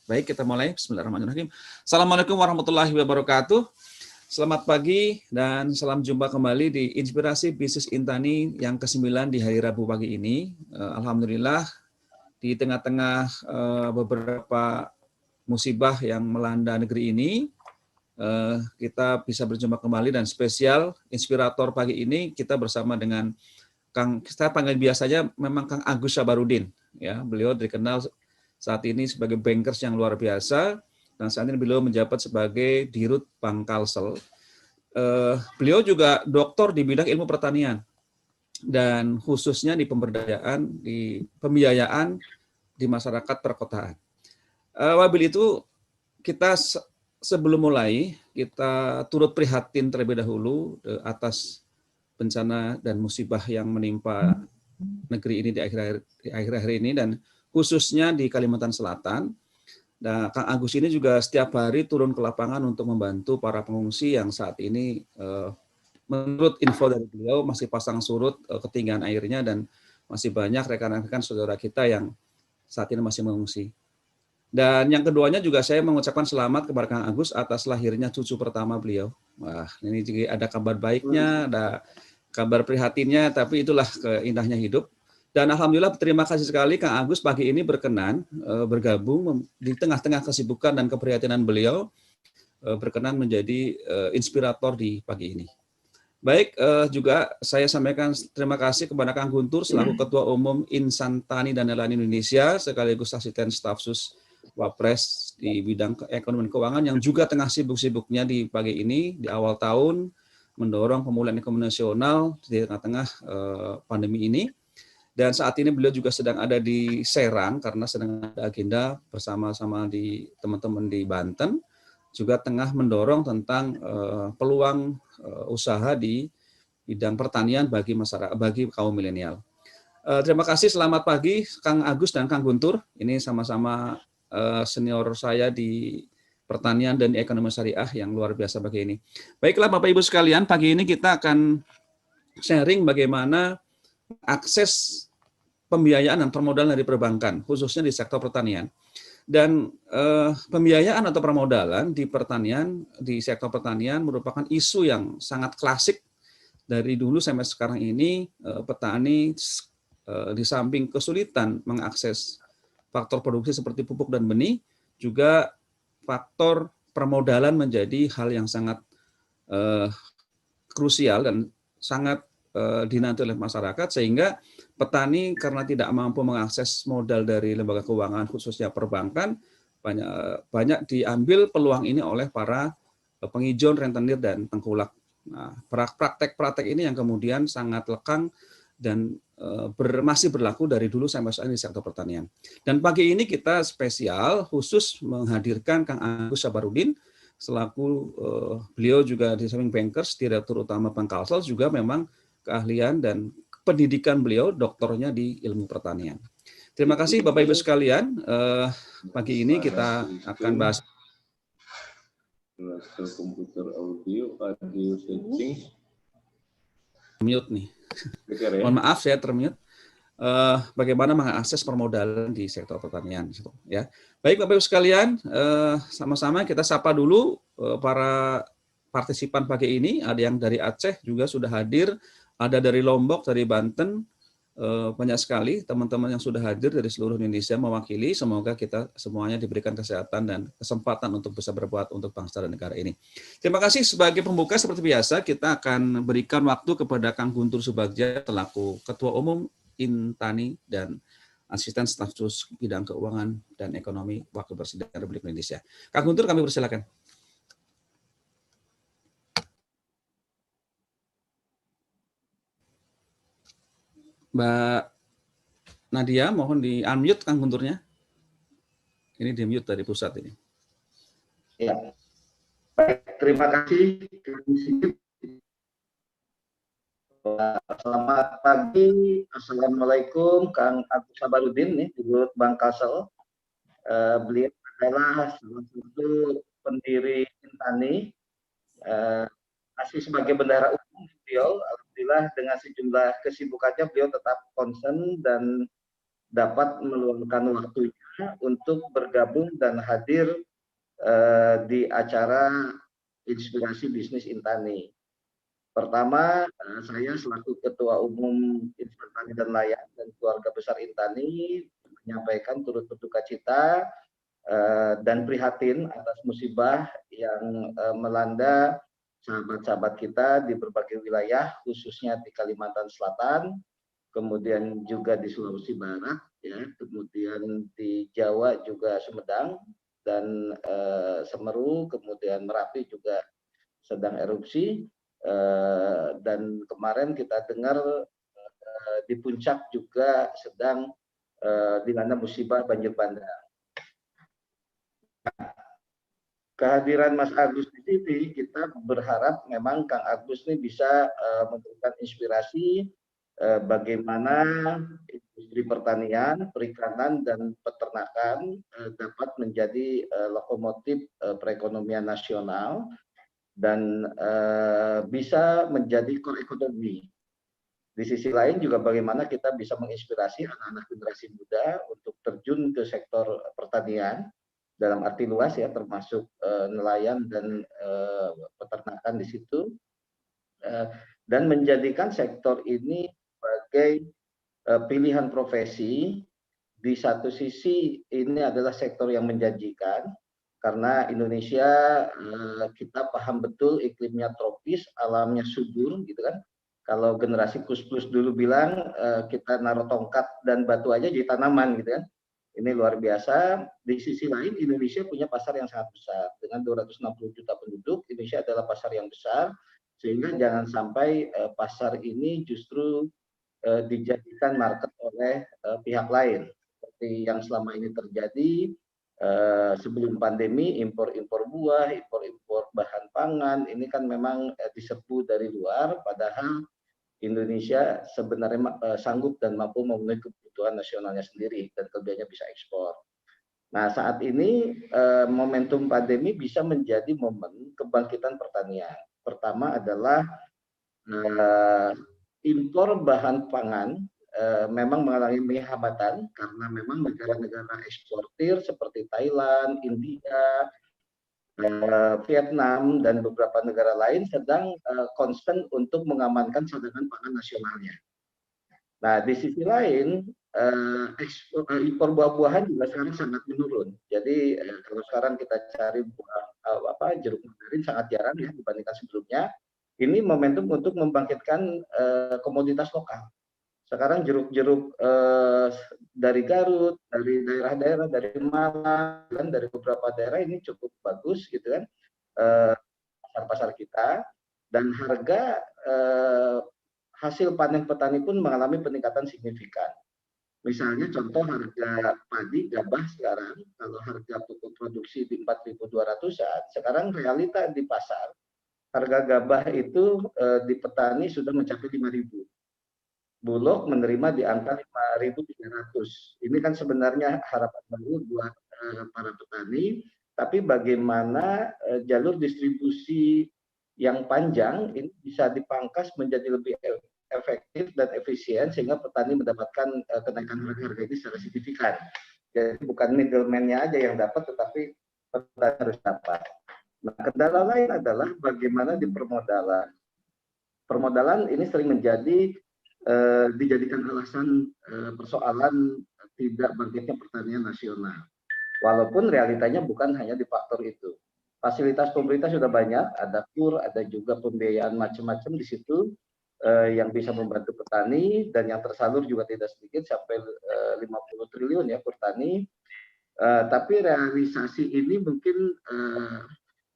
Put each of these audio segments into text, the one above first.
Baik, kita mulai. Bismillahirrahmanirrahim. Assalamualaikum warahmatullahi wabarakatuh. Selamat pagi dan salam jumpa kembali di Inspirasi Bisnis Intani yang ke-9 di hari Rabu pagi ini. Alhamdulillah, di tengah-tengah beberapa musibah yang melanda negeri ini, kita bisa berjumpa kembali, dan spesial inspirator pagi ini kita bersama dengan saya panggil biasanya memang Kang Agus Sabarudin. Ya, beliau dikenal saat ini sebagai bankers yang luar biasa, dan saat ini beliau menjabat sebagai Dirut Bank Kalsel. Beliau juga doktor di bidang ilmu pertanian, dan khususnya di pemberdayaan, di pembiayaan di masyarakat perkotaan. Wabil itu, kita sebelum mulai, kita turut prihatin terlebih dahulu atas bencana dan musibah yang menimpa negeri ini di akhir-akhir ini, dan khususnya di Kalimantan Selatan. Nah, Kang Agus ini juga setiap hari turun ke lapangan untuk membantu para pengungsi yang saat ini, menurut info dari beliau, masih pasang surut ketinggian airnya, dan masih banyak rekan-rekan saudara kita yang saat ini masih mengungsi. Dan yang keduanya juga saya mengucapkan selamat kepada Kang Agus atas lahirnya cucu pertama beliau. Wah, ini juga ada kabar baiknya, ada kabar prihatinnya, tapi itulah keindahnya hidup. Dan alhamdulillah terima kasih sekali Kang Agus pagi ini berkenan bergabung di tengah-tengah kesibukan dan keprihatinan beliau, berkenan menjadi inspirator di pagi ini. Baik, juga saya sampaikan terima kasih kepada Kang Guntur selaku Ketua Umum Insan Tani dan Nelayan Indonesia, sekaligus Asisten Staf Sus Wapres di bidang ekonomi dan keuangan, yang juga tengah sibuk-sibuknya di pagi ini di awal tahun mendorong pemulihan ekonomi nasional di tengah-tengah pandemi ini. Dan saat ini beliau juga sedang ada di Serang karena sedang ada agenda bersama-sama di teman-teman di Banten, juga tengah mendorong tentang peluang usaha di bidang pertanian bagi masyarakat, bagi kaum milenial. Terima kasih, selamat pagi Kang Agus dan Kang Guntur. Ini sama-sama senior saya di pertanian dan ekonomi syariah yang luar biasa pagi ini. Baiklah Bapak Ibu sekalian, pagi ini kita akan sharing bagaimana akses pembiayaan dan permodalan dari perbankan, khususnya di sektor pertanian. Dan pembiayaan atau permodalan di pertanian, di sektor pertanian merupakan isu yang sangat klasik dari dulu sampai sekarang ini. Petani di samping kesulitan mengakses faktor produksi seperti pupuk dan benih, juga faktor permodalan menjadi hal yang sangat krusial dan sangat dinanti oleh masyarakat, sehingga petani karena tidak mampu mengakses modal dari lembaga keuangan khususnya perbankan, banyak diambil peluang ini oleh para penghijau, rentenir, dan tengkulak. Nah, praktek-praktek ini yang kemudian sangat lekang dan masih berlaku dari dulu sampai saat ini di sektor pertanian. Dan pagi ini kita spesial khusus menghadirkan Kang Agus Sabarudin selaku beliau juga di samping bankers, Direktur Utama Bank Kalsel, juga memang keahlian dan pendidikan beliau doktornya di ilmu pertanian. Terima kasih Bapak Ibu sekalian. Pagi ini kita akan bahas komputer audio setting. Mute nih. Mohon maaf saya termute. Bagaimana mengakses permodalan di sektor pertanian, ya. Baik Bapak Ibu sekalian, sama-sama kita sapa dulu para partisipan pagi ini. Ada yang dari Aceh juga sudah hadir, ada dari Lombok, dari Banten, banyak sekali teman-teman yang sudah hadir dari seluruh Indonesia mewakili. Semoga kita semuanya diberikan kesehatan dan kesempatan untuk bisa berbuat untuk bangsa dan negara ini. Terima kasih. Sebagai pembuka seperti biasa kita akan berikan waktu kepada Kang Guntur Subagja selaku Ketua Umum Intani dan Asisten Staf Sus Bidang Keuangan dan Ekonomi Wakil Presiden Republik Indonesia. Kang Guntur, kami persilakan. Mbak Nadia, mohon di-unmute Kang Gunturnya. Ini di-mute dari pusat ini. Ya. Baik, terima kasih. Selamat pagi, Assalamualaikum, Kang Agus Sabarudin, nih, Dirut Bank Kalsel. Beliau adalah salah satu pendiri Intani, masih sebagai bendahara umum beliau. Alhamdulillah dengan sejumlah kesibukannya beliau tetap konsen dan dapat meluangkan waktunya untuk bergabung dan hadir di acara Inspirasi Bisnis Intani. Pertama, saya selaku Ketua Umum Intani dan Layan dan keluarga besar Intani menyampaikan turut berduka cita dan prihatin atas musibah yang melanda sahabat-sahabat kita di berbagai wilayah, khususnya di Kalimantan Selatan, kemudian juga di Sulawesi Barat, ya, kemudian di Jawa juga Sumedang dan Semeru, kemudian Merapi juga sedang erupsi, dan kemarin kita dengar di Puncak juga sedang dilanda musibah banjir bandang. Kehadiran Mas Agus di sini, kita berharap memang Kang Agus ini bisa memberikan inspirasi bagaimana industri pertanian, perikanan, dan peternakan dapat menjadi lokomotif perekonomian nasional dan bisa menjadi core ekonomi. Di sisi lain juga bagaimana kita bisa menginspirasi anak-anak generasi muda untuk terjun ke sektor pertanian dalam arti luas, ya, termasuk nelayan dan peternakan di situ, dan menjadikan sektor ini sebagai pilihan profesi. Di satu sisi ini adalah sektor yang menjanjikan karena Indonesia kita paham betul iklimnya tropis, alamnya subur, gitu kan. Kalau generasi kus-plus dulu bilang kita naruh tongkat dan batu aja jadi tanaman, gitu kan. Ini luar biasa. Di sisi lain Indonesia punya pasar yang sangat besar. Dengan 260 juta penduduk, Indonesia adalah pasar yang besar, sehingga jangan sampai pasar ini justru dijadikan market oleh pihak lain. Seperti yang selama ini terjadi sebelum pandemi, impor-impor buah, impor-impor bahan pangan, ini kan memang diserbu dari luar, padahal Indonesia sebenarnya sanggup dan mampu memenuhi kebutuhan nasionalnya sendiri dan kelebihannya bisa ekspor. Nah, saat ini momentum pandemi bisa menjadi momen kebangkitan pertanian. Pertama adalah impor bahan pangan memang mengalami hambatan karena memang negara-negara eksportir seperti Thailand, India, Vietnam dan beberapa negara lain sedang concern untuk mengamankan cadangan pangan nasionalnya. Nah, di sisi lain impor buah-buahan juga sekarang sangat menurun. Jadi kalau sekarang kita cari buah jeruk mandarin sangat jarang, ya, dibandingkan sebelumnya. Ini momentum untuk membangkitkan komoditas lokal. Sekarang jeruk-jeruk dari Garut, dari daerah-daerah, dari Malang, dan dari beberapa daerah ini cukup bagus, gitu kan, pasar-pasar kita, dan harga hasil panen petani pun mengalami peningkatan signifikan. Misalnya contoh harga padi gabah sekarang, kalau harga pokok produksi di 4.200-an, sekarang realita di pasar harga gabah itu di petani sudah mencapai 5.000. Bulog menerima di angka 5.300. Ini kan sebenarnya harapan baru buat para petani, tapi bagaimana jalur distribusi yang panjang ini bisa dipangkas menjadi lebih efektif dan efisien sehingga petani mendapatkan kenaikan harga ini secara signifikan. Jadi bukan middleman-nya aja yang dapat, tetapi petani harus dapat. Nah, kendala lain adalah bagaimana di permodalan. Permodalan ini sering menjadi dijadikan alasan persoalan tidak bangkitnya pertanian nasional. Walaupun realitanya bukan hanya di faktor itu. Fasilitas pemerintah sudah banyak, ada KUR, ada juga pembiayaan macam-macam di situ yang bisa membantu petani, dan yang tersalur juga tidak sedikit, sampai 50 triliun ya per tani. Tapi realisasi ini mungkin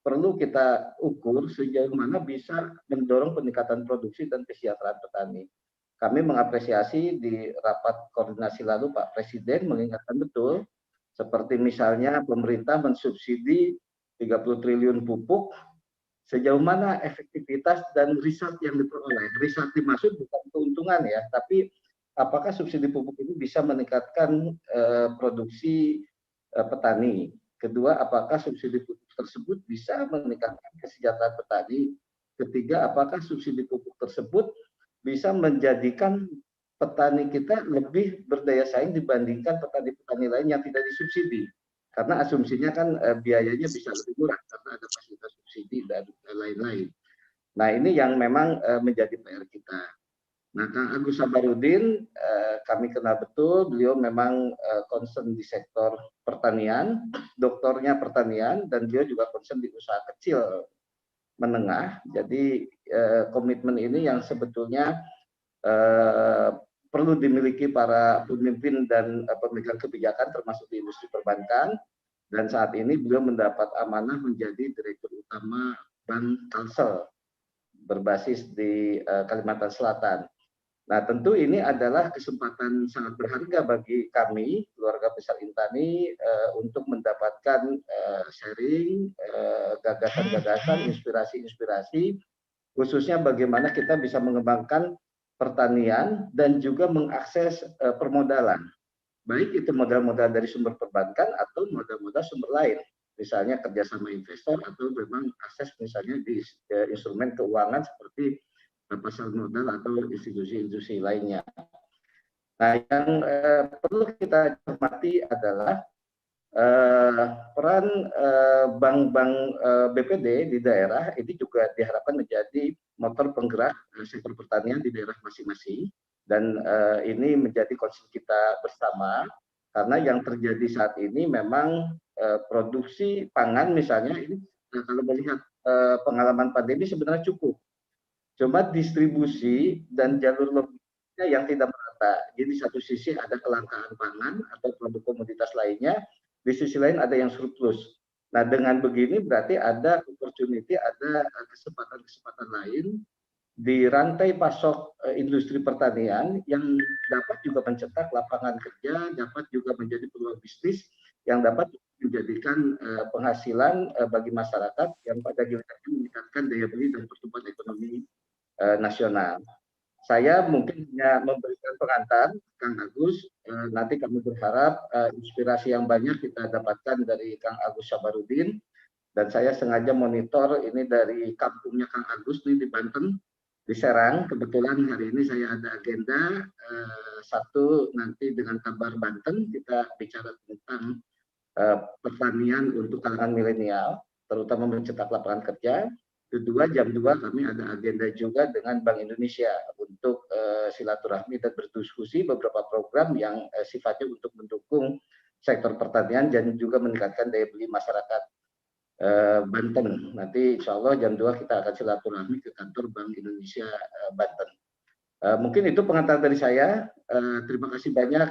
perlu kita ukur sejauh mana bisa mendorong peningkatan produksi dan kesejahteraan petani. Kami mengapresiasi di rapat koordinasi lalu Pak Presiden mengingatkan betul, seperti misalnya pemerintah mensubsidi 30 triliun pupuk, sejauh mana efektivitas dan riset yang diperoleh. Riset dimaksud bukan keuntungan, ya, tapi apakah subsidi pupuk ini bisa meningkatkan produksi petani. Kedua, apakah subsidi pupuk tersebut bisa meningkatkan kesejahteraan petani. Ketiga, apakah subsidi pupuk tersebut bisa menjadikan petani kita lebih berdaya saing dibandingkan petani-petani lain yang tidak disubsidi. Karena asumsinya kan biayanya bisa lebih murah karena ada fasilitas subsidi dan lain-lain. Nah, ini yang memang menjadi PR kita. Nah, Kang Agus Sabarudin, kami kenal betul, beliau memang concern di sektor pertanian, doktornya pertanian, dan beliau juga concern di usaha kecil menengah. Jadi komitmen ini yang sebetulnya perlu dimiliki para pemimpin dan pemegang kebijakan termasuk di industri perbankan. Dan saat ini beliau mendapat amanah menjadi Direktur Utama Bank Kalsel berbasis di Kalimantan Selatan. Nah, tentu ini adalah kesempatan sangat berharga bagi kami, keluarga besar Intani, untuk mendapatkan sharing, gagasan-gagasan, inspirasi-inspirasi, khususnya bagaimana kita bisa mengembangkan pertanian dan juga mengakses permodalan. Baik itu modal-modal dari sumber perbankan atau modal-modal sumber lain. Misalnya kerjasama investor atau memang akses misalnya di instrumen keuangan seperti pasar modal atau institusi-institusi lainnya. Nah, yang perlu kita cermati adalah peran bank-bank BPD di daerah ini juga diharapkan menjadi motor penggerak sektor pertanian di daerah masing-masing, dan ini menjadi concern kita bersama karena yang terjadi saat ini memang produksi pangan misalnya ini kalau melihat pengalaman pandemi sebenarnya cukup. Cuma distribusi dan jalur logistiknya yang tidak merata. Jadi satu sisi ada kelangkaan pangan atau produk komoditas lainnya, di sisi lain ada yang surplus. Nah, dengan begini berarti ada opportunity, ada kesempatan-kesempatan lain di rantai pasok industri pertanian yang dapat juga mencetak lapangan kerja, dapat juga menjadi peluang bisnis yang dapat menjadikan penghasilan bagi masyarakat yang pada gilirannya meningkatkan daya beli dan pertumbuhan ekonomi nasional. Saya mungkin hanya memberikan pengantar, Kang Agus. Nanti kami berharap inspirasi yang banyak kita dapatkan dari Kang Agus Sabarudin. Dan saya sengaja monitor ini dari kampungnya Kang Agus nih di Banten, di Serang. Kebetulan hari ini saya ada agenda satu nanti dengan kabar Banten kita bicara tentang pertanian untuk kalangan milenial, terutama mencetak lapangan kerja. Kedua, jam 2 kami ada agenda juga dengan Bank Indonesia untuk silaturahmi dan berdiskusi beberapa program yang sifatnya untuk mendukung sektor pertanian dan juga meningkatkan daya beli masyarakat Banten. Nanti insya Allah jam 2 kita akan silaturahmi ke kantor Bank Indonesia Banten. Mungkin itu pengantar dari saya. Terima kasih banyak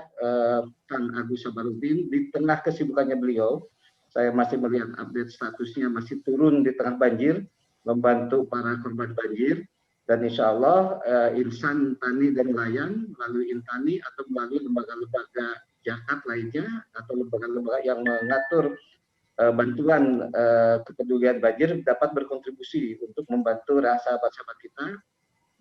Kang Agus Sabarudin. Di tengah kesibukannya beliau, saya masih melihat update statusnya masih turun di tengah banjir, membantu para korban banjir, dan insya Allah insan tani dan nelayan melalui Intani atau melalui lembaga-lembaga zakat lainnya atau lembaga-lembaga yang mengatur bantuan kepedulian banjir dapat berkontribusi untuk membantu sahabat-sahabat kita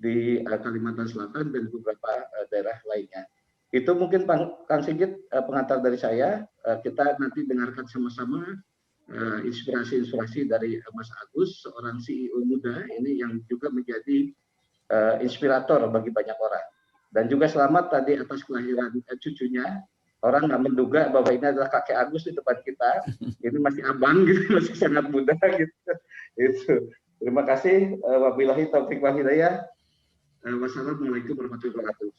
di Kalimantan Selatan dan beberapa daerah lainnya. Itu mungkin Kang Sigit pengantar dari saya. Kita nanti dengarkan sama-sama inspirasi-inspirasi dari Mas Agus, seorang CEO muda ini yang juga menjadi inspirator bagi banyak orang. Dan juga selamat tadi atas kelahiran cucunya. Orang nggak menduga bahwa ini adalah kakek Agus di depan kita. Ini masih abang gitu, masih sangat muda gitu. Itu. Terima kasih. Wabillahi taufiq wal hidayah. Wassalamualaikum warahmatullahi wabarakatuh.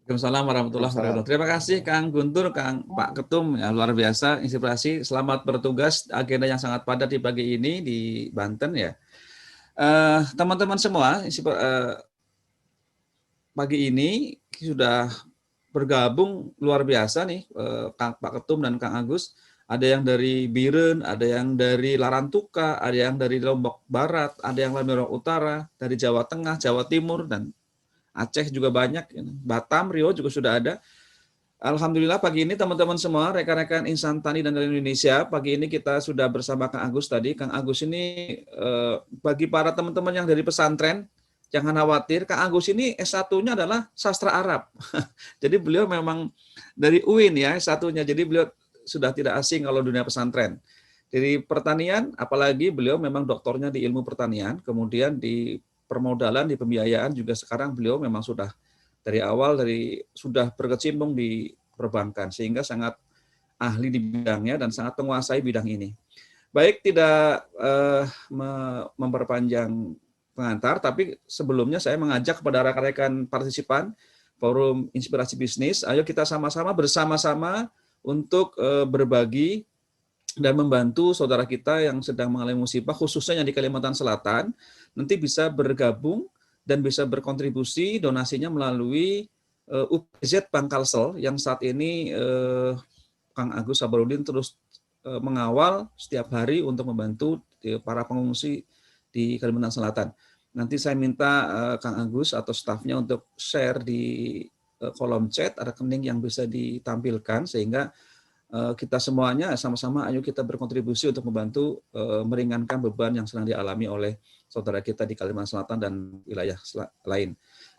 Waalaikumsalam warahmatullahi wabarakatuh. Terima kasih Kang Guntur, Kang Pak Ketum, ya, luar biasa inspirasi. Selamat bertugas, agenda yang sangat padat di pagi ini di Banten ya. Teman-teman semua, pagi ini sudah bergabung luar biasa nih, Kang Pak Ketum dan Kang Agus. Ada yang dari Biren, ada yang dari Larantuka, ada yang dari Lombok Barat, ada yang dari Lombok Utara, dari Jawa Tengah, Jawa Timur, dan Aceh juga banyak, Batam, Riau juga sudah ada. Alhamdulillah pagi ini teman-teman semua, rekan-rekan insan tani dan dari Indonesia, pagi ini kita sudah bersama Kang Agus tadi. Kang Agus ini bagi para teman-teman yang dari pesantren, jangan khawatir, Kang Agus ini S1-nya adalah sastra Arab. Jadi beliau memang dari UIN ya S1-nya, jadi beliau sudah tidak asing kalau dunia pesantren. Dari pertanian, apalagi beliau memang doktornya di ilmu pertanian, kemudian di permodalan, di pembiayaan juga sekarang beliau memang sudah dari awal sudah berkecimpung di perbankan sehingga sangat ahli di bidangnya dan sangat menguasai bidang ini. Baik, tidak memperpanjang pengantar, tapi sebelumnya saya mengajak kepada rekan-rekan partisipan Forum Inspirasi Bisnis, ayo kita sama-sama bersama-sama untuk berbagi dan membantu saudara kita yang sedang mengalami musibah, khususnya yang di Kalimantan Selatan, nanti bisa bergabung dan bisa berkontribusi donasinya melalui UPZ Bank Kalsel yang saat ini Kang Agus Sabarudin terus mengawal setiap hari untuk membantu para pengungsi di Kalimantan Selatan. Nanti saya minta Kang Agus atau stafnya untuk share di kolom chat rekening yang bisa ditampilkan sehingga kita semuanya sama-sama ayo kita berkontribusi untuk membantu meringankan beban yang sedang dialami oleh saudara kita di Kalimantan Selatan dan wilayah lain.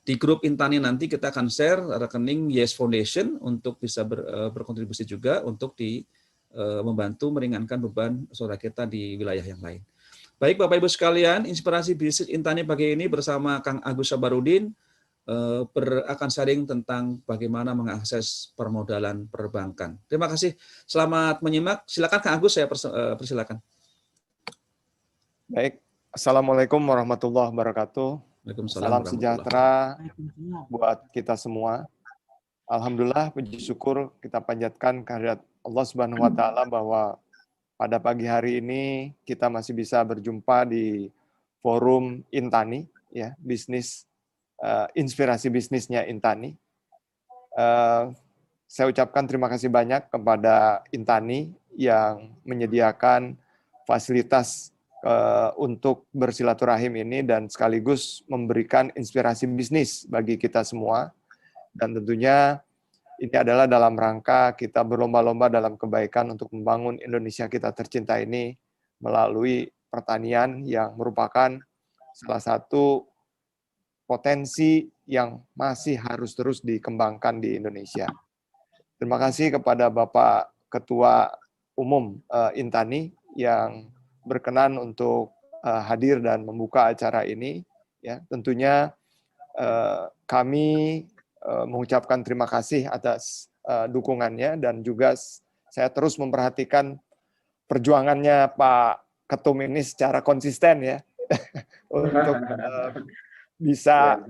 Di grup Intani nanti kita akan share rekening Yes Foundation untuk bisa berkontribusi juga untuk membantu meringankan beban saudara kita di wilayah yang lain. Baik Bapak Ibu sekalian, Inspirasi Bisnis Intani pagi ini bersama Kang Agus Sabarudin akan sharing tentang bagaimana mengakses permodalan perbankan. Terima kasih. Selamat menyimak. Silakan Kang Agus, saya persilakan. Baik. Assalamualaikum warahmatullahi wabarakatuh. Salam sejahtera buat kita semua. Alhamdulillah, puji syukur kita panjatkan kehadirat Allah Subhanahu wa taala bahwa pada pagi hari ini kita masih bisa berjumpa di Forum Intani ya, bisnis inspirasi bisnisnya Intani. Saya ucapkan terima kasih banyak kepada Intani yang menyediakan fasilitas untuk bersilaturahim ini dan sekaligus memberikan inspirasi bisnis bagi kita semua. Dan tentunya ini adalah dalam rangka kita berlomba-lomba dalam kebaikan untuk membangun Indonesia kita tercinta ini melalui pertanian yang merupakan salah satu potensi yang masih harus terus dikembangkan di Indonesia. Terima kasih kepada Bapak Ketua Umum Intani yang berkenan untuk hadir dan membuka acara ini. Ya, tentunya kami mengucapkan terima kasih atas dukungannya dan juga saya terus memperhatikan perjuangannya Pak Ketum ini secara konsisten ya untuk bisa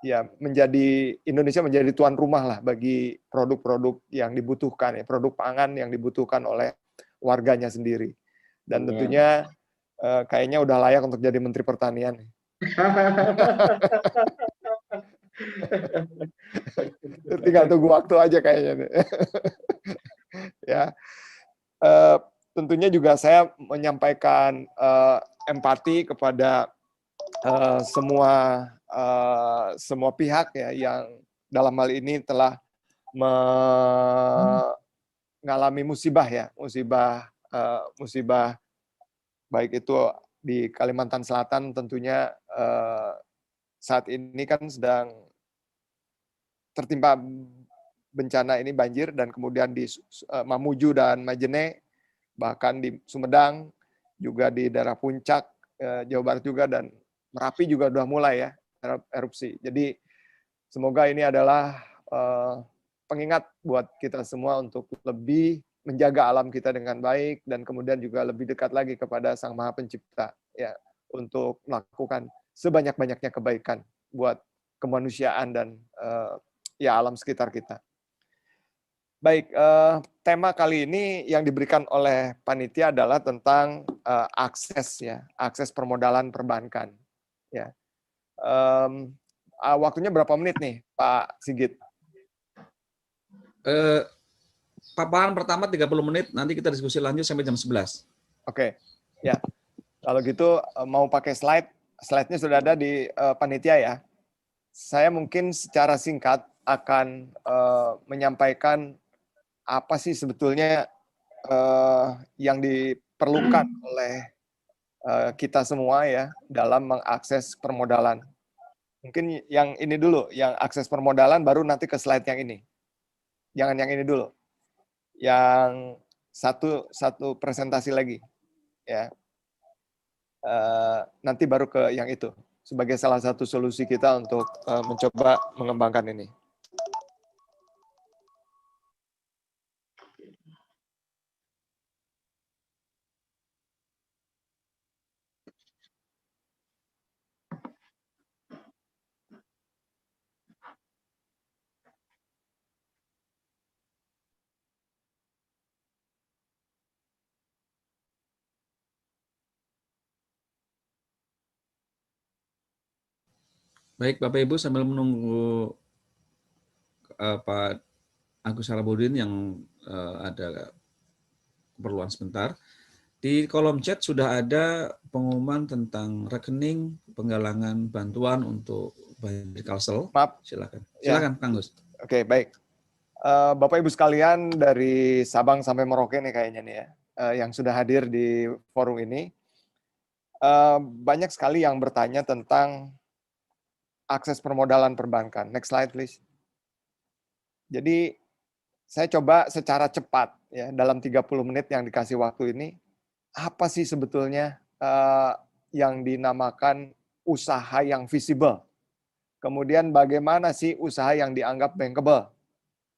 ya menjadi Indonesia menjadi tuan rumah lah bagi produk-produk yang dibutuhkan ya, produk pangan yang dibutuhkan oleh warganya sendiri. Dan tentunya kayaknya udah layak untuk jadi Menteri Pertanian. Tinggal tunggu waktu aja kayaknya. Ya. Tentunya juga saya menyampaikan empati kepada semua pihak ya yang dalam hal ini telah mengalami musibah ya, musibah baik itu di Kalimantan Selatan tentunya saat ini kan sedang tertimpa bencana ini banjir dan kemudian di Mamuju dan Majene bahkan di Sumedang juga di daerah Puncak Jawa Barat juga dan Merapi juga sudah mulai ya erupsi. Jadi semoga ini adalah pengingat buat kita semua untuk lebih menjaga alam kita dengan baik dan kemudian juga lebih dekat lagi kepada Sang Maha Pencipta ya untuk melakukan sebanyak-banyaknya kebaikan buat kemanusiaan dan ya alam sekitar kita. Baik, tema kali ini yang diberikan oleh panitia adalah tentang akses permodalan perbankan. Ya, waktunya berapa menit nih, Pak Sigit? Paparan pertama 30 menit, nanti kita diskusi lanjut sampai jam 11. Oke, ya. Kalau gitu mau pakai slide-nya sudah ada di panitia ya. Saya mungkin secara singkat akan menyampaikan apa sih sebetulnya yang diperlukan oleh kita semua ya dalam mengakses permodalan. Mungkin yang ini dulu, yang akses permodalan baru nanti ke slide yang ini. Jangan yang ini dulu. Yang satu presentasi lagi ya. Nanti baru ke yang itu. sebagai salah satu solusi kita untuk mencoba mengembangkan ini. Baik, Bapak Ibu, sambil menunggu Pak Agus Sarabudin yang ada keperluan sebentar, di kolom chat sudah ada pengumuman tentang rekening penggalangan bantuan untuk Banjir Kalsel. Maaf. Silakan, Ya. silakan, Kang Gus. Oke, baik. Bapak Ibu sekalian dari Sabang sampai Merauke nih kayaknya nih ya, yang sudah hadir di forum ini. Banyak sekali yang bertanya tentang akses permodalan perbankan. Next slide, please. Jadi, saya coba secara cepat, ya, dalam 30 menit yang dikasih waktu ini, apa sih sebetulnya yang dinamakan usaha yang visible? Kemudian bagaimana sih usaha yang dianggap bankable?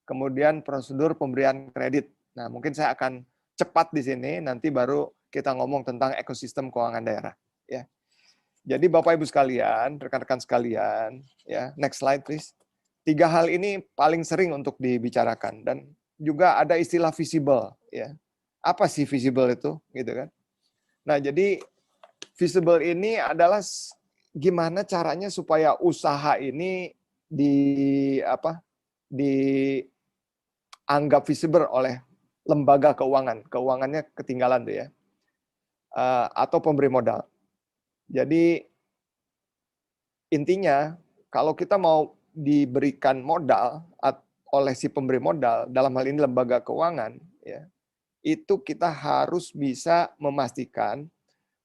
Kemudian prosedur pemberian kredit. Nah, mungkin saya akan cepat di sini, nanti baru kita ngomong tentang ekosistem keuangan daerah. Ya. Jadi Bapak Ibu sekalian, rekan-rekan sekalian, ya, next slide please. 3 hal ini paling sering untuk dibicarakan dan juga ada istilah visible, ya. Apa sih visible itu, gitu kan? Nah, jadi visible ini adalah gimana caranya supaya usaha ini dianggap visible oleh lembaga keuangan, keuangannya ketinggalan tuh ya, atau pemberi modal. Jadi intinya kalau kita mau diberikan modal oleh si pemberi modal, dalam hal ini lembaga keuangan, ya, itu kita harus bisa memastikan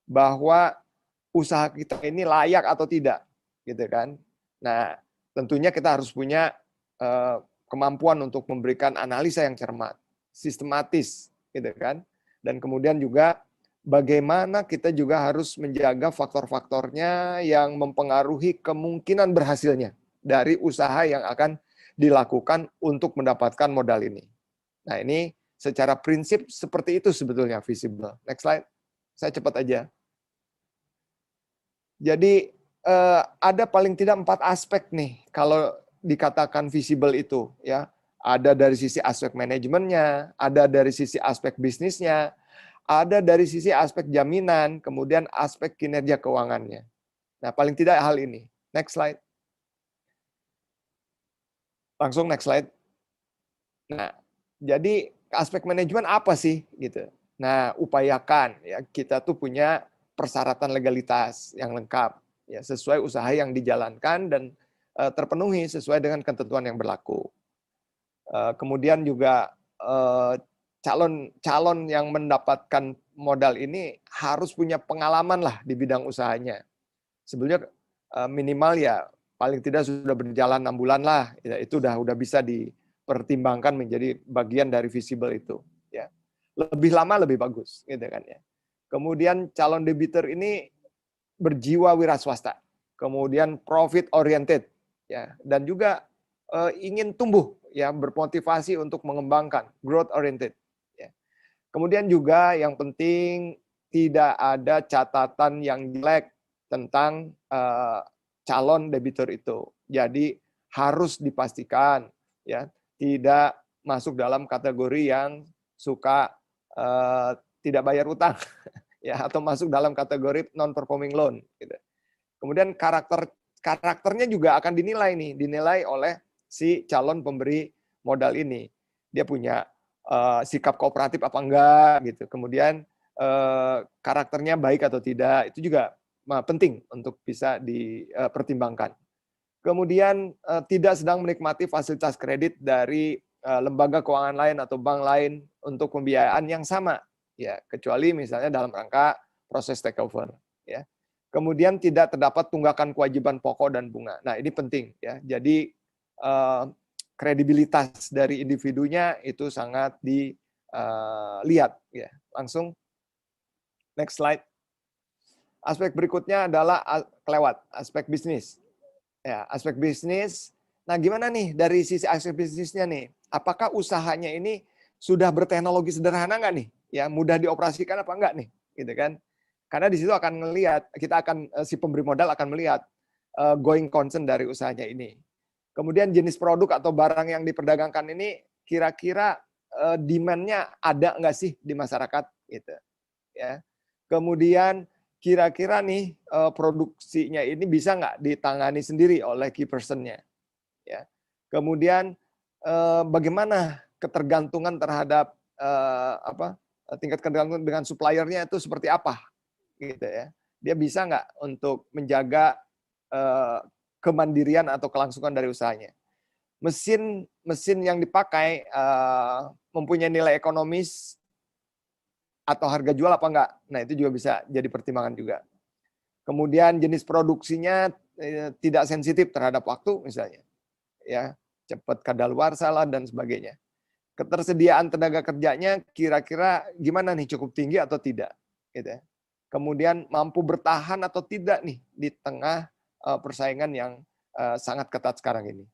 bahwa usaha kita ini layak atau tidak, gitu kan? Nah, tentunya kita harus punya kemampuan untuk memberikan analisa yang cermat, sistematis, gitu kan? Dan kemudian juga bagaimana kita juga harus menjaga faktor-faktornya yang mempengaruhi kemungkinan berhasilnya dari usaha yang akan dilakukan untuk mendapatkan modal ini. Nah, ini secara prinsip seperti itu sebetulnya visible. Next slide. Saya cepat aja. Jadi ada paling tidak 4 aspek nih kalau dikatakan visible itu, ya. Ada dari sisi aspek manajemennya, ada dari sisi aspek bisnisnya, ada dari sisi aspek jaminan, kemudian aspek kinerja keuangannya. Nah, paling tidak hal ini. Next slide. Langsung next slide. Nah, jadi aspek manajemen apa sih gitu. Nah, upayakan ya kita tuh punya persyaratan legalitas yang lengkap ya sesuai usaha yang dijalankan dan terpenuhi sesuai dengan ketentuan yang berlaku. Kemudian juga calon yang mendapatkan modal ini harus punya pengalaman lah di bidang usahanya. Sebelumnya minimal ya paling tidak sudah berjalan 6 bulan lah, ya, itu udah bisa dipertimbangkan menjadi bagian dari visible itu. Ya, lebih lama lebih bagus, gitu kan ya. Kemudian calon debitur ini berjiwa wira swasta, kemudian profit oriented, ya, dan juga ingin tumbuh, ya, bermotivasi untuk mengembangkan, growth oriented. Ya. Kemudian juga yang penting tidak ada catatan yang jelek tentang calon debitur itu. Jadi harus dipastikan ya tidak masuk dalam kategori yang suka tidak bayar utang ya atau masuk dalam kategori non performing loan gitu. Kemudian karakternya juga akan dinilai oleh si calon pemberi modal ini. Dia punya sikap kooperatif apa enggak gitu. Kemudian karakternya baik atau tidak, itu juga penting untuk bisa dipertimbangkan. Kemudian tidak sedang menikmati fasilitas kredit dari lembaga keuangan lain atau bank lain untuk pembiayaan yang sama, ya kecuali misalnya dalam rangka proses takeover. Ya. Kemudian tidak terdapat tunggakan kewajiban pokok dan bunga. Nah ini penting, ya. Jadi kredibilitas dari individunya itu sangat dilihat. Ya. Langsung next slide. Aspek berikutnya adalah kelewat, aspek bisnis. Ya, aspek bisnis. Nah, gimana nih dari sisi aspek bisnisnya nih? Apakah usahanya ini sudah berteknologi sederhana nggak nih? Ya, mudah dioperasikan apa enggak nih? Gitu kan? Karena di situ akan melihat, si pemberi modal akan melihat going concern dari usahanya ini. Kemudian jenis produk atau barang yang diperdagangkan ini kira-kira demand-nya ada nggak sih di masyarakat? Gitu. Ya. Kemudian kira-kira nih produksinya ini bisa nggak ditangani sendiri oleh key person-nya? Ya. Kemudian bagaimana ketergantungan terhadap tingkat ketergantungan dengan supplier-nya itu seperti apa? Gitu ya. Dia bisa nggak untuk menjaga kemandirian atau kelangsungan dari usahanya? Mesin yang dipakai mempunyai nilai ekonomis atau harga jual apa enggak? Nah, itu juga bisa jadi pertimbangan juga. Kemudian jenis produksinya tidak sensitif terhadap waktu misalnya. Ya, cepat kadaluarsa lah dan sebagainya. Ketersediaan tenaga kerjanya kira-kira gimana nih, cukup tinggi atau tidak? Gitu ya. Kemudian mampu bertahan atau tidak nih di tengah persaingan yang sangat ketat sekarang ini.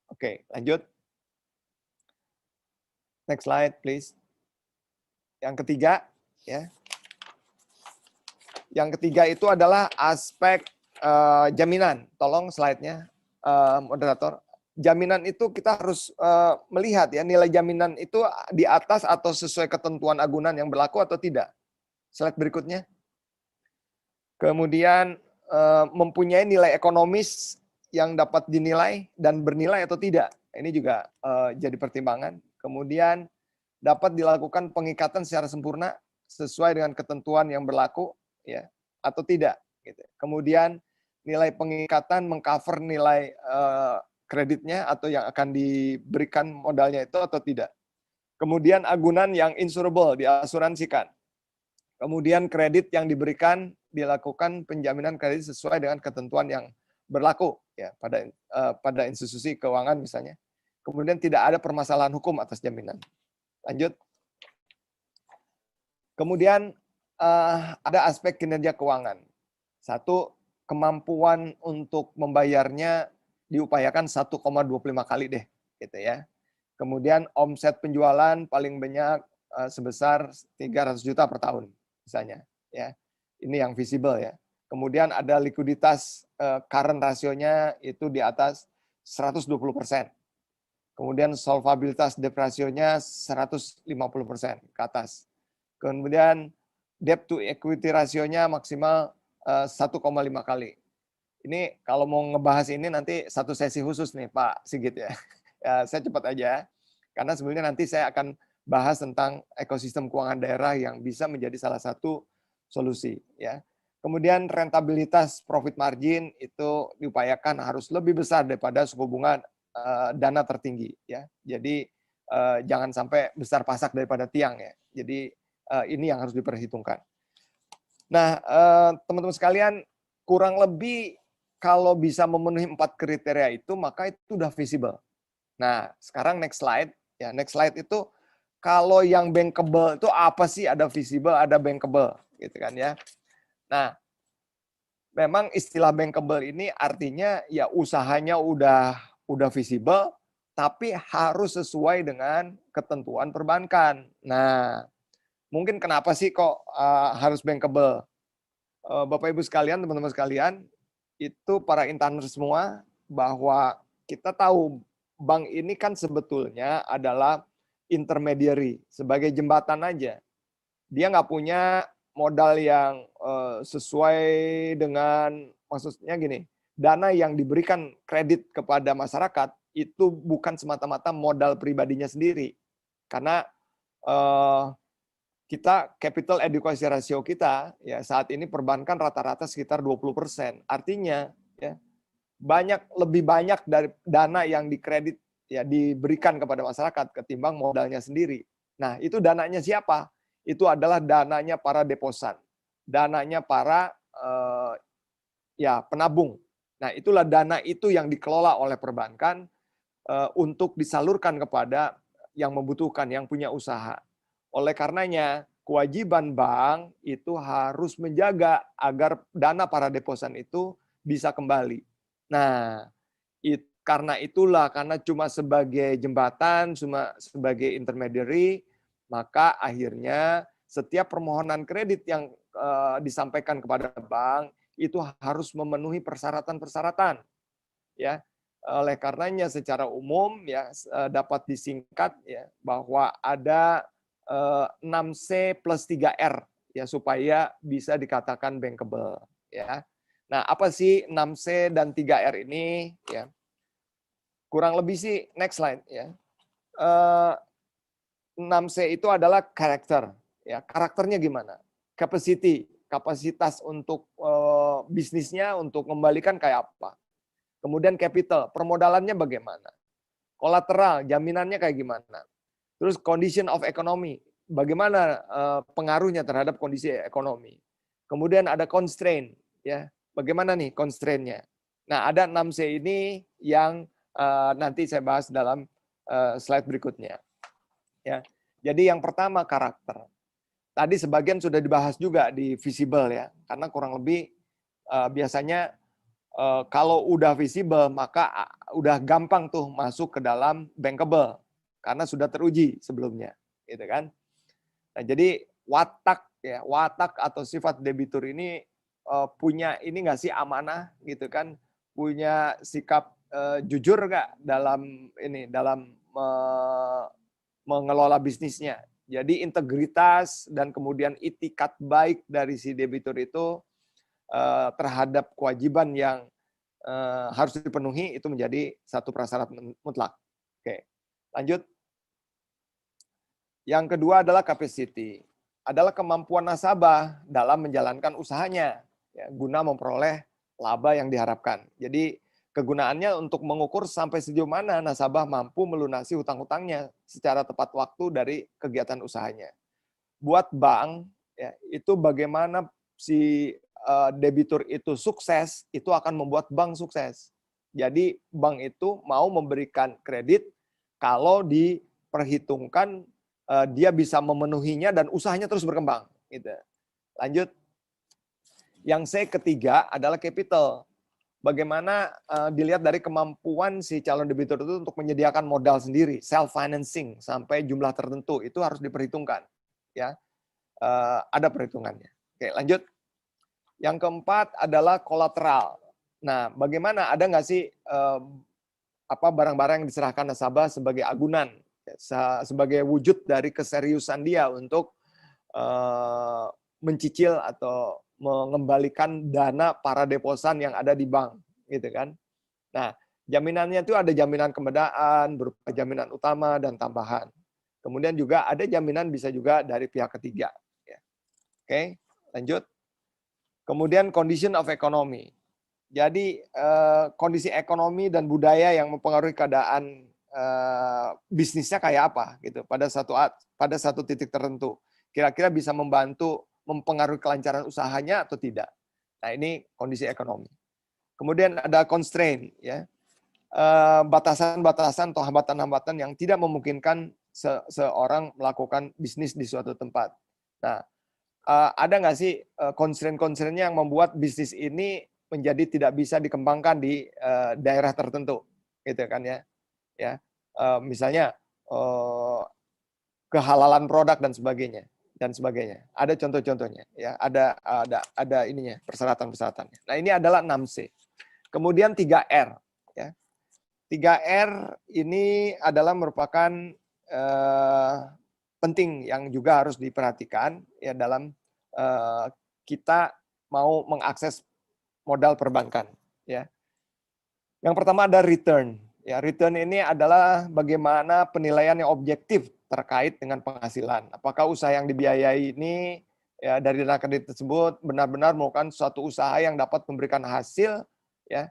Oke, lanjut. Next slide, please. Yang ketiga, ya. Yang ketiga itu adalah aspek jaminan. Tolong slide-nya, moderator. Jaminan itu kita harus melihat ya, nilai jaminan itu di atas atau sesuai ketentuan agunan yang berlaku atau tidak. Slide berikutnya. Kemudian mempunyai nilai ekonomis yang dapat dinilai dan bernilai atau tidak. Ini juga jadi pertimbangan. Kemudian dapat dilakukan pengikatan secara sempurna sesuai dengan ketentuan yang berlaku, ya, atau tidak. Gitu. Kemudian nilai pengikatan mengcover nilai kreditnya atau yang akan diberikan modalnya itu atau tidak. Kemudian agunan yang insurable, diasuransikan. Kemudian kredit yang diberikan dilakukan penjaminan kredit sesuai dengan ketentuan yang berlaku ya pada institusi keuangan misalnya. Kemudian tidak ada permasalahan hukum atas jaminan. Lanjut. Kemudian ada aspek kinerja keuangan. Satu, kemampuan untuk membayarnya diupayakan 1,25 kali deh, gitu ya. Kemudian omset penjualan paling banyak sebesar 300 juta per tahun, misalnya. Ya, ini yang visible ya. Kemudian ada likuiditas current rasionya itu di atas 120%. Kemudian solvabilitas debt rasionya 150% ke atas. Kemudian debt to equity rasionya maksimal 1,5 kali. Ini kalau mau ngebahas ini nanti satu sesi khusus nih Pak Sigit ya. Saya cepat aja, karena sebenarnya nanti saya akan bahas tentang ekosistem keuangan daerah yang bisa menjadi salah satu solusi. Ya. Kemudian rentabilitas profit margin itu diupayakan harus lebih besar daripada suku bunga dana tertinggi. Ya. Jadi jangan sampai besar pasak daripada tiang ya. Jadi ini yang harus diperhitungkan. Nah, teman-teman sekalian, kurang lebih kalau bisa memenuhi 4 kriteria itu, maka itu sudah visible. Nah, sekarang next slide. Ya, next slide itu kalau yang bankable itu apa sih? Ada visible, ada bankable, gitu kan ya. Nah, memang istilah bankable ini artinya ya usahanya udah visible, tapi harus sesuai dengan ketentuan perbankan. Nah, mungkin kenapa sih kok harus bankable? Bapak Ibu sekalian, teman-teman sekalian, itu para intern semua, bahwa kita tahu bank ini kan sebetulnya adalah intermediary, sebagai jembatan aja. Dia nggak punya modal yang sesuai dengan, maksudnya gini, dana yang diberikan kredit kepada masyarakat itu bukan semata-mata modal pribadinya sendiri. Karena kita capital adequacy ratio kita ya saat ini perbankan rata-rata sekitar 20%. Artinya ya lebih banyak dari dana yang dikredit ya diberikan kepada masyarakat ketimbang modalnya sendiri. Nah, itu dananya siapa? Itu adalah dananya para deposan, dananya para penabung. Nah, itulah dana itu yang dikelola oleh perbankan untuk disalurkan kepada yang membutuhkan, yang punya usaha. Oleh karenanya, kewajiban bank itu harus menjaga agar dana para deposan itu bisa kembali. Nah, karena itulah, karena cuma sebagai jembatan, cuma sebagai intermediary, maka akhirnya setiap permohonan kredit yang disampaikan kepada bank itu harus memenuhi persyaratan-persyaratan. Ya, oleh karenanya secara umum ya dapat disingkat ya bahwa ada 6C plus 3R ya supaya bisa dikatakan bankable ya. Nah, apa sih 6C dan 3R ini ya? Kurang lebih sih next slide ya. 6C itu adalah karakter ya. Karakternya gimana? Capacity, kapasitas untuk bisnisnya untuk membalikan kayak apa. Kemudian capital, permodalannya bagaimana? Kolateral, jaminannya kayak gimana? Terus condition of economy, bagaimana pengaruhnya terhadap kondisi ekonomi. Kemudian ada constraint, ya, bagaimana nih constraint-nya. Nah, ada 6C ini yang nanti saya bahas dalam slide berikutnya. Ya, jadi yang pertama karakter. Tadi sebagian sudah dibahas juga di visible ya, karena kurang lebih biasanya kalau udah visible maka udah gampang tuh masuk ke dalam bankable karena sudah teruji sebelumnya, gitu kan. Nah, jadi watak atau sifat debitur ini punya ini nggak sih amanah, gitu kan, punya sikap jujur nggak dalam mengelola bisnisnya. Jadi integritas dan kemudian itikat baik dari si debitur itu terhadap kewajiban yang harus dipenuhi itu menjadi satu prasyarat mutlak. Oke, lanjut. Yang kedua adalah capacity, adalah kemampuan nasabah dalam menjalankan usahanya ya, guna memperoleh laba yang diharapkan. Jadi kegunaannya untuk mengukur sampai sejauh mana nasabah mampu melunasi hutang-hutangnya secara tepat waktu dari kegiatan usahanya. Buat bank ya, itu bagaimana si debitur itu sukses, itu akan membuat bank sukses. Jadi bank itu mau memberikan kredit kalau diperhitungkan dia bisa memenuhinya dan usahanya terus berkembang. Gitu. Lanjut. Yang C ketiga adalah capital. Bagaimana dilihat dari kemampuan si calon debitur itu untuk menyediakan modal sendiri, self financing sampai jumlah tertentu itu harus diperhitungkan. Ya, ada perhitungannya. Oke, lanjut. Yang keempat adalah kolateral. Nah, bagaimana, ada nggak sih barang-barang yang diserahkan nasabah sebagai agunan, sebagai wujud dari keseriusan dia untuk mencicil atau mengembalikan dana para deposan yang ada di bank, gitu kan? Nah, jaminannya itu ada jaminan kemudahan berupa jaminan utama dan tambahan. Kemudian juga ada jaminan bisa juga dari pihak ketiga. Ya. Oke, lanjut. Kemudian condition of economy. Jadi kondisi ekonomi dan budaya yang mempengaruhi keadaan bisnisnya kayak apa gitu pada satu titik tertentu. Kira-kira bisa membantu mempengaruhi kelancaran usahanya atau tidak. Nah, ini kondisi ekonomi. Kemudian ada constraint ya. Batasan-batasan atau hambatan-hambatan yang tidak memungkinkan seorang melakukan bisnis di suatu tempat. Nah, ada nggak sih constraint-constraint-nya yang membuat bisnis ini menjadi tidak bisa dikembangkan di daerah tertentu, gitu kan ya? Ya, misalnya kehalalan produk dan sebagainya. Ada contoh-contohnya, ya. Ada ininya persyaratan-persyaratannya. Nah, ini adalah 6C. Kemudian 3R, ya. 3R ini adalah merupakan penting yang juga harus diperhatikan ya dalam kita mau mengakses modal perbankan ya. Yang pertama ada return. Ya, return ini adalah bagaimana penilaian yang objektif terkait dengan penghasilan. Apakah usaha yang dibiayai ini ya dari dana kredit tersebut benar-benar merupakan suatu usaha yang dapat memberikan hasil ya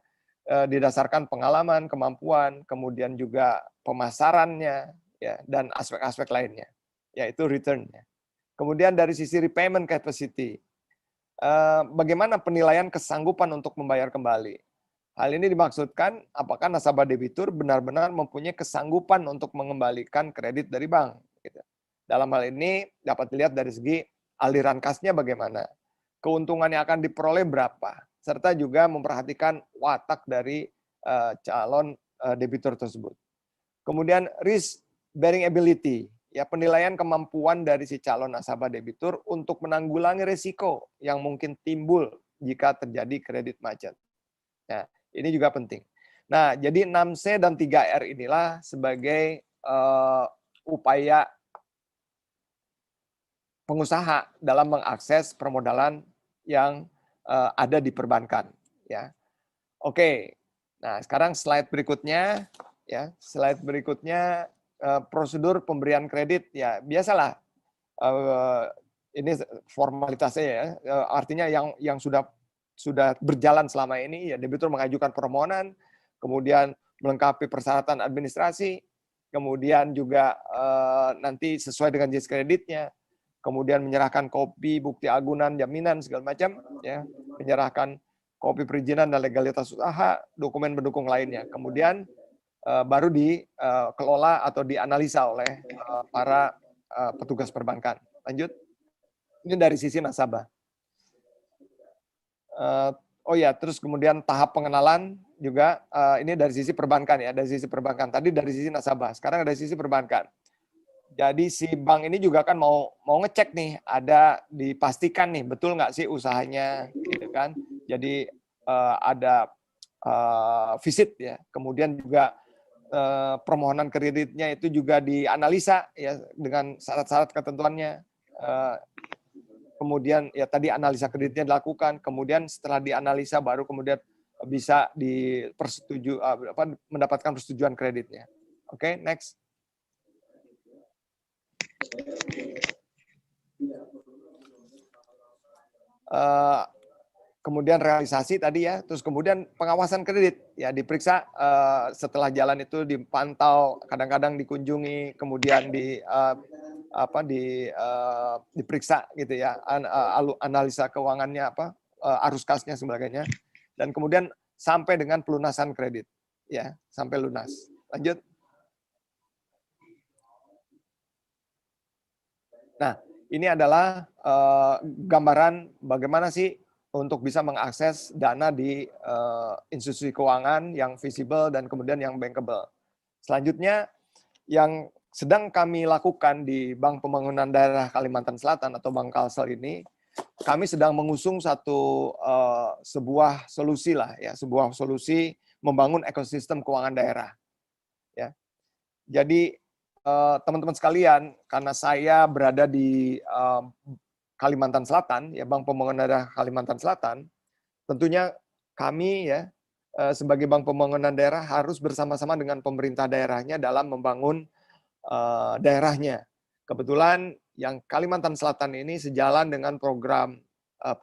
didasarkan pengalaman, kemampuan, kemudian juga pemasarannya ya dan aspek-aspek lainnya. Yaitu return-nya. Kemudian dari sisi repayment capacity, bagaimana penilaian kesanggupan untuk membayar kembali. Hal ini dimaksudkan apakah nasabah debitur benar-benar mempunyai kesanggupan untuk mengembalikan kredit dari bank. Gitu. Dalam hal ini dapat dilihat dari segi aliran kasnya bagaimana, keuntungan yang akan diperoleh berapa, serta juga memperhatikan watak dari calon debitur tersebut. Kemudian risk bearing ability, ya penilaian kemampuan dari si calon nasabah debitur untuk menanggulangi risiko yang mungkin timbul jika terjadi kredit macet. Nah, ini juga penting. Nah, jadi 6C dan 3R inilah sebagai upaya pengusaha dalam mengakses permodalan yang ada di perbankan. Ya, oke. Nah, sekarang slide berikutnya, ya, slide berikutnya prosedur pemberian kredit. Ya, biasalah ini formalitasnya ya. Artinya yang sudah berjalan selama ini, ya debitur mengajukan permohonan, kemudian melengkapi persyaratan administrasi, kemudian juga nanti sesuai dengan jenis kreditnya, kemudian menyerahkan kopi bukti agunan, jaminan segala macam, ya, menyerahkan kopi perizinan dan legalitas usaha, dokumen pendukung lainnya. Kemudian baru dikelola atau dianalisa oleh para petugas perbankan. Lanjut. Ini dari sisi nasabah. Oh ya, terus kemudian tahap pengenalan juga ini dari sisi perbankan ya, dari sisi perbankan. Tadi dari sisi nasabah, sekarang dari sisi perbankan. Jadi si bank ini juga kan mau ngecek nih, ada dipastikan nih betul nggak sih usahanya, gitu kan? Jadi ada visit ya, kemudian juga permohonan kreditnya itu juga dianalisa ya dengan syarat-syarat ketentuannya. Kemudian ya tadi analisa kreditnya dilakukan, kemudian setelah dianalisa baru kemudian bisa mendapatkan persetujuan kreditnya. Oke, next. Kemudian realisasi tadi ya, terus kemudian pengawasan kredit ya diperiksa setelah jalan itu dipantau, kadang-kadang dikunjungi, kemudian diperiksa gitu ya, analisa keuangannya arus kasnya sebagainya, dan kemudian sampai dengan pelunasan kredit ya, sampai lunas. Lanjut. Nah, ini adalah gambaran bagaimana sih untuk bisa mengakses dana di institusi keuangan yang visible dan kemudian yang bankable. Selanjutnya, yang sedang kami lakukan di Bank Pembangunan Daerah Kalimantan Selatan atau Bank Kalsel ini, kami sedang mengusung sebuah solusi lah ya, sebuah solusi membangun ekosistem keuangan daerah. Ya, jadi teman-teman sekalian, karena saya berada di Kalimantan Selatan, ya Bank Pembangunan Daerah Kalimantan Selatan, tentunya kami ya sebagai Bank Pembangunan Daerah harus bersama-sama dengan pemerintah daerahnya dalam membangun daerahnya. Kebetulan yang Kalimantan Selatan ini sejalan dengan program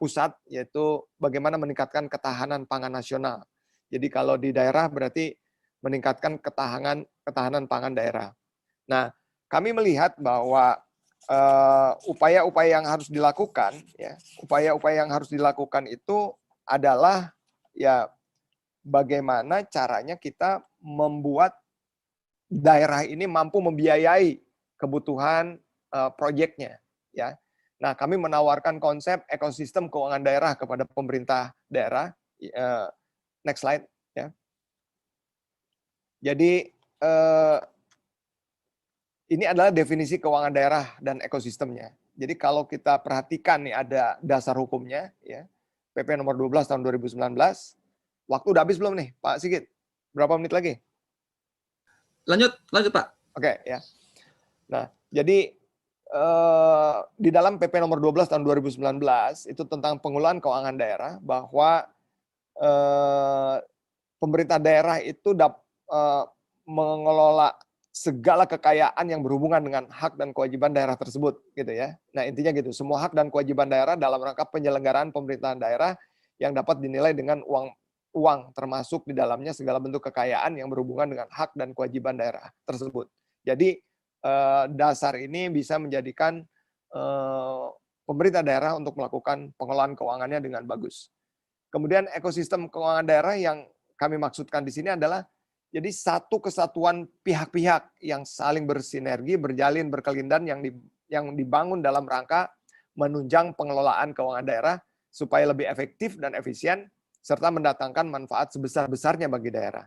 pusat, yaitu bagaimana meningkatkan ketahanan pangan nasional. Jadi kalau di daerah berarti meningkatkan ketahanan pangan daerah. Nah, kami melihat bahwa upaya-upaya yang harus dilakukan, ya, upaya-upaya yang harus dilakukan itu adalah ya bagaimana caranya kita membuat daerah ini mampu membiayai kebutuhan proyeknya, ya. Nah, kami menawarkan konsep ekosistem keuangan daerah kepada pemerintah daerah. Next slide, ya. Jadi ini adalah definisi keuangan daerah dan ekosistemnya. Jadi kalau kita perhatikan nih ada dasar hukumnya, ya, PP nomor 12 tahun 2019. Waktu udah habis belum nih, Pak Sigit? Berapa menit lagi? Lanjut Pak. Oke, ya. Nah, jadi di dalam PP nomor 12 tahun 2019 itu tentang pengelolaan keuangan daerah bahwa pemerintah daerah itu mengelola segala kekayaan yang berhubungan dengan hak dan kewajiban daerah tersebut, gitu ya. Nah, intinya gitu, semua hak dan kewajiban daerah dalam rangka penyelenggaraan pemerintahan daerah yang dapat dinilai dengan uang termasuk di dalamnya segala bentuk kekayaan yang berhubungan dengan hak dan kewajiban daerah tersebut. Jadi dasar ini bisa menjadikan pemerintah daerah untuk melakukan pengelolaan keuangannya dengan bagus. Kemudian ekosistem keuangan daerah yang kami maksudkan di sini adalah jadi satu kesatuan pihak-pihak yang saling bersinergi, berjalin, berkelindan yang yang dibangun dalam rangka menunjang pengelolaan keuangan daerah supaya lebih efektif dan efisien serta mendatangkan manfaat sebesar-besarnya bagi daerah.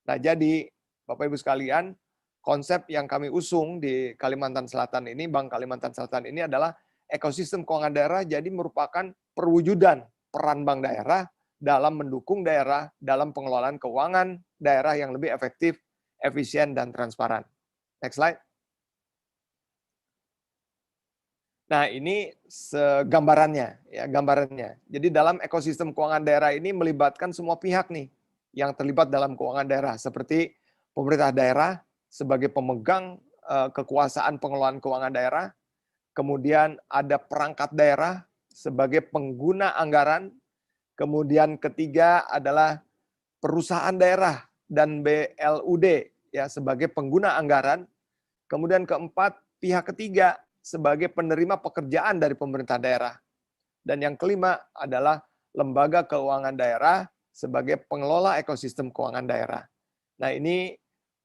Nah, jadi Bapak Ibu sekalian, konsep yang kami usung di Kalimantan Selatan ini, Bank Kalimantan Selatan ini adalah ekosistem keuangan daerah, jadi merupakan perwujudan peran bank daerah dalam mendukung daerah dalam pengelolaan keuangan daerah yang lebih efektif, efisien, dan transparan. Next slide. Nah, ini gambarannya, ya, gambarannya. Jadi dalam ekosistem keuangan daerah ini melibatkan semua pihak nih yang terlibat dalam keuangan daerah, seperti pemerintah daerah sebagai pemegang kekuasaan pengelolaan keuangan daerah, kemudian ada perangkat daerah sebagai pengguna anggaran, kemudian ketiga adalah perusahaan daerah dan BLUD ya sebagai pengguna anggaran, kemudian keempat pihak ketiga sebagai penerima pekerjaan dari pemerintah daerah. Dan yang kelima adalah lembaga keuangan daerah sebagai pengelola ekosistem keuangan daerah. Nah, ini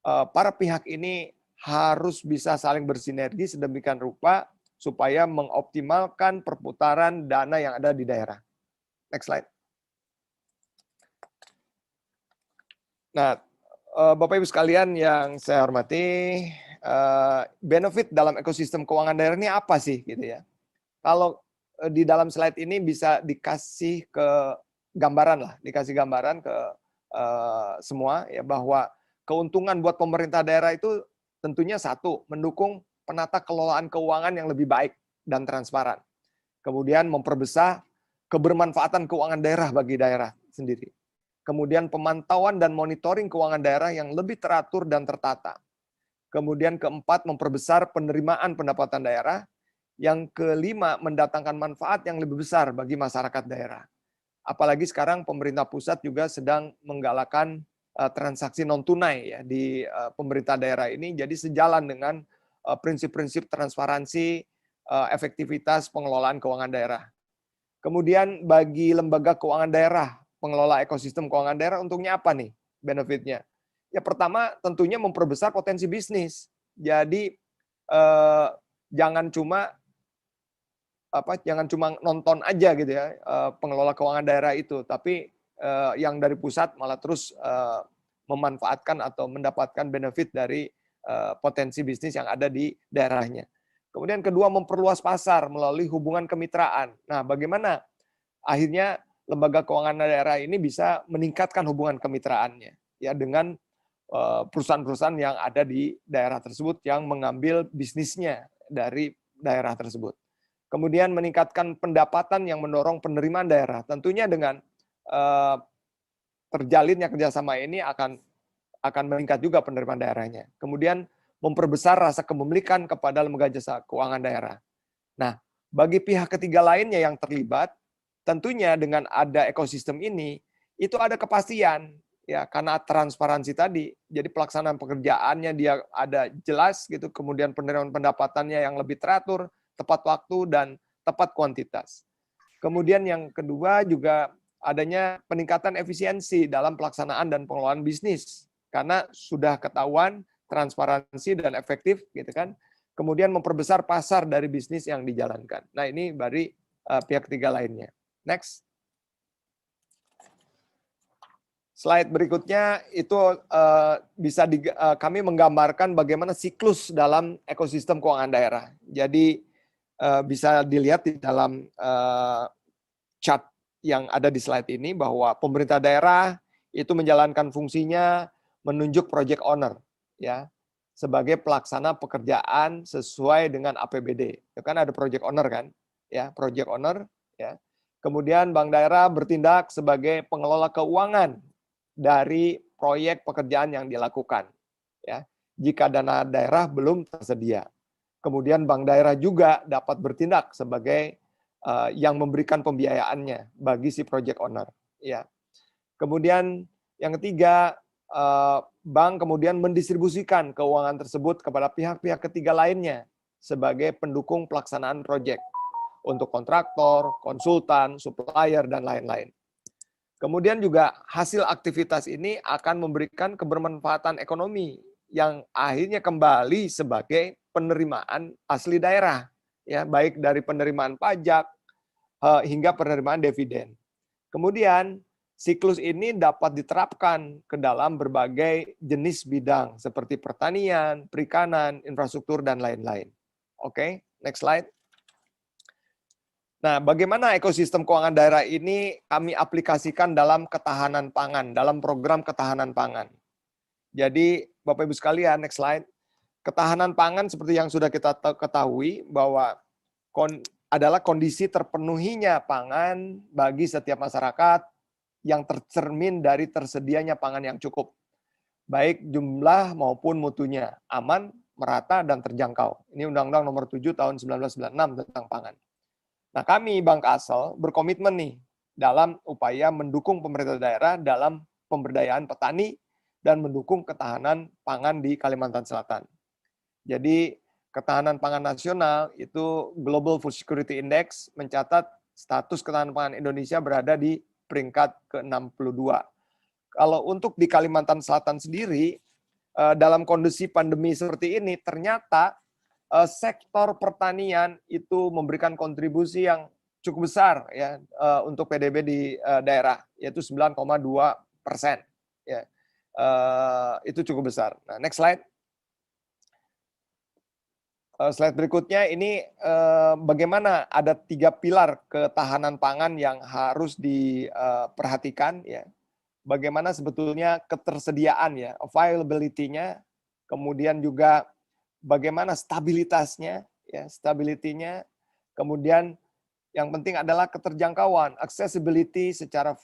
para pihak ini harus bisa saling bersinergi sedemikian rupa supaya mengoptimalkan perputaran dana yang ada di daerah. Next slide. Nah, Bapak Ibu sekalian yang saya hormati, benefit dalam ekosistem keuangan daerah ini apa sih gitu ya? Kalau di dalam slide ini bisa dikasih ke gambaran lah, dikasih gambaran ke semua ya bahwa keuntungan buat pemerintah daerah itu tentunya satu, mendukung penata kelolaan keuangan yang lebih baik dan transparan. Kemudian memperbesar kebermanfaatan keuangan daerah bagi daerah sendiri. Kemudian pemantauan dan monitoring keuangan daerah yang lebih teratur dan tertata. Kemudian keempat, memperbesar penerimaan pendapatan daerah. Yang kelima, mendatangkan manfaat yang lebih besar bagi masyarakat daerah. Apalagi sekarang pemerintah pusat juga sedang menggalakkan transaksi non-tunai ya di pemerintah daerah ini. Jadi sejalan dengan prinsip-prinsip transparansi, efektivitas pengelolaan keuangan daerah. Kemudian bagi lembaga keuangan daerah, pengelola ekosistem keuangan daerah, untungnya apa nih benefitnya? Ya pertama tentunya memperbesar potensi bisnis. Jadi jangan cuma nonton aja gitu ya pengelola keuangan daerah itu, tapi yang dari pusat malah terus memanfaatkan atau mendapatkan benefit dari potensi bisnis yang ada di daerahnya. Kemudian kedua, memperluas pasar melalui hubungan kemitraan. Nah, bagaimana akhirnya lembaga keuangan daerah ini bisa meningkatkan hubungan kemitraannya ya dengan perusahaan-perusahaan yang ada di daerah tersebut yang mengambil bisnisnya dari daerah tersebut. Kemudian meningkatkan pendapatan yang mendorong penerimaan daerah. Tentunya dengan terjalinnya kerjasama ini akan meningkat juga penerimaan daerahnya. Kemudian memperbesar rasa kepemilikan kepada lembaga jasa keuangan daerah. Nah, bagi pihak ketiga lainnya yang terlibat, tentunya dengan ada ekosistem ini, itu ada kepastian. Ya, karena transparansi tadi, jadi pelaksanaan pekerjaannya dia ada jelas gitu, kemudian penerimaan pendapatannya yang lebih teratur, tepat waktu dan tepat kuantitas. Kemudian yang kedua juga adanya peningkatan efisiensi dalam pelaksanaan dan pengelolaan bisnis karena sudah ketahuan transparansi dan efektif gitu kan. Kemudian memperbesar pasar dari bisnis yang dijalankan. Nah, ini dari pihak ketiga lainnya. Next. Slide berikutnya itu bisa kami menggambarkan bagaimana siklus dalam ekosistem keuangan daerah. Jadi bisa dilihat di dalam chart yang ada di slide ini bahwa pemerintah daerah itu menjalankan fungsinya menunjuk project owner ya sebagai pelaksana pekerjaan sesuai dengan APBD. Itu kan ada project owner kan? Ya, project owner ya. Kemudian bank daerah bertindak sebagai pengelola keuangan dari proyek pekerjaan yang dilakukan ya jika dana daerah belum tersedia. Kemudian bank daerah juga dapat bertindak sebagai yang memberikan pembiayaannya bagi si project owner ya. Kemudian yang ketiga, bank kemudian mendistribusikan keuangan tersebut kepada pihak-pihak ketiga lainnya sebagai pendukung pelaksanaan proyek untuk kontraktor, konsultan, supplier dan lain-lain. Kemudian juga hasil aktivitas ini akan memberikan kebermanfaatan ekonomi yang akhirnya kembali sebagai penerimaan asli daerah ya, baik dari penerimaan pajak hingga penerimaan dividen. Kemudian siklus ini dapat diterapkan ke dalam berbagai jenis bidang seperti pertanian, perikanan, infrastruktur, dan lain-lain. Oke, next slide. Nah, bagaimana ekosistem keuangan daerah ini kami aplikasikan dalam ketahanan pangan, dalam program ketahanan pangan. Jadi, Bapak Ibu sekalian, next slide. Ketahanan pangan seperti yang sudah kita ketahui bahwa adalah kondisi terpenuhinya pangan bagi setiap masyarakat yang tercermin dari tersedianya pangan yang cukup, baik jumlah maupun mutunya, aman, merata, dan terjangkau. Ini Undang-Undang Nomor 7 Tahun 1996 tentang pangan. Nah, kami Bank Kalsel berkomitmen nih dalam upaya mendukung pemerintah daerah dalam pemberdayaan petani dan mendukung ketahanan pangan di Kalimantan Selatan. Jadi, ketahanan pangan nasional itu Global Food Security Index mencatat status ketahanan pangan Indonesia berada di peringkat ke-62. Kalau untuk di Kalimantan Selatan sendiri, dalam kondisi pandemi seperti ini, ternyata sektor pertanian itu memberikan kontribusi yang cukup besar ya untuk PDB di daerah, yaitu 9,2%. Ya, itu cukup besar. Nah, next slide. Slide berikutnya ini bagaimana ada 3 pilar ketahanan pangan yang harus diperhatikan ya. Bagaimana sebetulnya ketersediaan ya, availability-nya, kemudian juga bagaimana stabilitasnya ya, stability-nya, kemudian yang penting adalah keterjangkauan, accessibility secara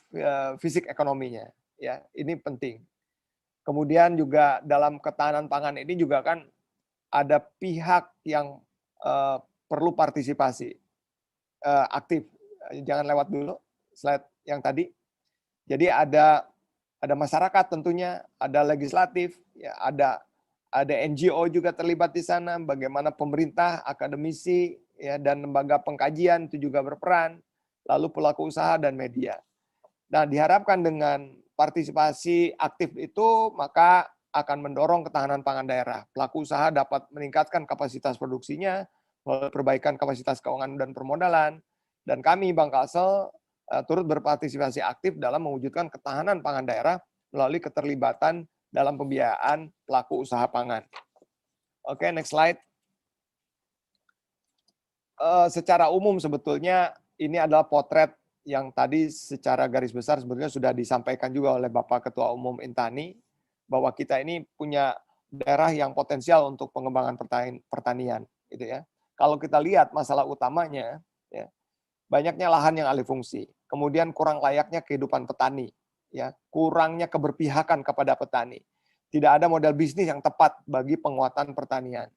fisik ekonominya ya. Ini penting. Kemudian juga dalam ketahanan pangan ini juga kan ada pihak yang perlu partisipasi aktif. Jangan lewat dulu slide yang tadi. Jadi ada masyarakat tentunya, ada legislatif, ya, ada NGO juga terlibat di sana. Bagaimana pemerintah, akademisi, ya, dan lembaga pengkajian itu juga berperan. Lalu pelaku usaha dan media. Nah, diharapkan dengan partisipasi aktif itu maka akan mendorong ketahanan pangan daerah. Pelaku usaha dapat meningkatkan kapasitas produksinya, perbaikan kapasitas keuangan dan permodalan. Dan kami Bank Kalsel turut berpartisipasi aktif dalam mewujudkan ketahanan pangan daerah melalui keterlibatan dalam pembiayaan pelaku usaha pangan. Oke, next slide. Secara umum sebetulnya ini adalah potret yang tadi secara garis besar sebetulnya sudah disampaikan juga oleh Bapak Ketua Umum Intani, bahwa kita ini punya daerah yang potensial untuk pengembangan pertanian, gitu ya. Kalau kita lihat masalah utamanya, ya, banyaknya lahan yang alih fungsi, kemudian kurang layaknya kehidupan petani, ya, kurangnya keberpihakan kepada petani, tidak ada model bisnis yang tepat bagi penguatan pertanian,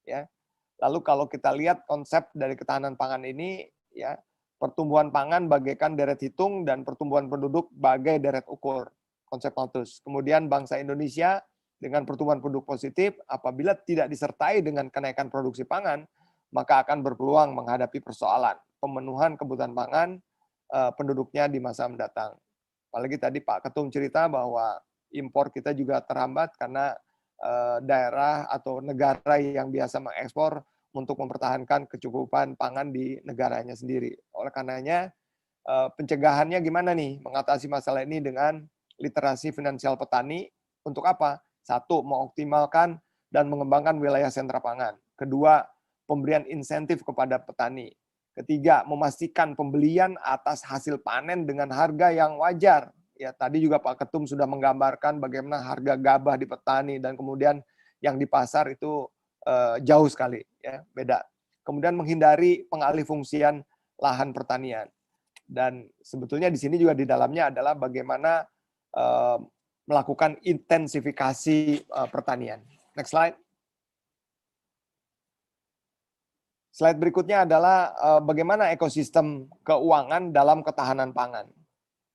ya. Lalu kalau kita lihat konsep dari ketahanan pangan ini, ya, pertumbuhan pangan bagaikan deret hitung dan pertumbuhan penduduk bagai deret ukur, konsep Malthus. Kemudian bangsa Indonesia dengan pertumbuhan penduduk positif apabila tidak disertai dengan kenaikan produksi pangan, maka akan berpeluang menghadapi persoalan pemenuhan kebutuhan pangan penduduknya di masa mendatang. Apalagi tadi Pak Ketum cerita bahwa impor kita juga terhambat karena daerah atau negara yang biasa mengekspor untuk mempertahankan kecukupan pangan di negaranya sendiri. Oleh karenanya pencegahannya gimana nih mengatasi masalah ini dengan literasi finansial petani. Untuk apa? 1, mengoptimalkan dan mengembangkan wilayah sentra pangan. 2, pemberian insentif kepada petani. 3, memastikan pembelian atas hasil panen dengan harga yang wajar. Ya, tadi juga Pak Ketum sudah menggambarkan bagaimana harga gabah di petani dan kemudian yang di pasar itu jauh sekali, ya, beda. Kemudian menghindari pengalih fungsian lahan pertanian. Dan sebetulnya di sini juga di dalamnya adalah bagaimana melakukan intensifikasi pertanian. Next slide. Slide berikutnya adalah bagaimana ekosistem keuangan dalam ketahanan pangan.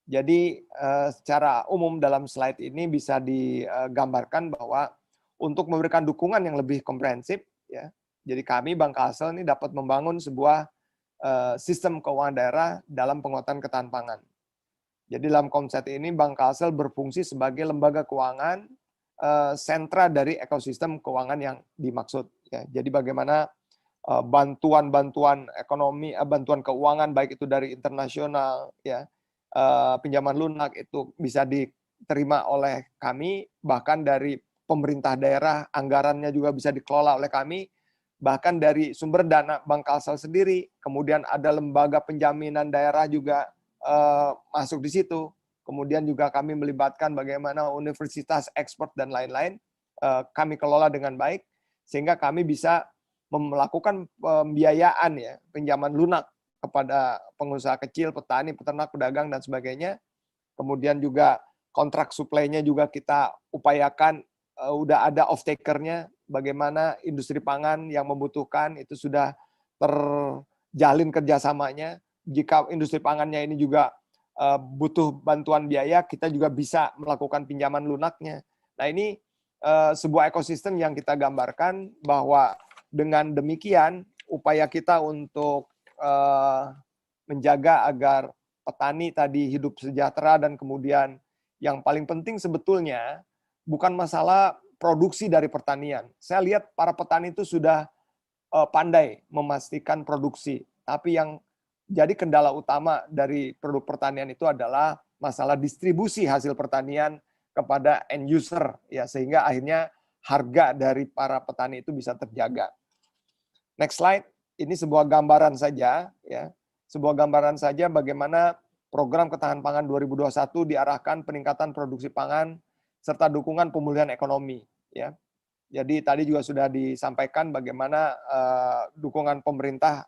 Jadi secara umum dalam slide ini bisa digambarkan bahwa untuk memberikan dukungan yang lebih komprehensif, ya, jadi kami Bank Kalsel ini dapat membangun sebuah sistem keuangan daerah dalam penguatan ketahanan pangan. Jadi dalam konsep ini Bank Kalsel berfungsi sebagai lembaga keuangan sentra dari ekosistem keuangan yang dimaksud. Ya. Jadi bagaimana bantuan-bantuan ekonomi, bantuan keuangan baik itu dari internasional, ya, pinjaman lunak itu bisa diterima oleh kami, bahkan dari pemerintah daerah anggarannya juga bisa dikelola oleh kami, bahkan dari sumber dana Bank Kalsel sendiri, kemudian ada lembaga penjaminan daerah juga masuk di situ, kemudian juga kami melibatkan bagaimana universitas ekspor dan lain-lain, kami kelola dengan baik sehingga kami bisa melakukan pembiayaan, ya, pinjaman lunak kepada pengusaha kecil, petani, peternak, pedagang dan sebagainya. Kemudian juga kontrak supply-nya juga kita upayakan, udah ada off-taker-nya, bagaimana industri pangan yang membutuhkan itu sudah terjalin kerjasamanya. Jika industri pangannya ini juga butuh bantuan biaya, kita juga bisa melakukan pinjaman lunaknya. Nah, ini sebuah ekosistem yang kita gambarkan bahwa dengan demikian upaya kita untuk menjaga agar petani tadi hidup sejahtera, dan kemudian yang paling penting sebetulnya bukan masalah produksi dari pertanian. Saya lihat para petani itu sudah pandai memastikan produksi, tapi yang jadi kendala utama dari produk pertanian itu adalah masalah distribusi hasil pertanian kepada end user, ya, sehingga akhirnya harga dari para petani itu bisa terjaga. Next slide, ini sebuah gambaran saja, ya, sebuah gambaran saja bagaimana program ketahanan pangan 2021 diarahkan peningkatan produksi pangan serta dukungan pemulihan ekonomi, ya. Jadi tadi juga sudah disampaikan bagaimana dukungan pemerintah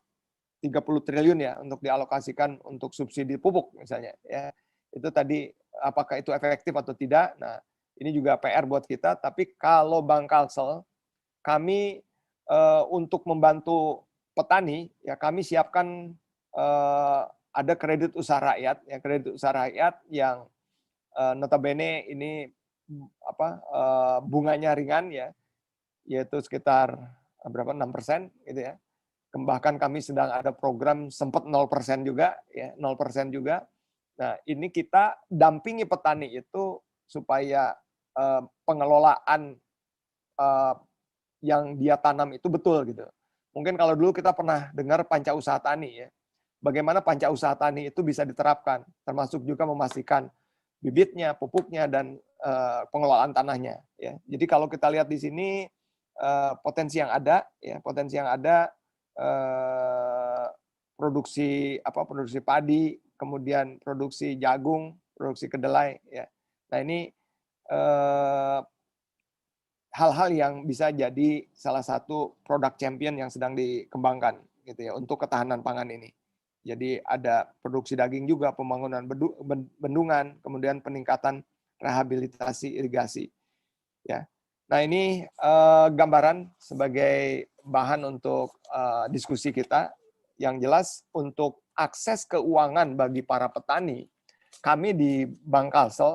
30 triliun ya untuk dialokasikan untuk subsidi pupuk misalnya, ya. Itu tadi apakah itu efektif atau tidak? Nah, ini juga PR buat kita, tapi kalau Bank Kalsel, kami untuk membantu petani, ya, kami siapkan ada kredit usaha rakyat, ya, kredit usaha rakyat yang notabene ini bunganya ringan, ya, yaitu sekitar berapa 6% gitu, ya. Bahkan kami sedang ada program sempat 0% juga, ya, 0% juga. Nah, ini kita dampingi petani itu supaya pengelolaan yang dia tanam itu betul gitu. Mungkin kalau dulu kita pernah dengar panca usaha tani, ya. Bagaimana panca usaha tani itu bisa diterapkan, termasuk juga memastikan bibitnya, pupuknya, dan pengelolaan tanahnya, ya. Jadi kalau kita lihat di sini potensi yang ada, ya, potensi yang ada, produksi padi, kemudian produksi jagung, produksi kedelai, ya. Nah, ini hal-hal yang bisa jadi salah satu produk champion yang sedang dikembangkan gitu, ya, untuk ketahanan pangan ini. Jadi ada produksi daging juga, pembangunan bendungan, kemudian peningkatan rehabilitasi irigasi, ya. Nah, ini gambaran sebagai bahan untuk diskusi kita. Yang jelas untuk akses keuangan bagi para petani, kami di Bank Kalsel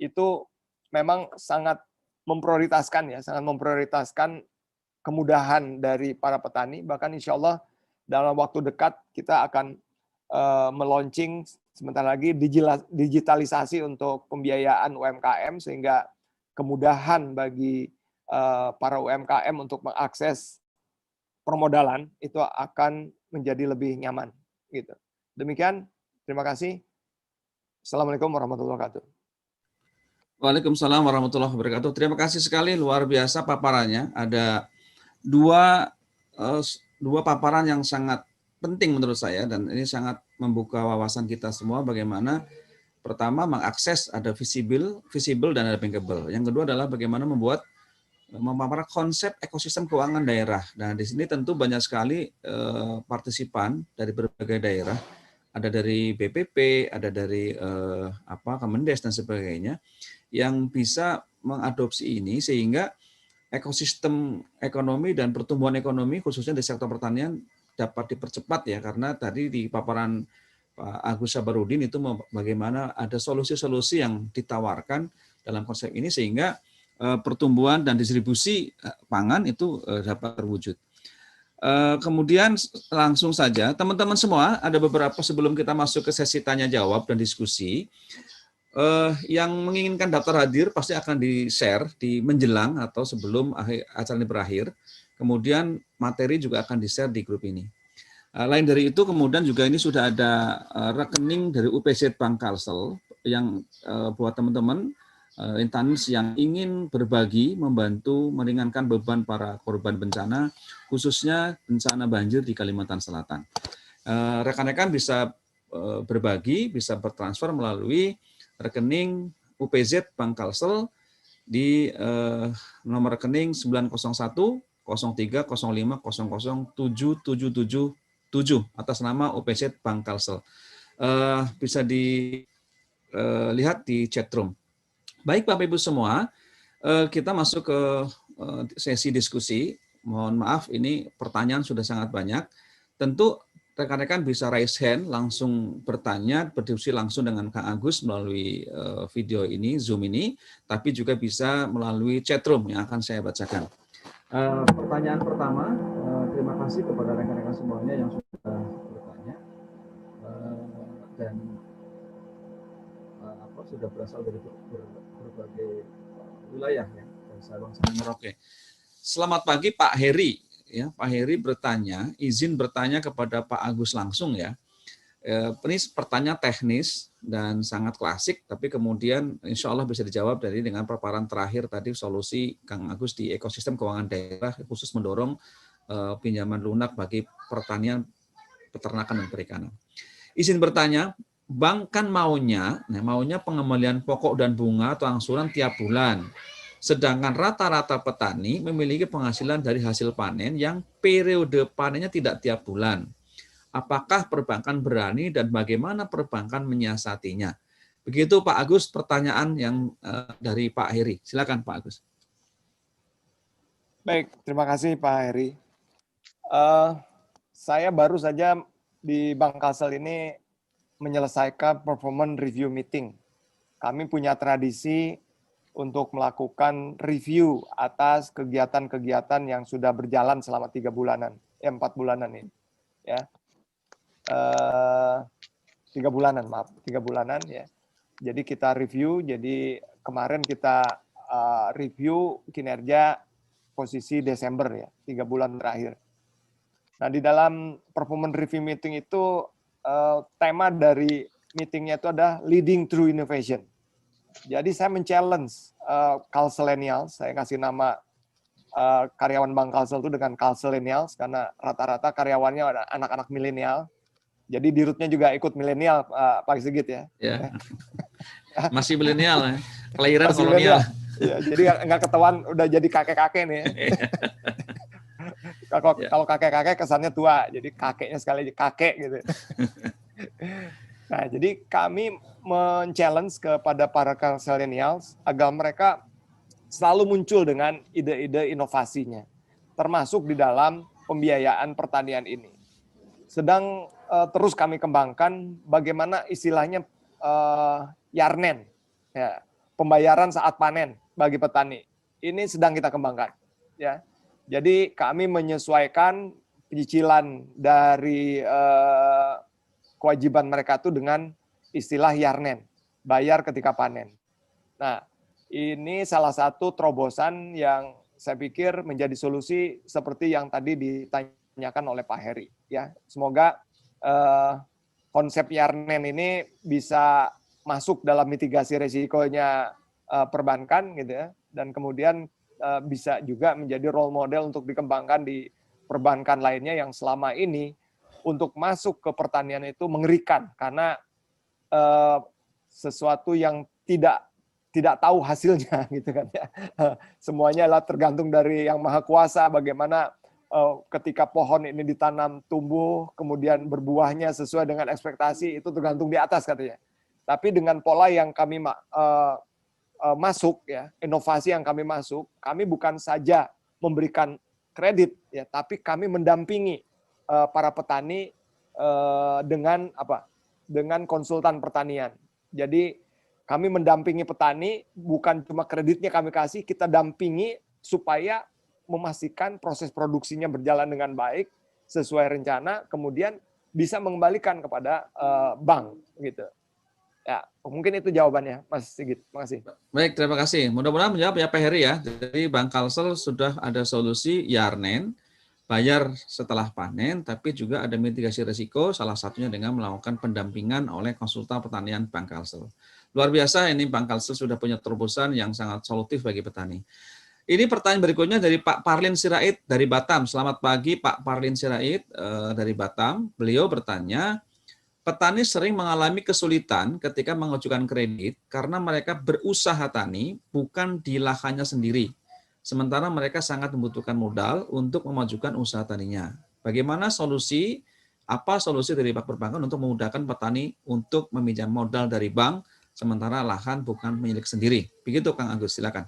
itu memang sangat memprioritaskan, ya, sangat memprioritaskan kemudahan dari para petani. Bahkan insya Allah dalam waktu dekat kita akan meluncing sebentar lagi digitalisasi untuk pembiayaan UMKM, sehingga kemudahan bagi para UMKM untuk mengakses permodalan itu akan menjadi lebih nyaman, gitu. Demikian, terima kasih. Assalamualaikum warahmatullahi wabarakatuh. Waalaikumsalam warahmatullahi wabarakatuh. Terima kasih sekali, luar biasa paparannya. Ada dua paparan yang sangat penting menurut saya, dan ini sangat membuka wawasan kita semua bagaimana pertama mengakses ada visible dan ada bankable. Yang kedua adalah bagaimana memaparkan konsep ekosistem keuangan daerah. Nah, di sini tentu banyak sekali partisipan dari berbagai daerah, ada dari BPP, ada dari Kemendes dan sebagainya, yang bisa mengadopsi ini sehingga ekosistem ekonomi dan pertumbuhan ekonomi khususnya di sektor pertanian dapat dipercepat, ya, karena tadi di paparan Pak Agus Sabarudin itu bagaimana ada solusi-solusi yang ditawarkan dalam konsep ini sehingga pertumbuhan dan distribusi pangan itu dapat terwujud. Kemudian langsung saja teman-teman semua, ada beberapa sebelum kita masuk ke sesi tanya jawab dan diskusi, yang menginginkan daftar hadir pasti akan di-share di menjelang atau sebelum acara ini berakhir. Kemudian materi juga akan di-share di grup ini. Lain dari itu, kemudian juga ini sudah ada rekening dari UPZ Bank Kalsel yang buat teman-teman Intanis yang ingin berbagi, membantu meringankan beban para korban bencana, khususnya bencana banjir di Kalimantan Selatan. Rekan-rekan bisa berbagi, bisa bertransfer melalui rekening UPZ Bank Kalsel di nomor rekening 901 03 05 00 777 atas nama UPZ Bank Kalsel. Bisa dilihat di chatroom. Baik Bapak Ibu semua, kita masuk ke sesi diskusi. Mohon maaf, ini pertanyaan sudah sangat banyak. Tentu rekan-rekan bisa raise hand, langsung bertanya, berdiskusi langsung dengan Kang Agus melalui video ini, Zoom ini, tapi juga bisa melalui chatroom yang akan saya bacakan. Pertanyaan pertama, terima kasih kepada rekan-rekan semuanya yang sudah bertanya dan sudah berasal dari berbagai wilayah ya, dari Sabang sampai Merauke. Selamat pagi Pak Heri, ya Pak Heri bertanya, izin bertanya kepada Pak Agus langsung ya. Ini pertanyaan teknis dan sangat klasik, tapi kemudian insya Allah bisa dijawab dari dengan paparan terakhir tadi solusi Kang Agus di ekosistem keuangan daerah khusus mendorong pinjaman lunak bagi pertanian, peternakan dan perikanan. Izin bertanya, bank kan maunya pengembalian pokok dan bunga atau angsuran tiap bulan, sedangkan rata-rata petani memiliki penghasilan dari hasil panen yang periode panennya tidak tiap bulan. Apakah perbankan berani dan bagaimana perbankan menyiasatinya? Begitu Pak Agus, pertanyaan yang dari Pak Heri. Silakan Pak Agus. Baik, terima kasih Pak Heri. Saya baru saja di Bank Kalsel ini menyelesaikan performance review meeting. Kami punya tradisi untuk melakukan review atas kegiatan-kegiatan yang sudah berjalan selama 4 bulanan ini. Ya. 3 bulanan ya. Jadi kita review, jadi kemarin kita review kinerja posisi Desember ya, 3 bulan terakhir. Nah di dalam performance review meeting itu tema dari meetingnya itu ada leading through innovation. Jadi saya men-challenge Kalselenials, saya kasih nama karyawan Bank Kalsel itu dengan Kalselenials karena rata-rata karyawannya anak-anak milenial. Jadi di rootnya juga ikut milenial, Pak Sigit ya. Ya. Masih milenial ya. Kelahiran kolonial. Ya, jadi nggak ketahuan udah jadi kakek-kakek nih. Kalau kakek-kakek kesannya tua, jadi kakeknya sekali kakek gitu. Nah, jadi kami men-challenge kepada para Kalselenials agar mereka selalu muncul dengan ide-ide inovasinya, termasuk di dalam pembiayaan pertanian ini. Sedang terus kami kembangkan bagaimana istilahnya yarnen, ya, pembayaran saat panen bagi petani. Ini sedang kita kembangkan. Ya. Jadi kami menyesuaikan penyicilan dari kewajiban mereka itu dengan istilah yarnen, bayar ketika panen. Nah, ini salah satu terobosan yang saya pikir menjadi solusi seperti yang tadi ditanyakan oleh Pak Heri. Ya, semoga konsep yarnen ini bisa masuk dalam mitigasi resikonya perbankan gitu ya, dan kemudian bisa juga menjadi role model untuk dikembangkan di perbankan lainnya yang selama ini untuk masuk ke pertanian itu mengerikan karena sesuatu yang tidak tahu hasilnya gitu kan ya. Semuanya adalah tergantung dari Yang Maha Kuasa bagaimana ketika pohon ini ditanam tumbuh kemudian berbuahnya sesuai dengan ekspektasi itu tergantung di atas katanya. Tapi dengan pola yang kami masuk ya, inovasi yang kami masuk, kami bukan saja memberikan kredit ya, tapi kami mendampingi para petani dengan apa? Dengan konsultan pertanian. Jadi kami mendampingi petani, bukan cuma kreditnya kami kasih, kita dampingi supaya memastikan proses produksinya berjalan dengan baik sesuai rencana, kemudian bisa mengembalikan kepada bank gitu. Ya, mungkin itu jawabannya, Mas Sigit. Makasih. Baik, terima kasih. Mudah-mudahan menjawab ya Pak Heri ya. Jadi Bank Kalsel sudah ada solusi Yarnen, bayar setelah panen, tapi juga ada mitigasi risiko, salah satunya dengan melakukan pendampingan oleh konsultan pertanian Bank Kalsel. Luar biasa, ini Bank Kalsel sudah punya terobosan yang sangat solutif bagi petani. Ini pertanyaan berikutnya dari Pak Parlin Sirait dari Batam. Selamat pagi Pak Parlin Sirait dari Batam. Beliau bertanya, petani sering mengalami kesulitan ketika mengajukan kredit karena mereka berusaha tani bukan di lahannya sendiri. Sementara mereka sangat membutuhkan modal untuk memajukan usaha taninya. Bagaimana solusi, apa solusi dari Pak Perbankan untuk memudahkan petani untuk meminjam modal dari bank sementara lahan bukan milik sendiri? Begitu Kang Agus, silakan.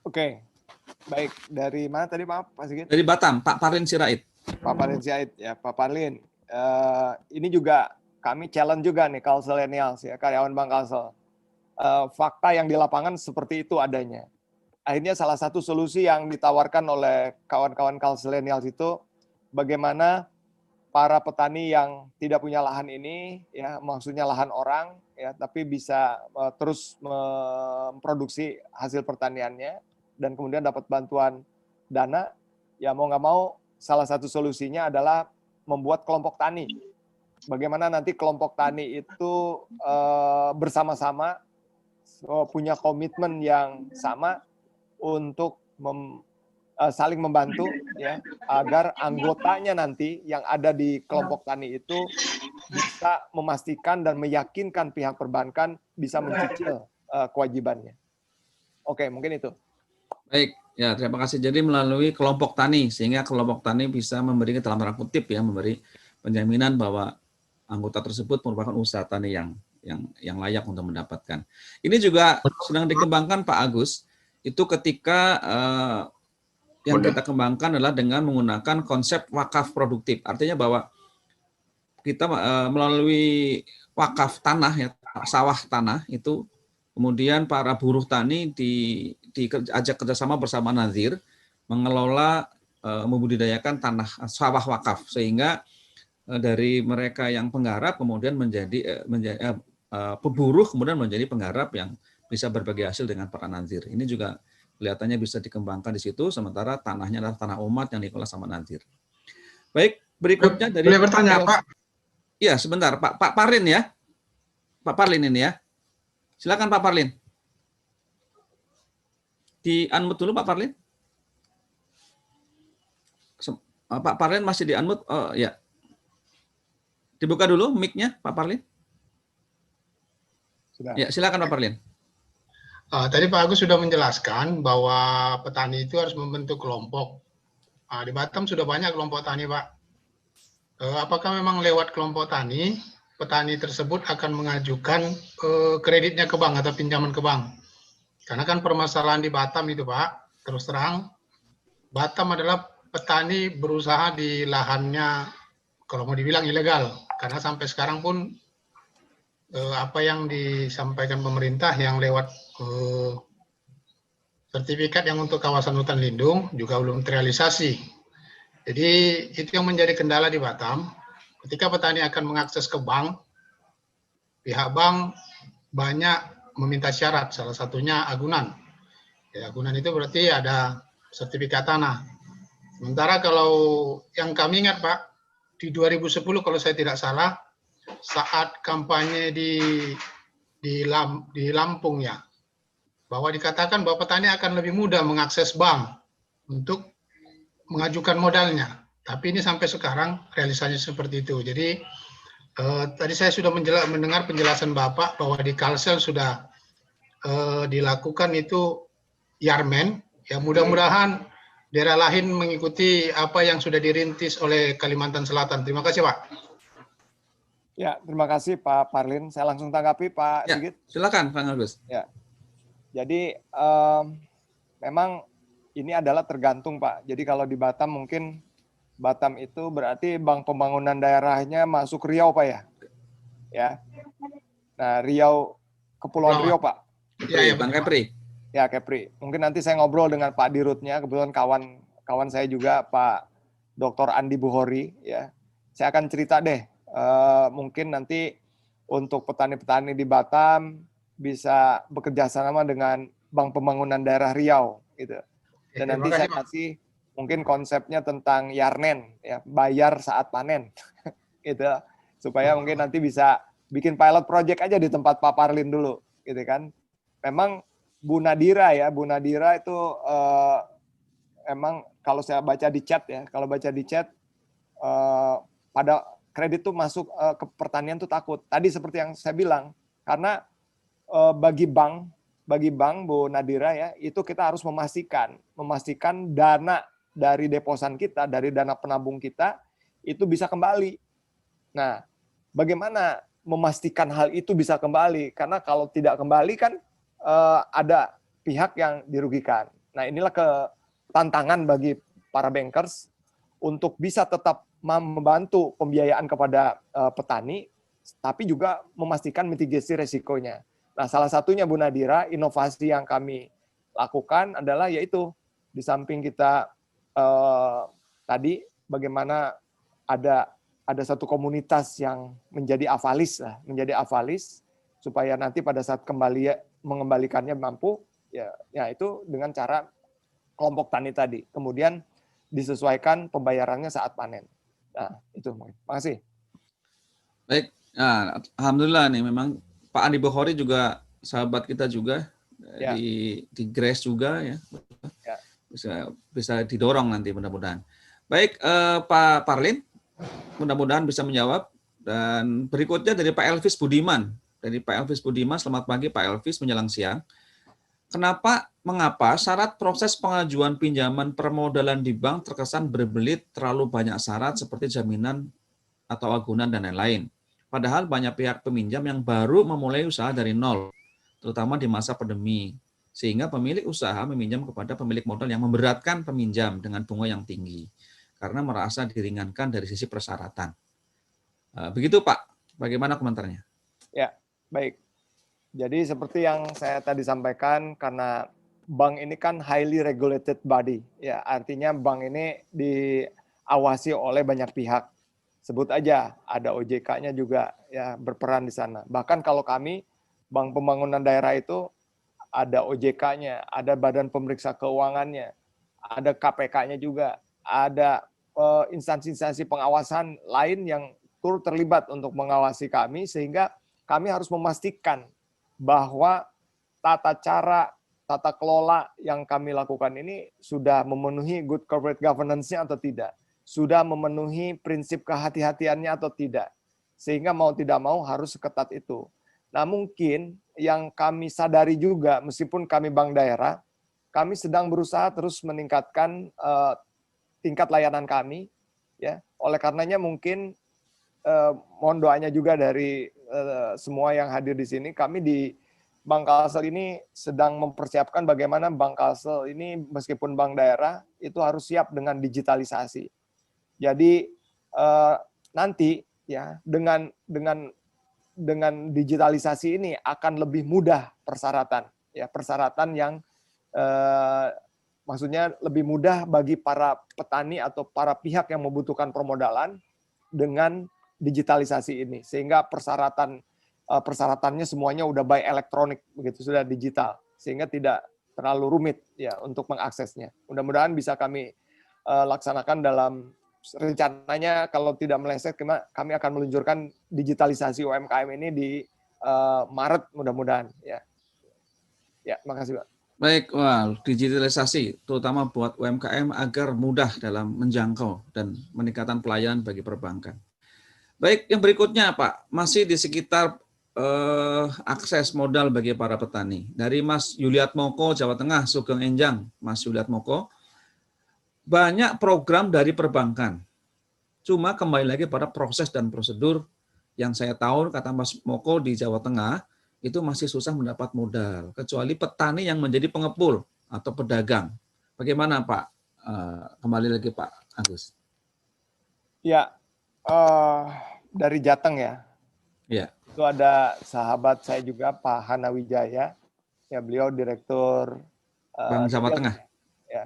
Oke, baik. Dari mana tadi Pak Sigit? Dari Batam, Pak Parlin Sirait. Pak Parlin Sirait, ya Pak Parlin. Ini juga kami challenge juga nih Kalselenials ya, karyawan Bank Kalsel. Fakta yang di lapangan seperti itu adanya. Akhirnya salah satu solusi yang ditawarkan oleh kawan-kawan Kalselenials itu bagaimana para petani yang tidak punya lahan ini, ya maksudnya lahan orang, ya tapi bisa terus memproduksi hasil pertaniannya dan kemudian dapat bantuan dana, ya mau nggak mau salah satu solusinya adalah membuat kelompok tani. Bagaimana nanti kelompok tani itu bersama-sama punya komitmen yang sama untuk saling membantu ya agar anggotanya nanti yang ada di kelompok tani itu bisa memastikan dan meyakinkan pihak perbankan bisa mencicil kewajibannya. Oke, mungkin itu. Baik, ya terima kasih. Jadi melalui kelompok tani sehingga kelompok tani bisa memberi dalam tanda kutip ya memberi penjaminan bahwa anggota tersebut merupakan usaha tani yang layak untuk mendapatkan. Ini juga sedang dikembangkan Pak Agus. Itu ketika yang kita kembangkan adalah dengan menggunakan konsep wakaf produktif. Artinya bahwa kita melalui wakaf tanah ya, sawah tanah itu kemudian para buruh tani diajak kerjasama bersama Nazir mengelola membudidayakan tanah sawah wakaf sehingga dari mereka yang penggarap kemudian menjadi peburuh kemudian menjadi penggarap yang bisa berbagi hasil dengan para Nazir. Ini juga kelihatannya bisa dikembangkan di situ, sementara tanahnya adalah tanah umat yang dikelola sama Nazir. Baik, berikutnya dari... Boleh bertanya, Pak? Iya, sebentar. Pak Parlin ya. Pak Parlin ini ya. Silakan Pak Parlin. Di-unmute dulu Pak Parlin. Pak Parlin masih di-unmute? Oh, ya. Dibuka dulu mic-nya, Pak Parlin. Sudah. Ya, silakan Pak Parlin. Tadi Pak Agus sudah menjelaskan bahwa petani itu harus membentuk kelompok. Di Batam sudah banyak kelompok tani, Pak. Apakah memang lewat kelompok tani, petani tersebut akan mengajukan kreditnya ke bank atau pinjaman ke bank? Karena kan permasalahan di Batam itu, Pak, terus terang, Batam adalah petani berusaha di lahannya, kalau mau dibilang ilegal. Karena sampai sekarang pun apa yang disampaikan pemerintah yang lewat sertifikat yang untuk kawasan hutan lindung juga belum terrealisasi. Jadi itu yang menjadi kendala di Batam. Ketika petani akan mengakses ke bank, pihak bank banyak meminta syarat, salah satunya agunan. Ya, agunan itu berarti ada sertifikat tanah. Sementara kalau yang kami ingat Pak, di 2010 kalau saya tidak salah, saat kampanye di Lampung ya, bahwa dikatakan bahwa petani akan lebih mudah mengakses bank untuk mengajukan modalnya. Tapi ini sampai sekarang realisasinya seperti itu. Jadi tadi saya sudah mendengar penjelasan Bapak bahwa di Kalsel sudah dilakukan itu Yarmen. Ya mudah-mudahan daerah lain mengikuti apa yang sudah dirintis oleh Kalimantan Selatan. Terima kasih Pak. Ya, terima kasih Pak Parlin. Saya langsung tanggapi Pak Sigit. Silakan Kang Agus. Ya. Jadi memang ini adalah tergantung Pak. Jadi kalau di Batam mungkin Batam itu berarti Bank Pembangunan Daerahnya masuk Riau Pak ya. Ya. Nah, Riau Kepulauan Riau Pak. Ya, Bang Kepri. Ya, Kepri. Mungkin nanti saya ngobrol dengan Pak Dirutnya, kebetulan kawan saya juga Pak Dr. Andi Buhori ya. Saya akan cerita deh mungkin nanti untuk petani-petani di Batam bisa bekerja sama dengan Bank Pembangunan Daerah Riau gitu. Dan Terima nanti kasih, saya Pak. kasih mungkin konsepnya tentang Yarnen, ya, bayar saat panen, gitu. Supaya mungkin nanti bisa bikin pilot project aja di tempat Pak Parlin dulu, gitu kan. Memang Bu Nadira itu emang kalau saya baca di chat pada kredit tuh masuk ke pertanian tuh takut. Tadi seperti yang saya bilang, karena bagi bank Bu Nadira ya, itu kita harus memastikan dana dari deposan kita, dari dana penabung kita itu bisa kembali. Nah, bagaimana memastikan hal itu bisa kembali? Karena kalau tidak kembali kan ada pihak yang dirugikan. Nah, inilah tantangan bagi para bankers untuk bisa tetap membantu pembiayaan kepada petani, tapi juga memastikan mitigasi resikonya. Nah, salah satunya Bu Nadira, inovasi yang kami lakukan adalah yaitu di samping kita tadi bagaimana ada satu komunitas yang menjadi avalis supaya nanti pada saat mengembalikannya mampu ya itu dengan cara kelompok tani tadi. Kemudian disesuaikan pembayarannya saat panen. Nah, itu. Makasih. Baik, nah, alhamdulillah nih memang Pak Andi Bohori juga sahabat kita juga Ya. di Grace juga ya. Ya. Bisa didorong nanti mudah-mudahan. Baik, Pak Parlin, mudah-mudahan bisa menjawab. Dan berikutnya dari Pak Elvis Budiman. Selamat pagi Pak Elvis menjelang siang. Mengapa syarat proses pengajuan pinjaman permodalan di bank terkesan berbelit, terlalu banyak syarat seperti jaminan atau agunan dan lain-lain. Padahal banyak pihak peminjam yang baru memulai usaha dari nol, terutama di masa pandemi. Sehingga pemilik usaha meminjam kepada pemilik modal yang memberatkan peminjam dengan bunga yang tinggi, karena merasa diringankan dari sisi persyaratan. Begitu Pak, bagaimana komentarnya? Ya, baik. Jadi seperti yang saya tadi sampaikan, karena bank ini kan highly regulated body, ya artinya bank ini diawasi oleh banyak pihak. Sebut aja ada OJK-nya juga ya berperan di sana. Bahkan kalau kami Bank Pembangunan Daerah itu ada OJK-nya, ada Badan Pemeriksa Keuangannya, ada KPK-nya juga, ada instansi-instansi pengawasan lain yang turut terlibat untuk mengawasi kami, sehingga kami harus memastikan bahwa tata kelola yang kami lakukan ini sudah memenuhi good corporate governance-nya atau tidak, sudah memenuhi prinsip kehati-hatiannya atau tidak, sehingga mau tidak mau harus seketat itu. Nah, mungkin yang kami sadari juga, meskipun kami bank daerah, kami sedang berusaha terus meningkatkan tingkat layanan kami, ya. Oleh karenanya mungkin mohon doanya juga dari semua yang hadir di sini. Kami di Bank Kalsel ini sedang mempersiapkan bagaimana Bank Kalsel ini meskipun bank daerah itu harus siap dengan digitalisasi. Jadi nanti ya dengan digitalisasi ini akan lebih mudah persyaratan yang maksudnya lebih mudah bagi para petani atau para pihak yang membutuhkan permodalan dengan digitalisasi ini, sehingga persyaratannya semuanya udah by elektronik, begitu, sudah digital, sehingga tidak terlalu rumit ya untuk mengaksesnya. Mudah-mudahan bisa kami laksanakan dalam rencananya, kalau tidak meleset kami akan meluncurkan digitalisasi UMKM ini di Maret mudah-mudahan ya. Ya, makasih Pak. Baik, digitalisasi terutama buat UMKM agar mudah dalam menjangkau dan meningkatkan pelayanan bagi perbankan. Baik, yang berikutnya Pak, masih di sekitar akses modal bagi para petani. Dari Mas Yuliat Moko, Jawa Tengah, Sugeng Enjang, Mas Yuliat Moko, banyak program dari perbankan. Cuma kembali lagi pada proses dan prosedur yang saya tahu, kata Mas Moko di Jawa Tengah, itu masih susah mendapat modal, kecuali petani yang menjadi pengepul atau pedagang. Bagaimana Pak? Kembali lagi Pak Agus. Ya, dari Jateng ya. Ya. Itu ada sahabat saya juga Pak Hana Wijaya, ya beliau direktur Bank Jawa Tengah. Ya,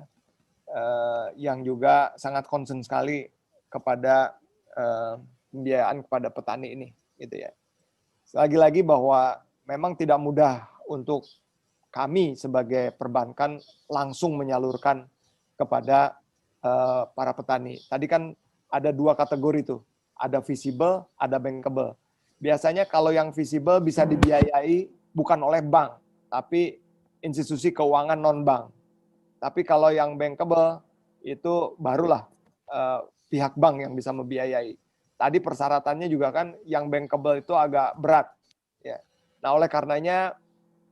yang juga sangat concern sekali kepada pembiayaan kepada petani ini, gitu ya. lagi-lagi bahwa memang tidak mudah untuk kami sebagai perbankan langsung menyalurkan kepada para petani. Tadi kan ada 2 kategori tuh, ada visible, ada bankable. Biasanya kalau yang visible bisa dibiayai bukan oleh bank, tapi institusi keuangan non-bank. Tapi kalau yang bankable itu barulah pihak bank yang bisa membiayai. Tadi persyaratannya juga kan yang bankable itu agak berat. Ya. Nah, oleh karenanya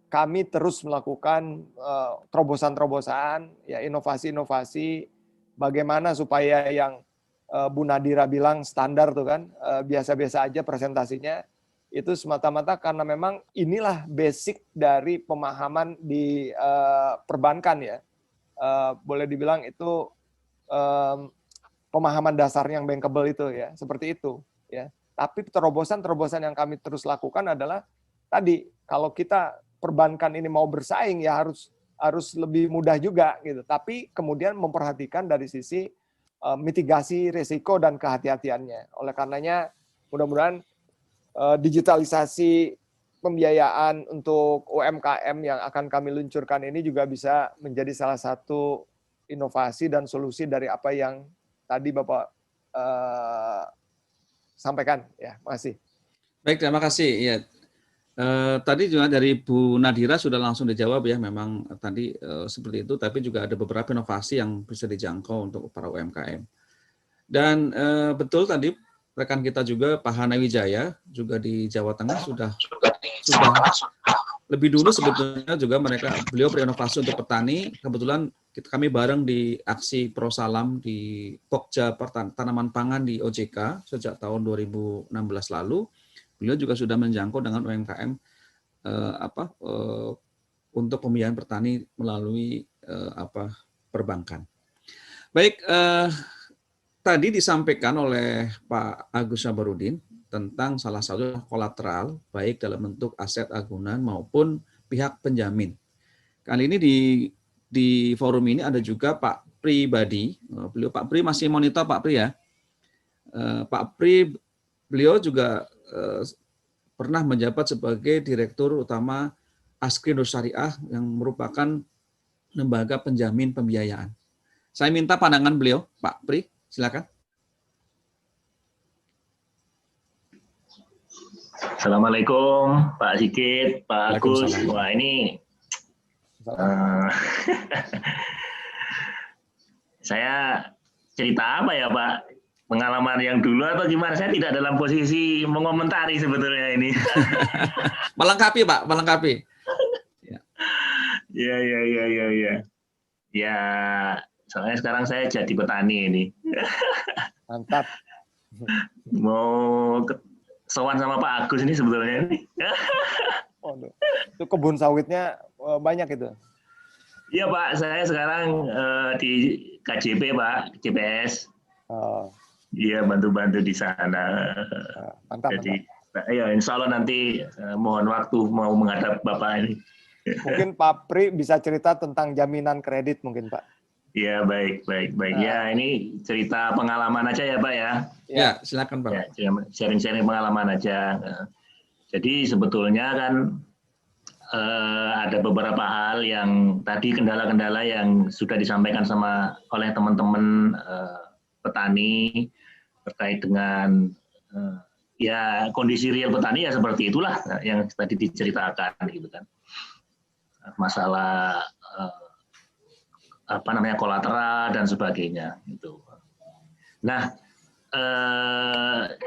kami terus melakukan terobosan-terobosan, ya inovasi-inovasi, bagaimana supaya yang Bu Nadira bilang standar tuh kan, biasa-biasa aja presentasinya, itu semata-mata karena memang inilah basic dari pemahaman di perbankan ya. Boleh dibilang itu pemahaman dasarnya yang bankable itu ya, seperti itu ya. Tapi terobosan-terobosan yang kami terus lakukan adalah tadi kalau kita perbankan ini mau bersaing ya harus lebih mudah juga gitu. Tapi kemudian memperhatikan dari sisi mitigasi risiko dan kehati-hatiannya. Oleh karenanya mudah-mudahan digitalisasi pembiayaan untuk UMKM yang akan kami luncurkan ini juga bisa menjadi salah satu inovasi dan solusi dari apa yang tadi Bapak sampaikan. Ya, makasih. Baik, terima kasih. Ya, tadi juga dari Bu Nadira sudah langsung dijawab ya, memang tadi seperti itu, tapi juga ada beberapa inovasi yang bisa dijangkau untuk para UMKM. Dan betul tadi rekan kita juga Pak Hana Wijaya juga di Jawa Tengah sudah lebih dulu sebetulnya juga beliau berinovasi untuk petani. Kebetulan kami bareng di aksi Prosalam di Pokja Tanaman Pangan di OJK sejak tahun 2016 lalu. Beliau juga sudah menjangkau dengan UMKM untuk pembiayaan petani melalui perbankan. Baik, tadi disampaikan oleh Pak Agus Sabarudin tentang salah satu kolateral baik dalam bentuk aset agunan maupun pihak penjamin. Kali ini di forum ini ada juga Pak Pribadi. Pak Pri masih monitor Pak Pri ya. Pak Pri beliau juga pernah menjabat sebagai Direktur Utama Askrindo Syariah yang merupakan lembaga penjamin pembiayaan. Saya minta pandangan beliau, Pak Pri, silakan. Assalamualaikum Pak Sigit, Pak Agus. Wah ini saya cerita apa ya Pak? Pengalaman yang dulu atau gimana? Saya tidak dalam posisi mengomentari sebetulnya ini. Melengkapi Pak, melengkapi. Ya. Ya, soalnya sekarang saya jadi petani ini. Mantap. Mau sowan sama Pak Agus ini sebetulnya ini. Itu kebun sawitnya banyak itu. Iya Pak, saya sekarang di KJP Pak, JPS. Iya, bantu-bantu di sana. Mantap. Jadi, ya insya Allah nanti mohon waktu mau menghadap Bapak ini. Mungkin Pak Pri bisa cerita tentang jaminan kredit mungkin Pak. Iya, baik. Ya, ini cerita pengalaman aja ya Pak ya. Ya, silakan Pak. Ya, sharing-sharing pengalaman aja. Jadi sebetulnya kan ada beberapa hal yang tadi kendala-kendala yang sudah disampaikan oleh teman-teman petani terkait dengan ya kondisi real petani ya seperti itulah yang tadi diceritakan gitu kan. Masalah kolateral dan sebagainya itu. Nah,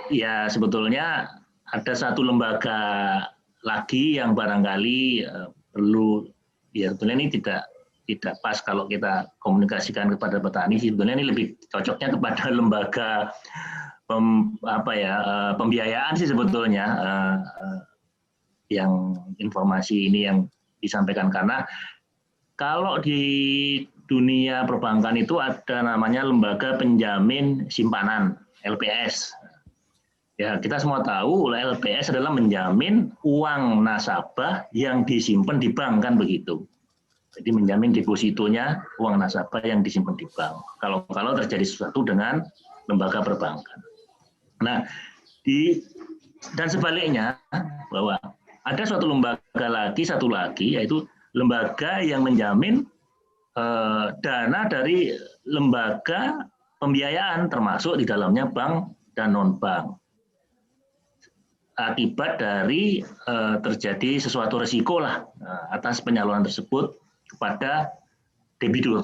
ya sebetulnya ada satu lembaga lagi yang barangkali perlu, ya sebetulnya ini tidak pas kalau kita komunikasikan kepada petani. Sebetulnya ini lebih cocoknya kepada lembaga pembiayaan sih sebetulnya yang informasi ini yang disampaikan, karena kalau di dunia perbankan itu ada namanya lembaga penjamin simpanan LPS. Ya, kita semua tahu LPS adalah menjamin uang nasabah yang disimpan di bank kan begitu. Jadi menjamin depositonya uang nasabah yang disimpan di bank. Kalau terjadi sesuatu dengan lembaga perbankan. Nah, di Dan sebaliknya, bahwa ada suatu lembaga lagi, satu lagi, yaitu lembaga yang menjamin dana dari lembaga pembiayaan, termasuk di dalamnya bank dan non-bank. Akibat dari terjadi sesuatu risiko lah atas penyaluran tersebut kepada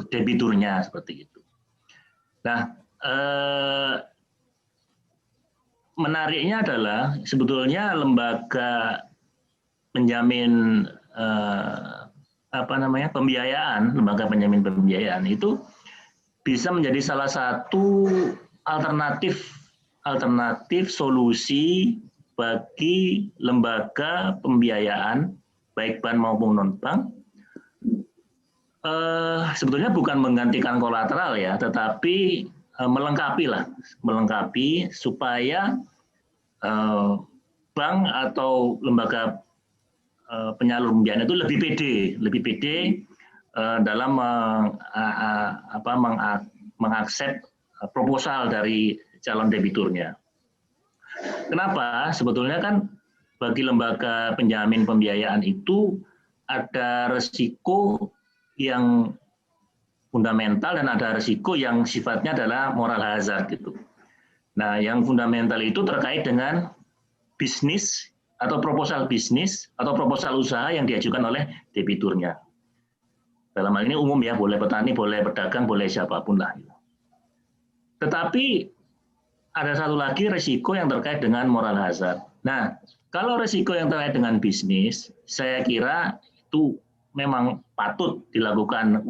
debiturnya seperti itu. Nah, menariknya adalah sebetulnya lembaga penjamin pembiayaan, lembaga penjamin pembiayaan itu bisa menjadi salah satu alternatif solusi bagi lembaga pembiayaan baik bank maupun non bank. Sebetulnya bukan menggantikan kolateral ya, tetapi melengkapi supaya bank atau lembaga penyalur pembiayaan itu lebih pede dalam mengakses proposal dari calon debiturnya. Kenapa? Sebetulnya kan bagi lembaga penjamin pembiayaan itu ada resiko yang fundamental dan ada risiko yang sifatnya adalah moral hazard gitu. Nah, yang fundamental itu terkait dengan bisnis atau proposal bisnis atau proposal usaha yang diajukan oleh debiturnya. Dalam hal ini umum ya, boleh petani, boleh pedagang, boleh siapapun lah. Tetapi ada satu lagi risiko yang terkait dengan moral hazard. Nah, kalau risiko yang terkait dengan bisnis, saya kira itu memang patut dilakukan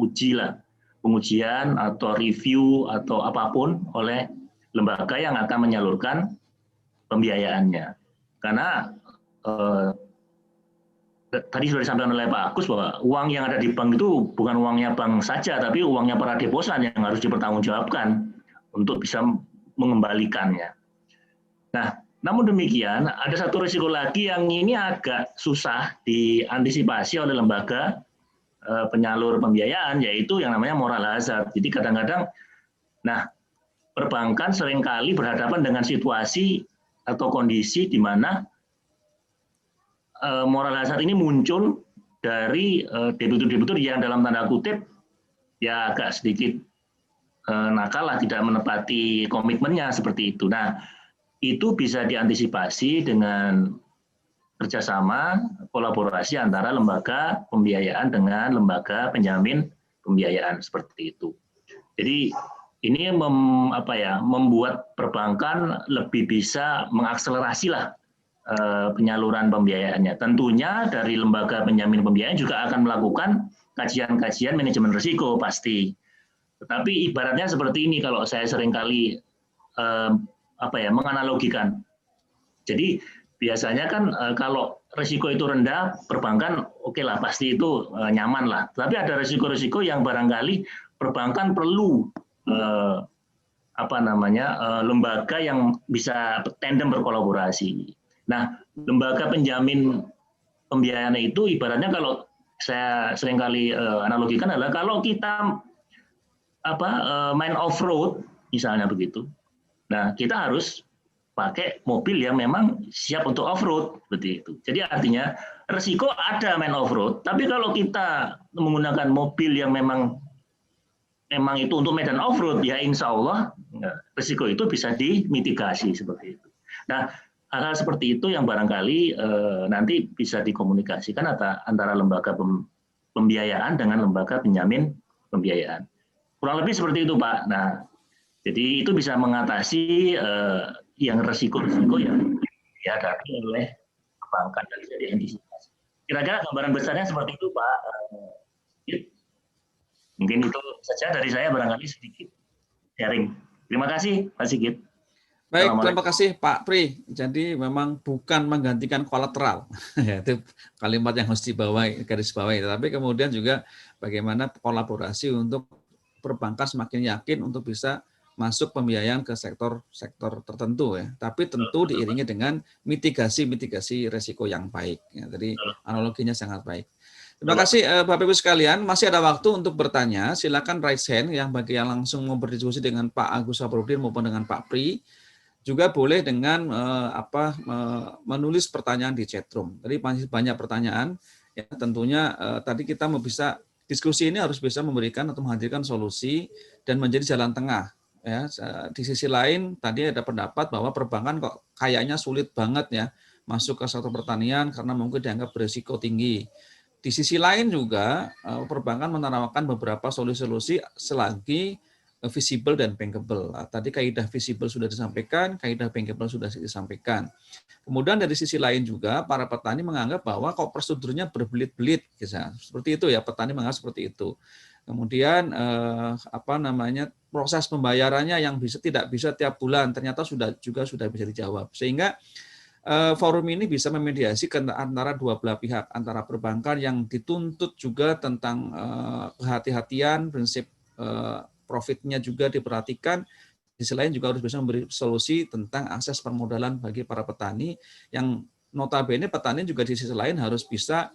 pengujian atau review atau apapun oleh lembaga yang akan menyalurkan pembiayaannya. Karena tadi sudah disampaikan oleh Pak Agus bahwa uang yang ada di bank itu bukan uangnya bank saja, tapi uangnya para deposan yang harus dipertanggungjawabkan untuk bisa mengembalikannya. Nah, namun demikian ada satu risiko lagi yang ini agak susah diantisipasi oleh lembaga penyalur pembiayaan, yaitu yang namanya moral hazard. Jadi kadang-kadang, perbankan seringkali berhadapan dengan situasi atau kondisi di mana moral hazard ini muncul dari debitur-debitur yang dalam tanda kutip ya agak sedikit nakal lah, tidak menepati komitmennya seperti itu. Nah, itu bisa diantisipasi dengan kerjasama kolaborasi antara lembaga pembiayaan dengan lembaga penjamin pembiayaan seperti itu. Jadi ini membuat perbankan lebih bisa mengakselerasi lah penyaluran pembiayaannya. Tentunya dari lembaga penjamin pembiayaan juga akan melakukan kajian-kajian manajemen risiko pasti. Tetapi ibaratnya seperti ini kalau saya seringkali menganalogikan. Jadi biasanya kan kalau risiko itu rendah, perbankan oke lah, pasti itu nyaman lah. Tapi ada risiko-risiko yang barangkali perbankan perlu lembaga yang bisa tandem berkolaborasi. Nah, lembaga penjamin pembiayaan itu ibaratnya kalau saya seringkali analogikan adalah kalau kita main off-road misalnya begitu. Nah, kita harus pakai mobil yang memang siap untuk off-road seperti itu. Jadi artinya resiko ada main off-road, tapi kalau kita menggunakan mobil yang memang itu untuk medan off-road, ya insya Allah resiko itu bisa dimitigasi seperti itu. Nah, hal-hal seperti itu yang barangkali nanti bisa dikomunikasikan antara lembaga pembiayaan dengan lembaga penjamin pembiayaan. Kurang lebih seperti itu, Pak. Nah, jadi itu bisa mengatasi yang resiko-resiko yang dihadapi oleh perbankan dan bisa diantisipasi. Kira-kira gambaran besarnya seperti itu, Pak. Mungkin itu saja dari saya, barangkali sedikit sharing. Terima kasih, Pak Sigit. Baik, terima kasih Pak Pri. Jadi memang bukan menggantikan kolateral, itu kalimat yang harus garis bawahi. Tapi kemudian juga bagaimana kolaborasi untuk perbankan semakin yakin untuk bisa masuk pembiayaan ke sektor tertentu ya. Tapi tentu diiringi dengan mitigasi resiko yang baik. Ya, jadi analoginya sangat baik. Terima kasih Bapak Ibu sekalian. Masih ada waktu untuk bertanya. Silakan raise hand yang bagi yang langsung mau berdiskusi dengan Pak Agus Sabarudin maupun dengan Pak Pri. juga boleh dengan menulis pertanyaan di chatroom. Jadi masih banyak pertanyaan. Ya, tentunya tadi kita bisa diskusi ini harus bisa memberikan atau menghadirkan solusi dan menjadi jalan tengah. Ya, di sisi lain tadi ada pendapat bahwa perbankan kok kayaknya sulit banget ya masuk ke sektor pertanian karena mungkin dianggap berisiko tinggi. Di sisi lain juga perbankan menawarkan beberapa solusi-solusi selagi visible dan bankable. Tadi kaidah visible sudah disampaikan, kaidah bankable sudah disampaikan. Kemudian dari sisi lain juga para petani menganggap bahwa kok prosedurnya berbelit-belit, seperti itu ya, petani menganggap seperti itu. Kemudian proses pembayarannya yang tidak bisa tiap bulan ternyata sudah bisa dijawab. Sehingga forum ini bisa memediasi antara dua belah pihak, antara perbankan yang dituntut juga tentang kehati-hatian, prinsip profitnya juga diperhatikan. Di sisi lain juga harus bisa memberi solusi tentang akses permodalan bagi para petani yang notabene petani juga di sisi lain harus bisa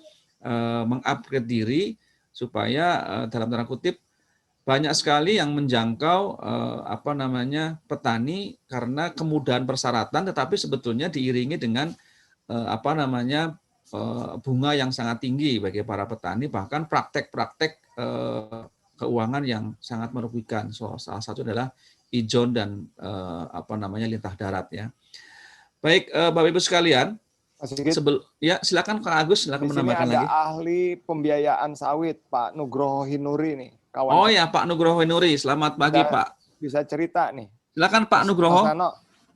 mengupgrade diri supaya dalam tanda kutip banyak sekali yang menjangkau petani karena kemudahan persyaratan, tetapi sebetulnya diiringi dengan bunga yang sangat tinggi bagi para petani, bahkan praktek-praktek keuangan yang sangat merugikan. Salah satu adalah ijon dan lintah darat ya. Baik, Bapak Ibu sekalian, ya silakan Kak Agus, silakan menambahkan lagi. Ada ahli pembiayaan sawit Pak Nugroho Hinuri nih. Kawan oh ya, Pak Nugroho Hinuri, selamat pagi Pak. Bisa cerita nih. Silakan Pak Nugroho.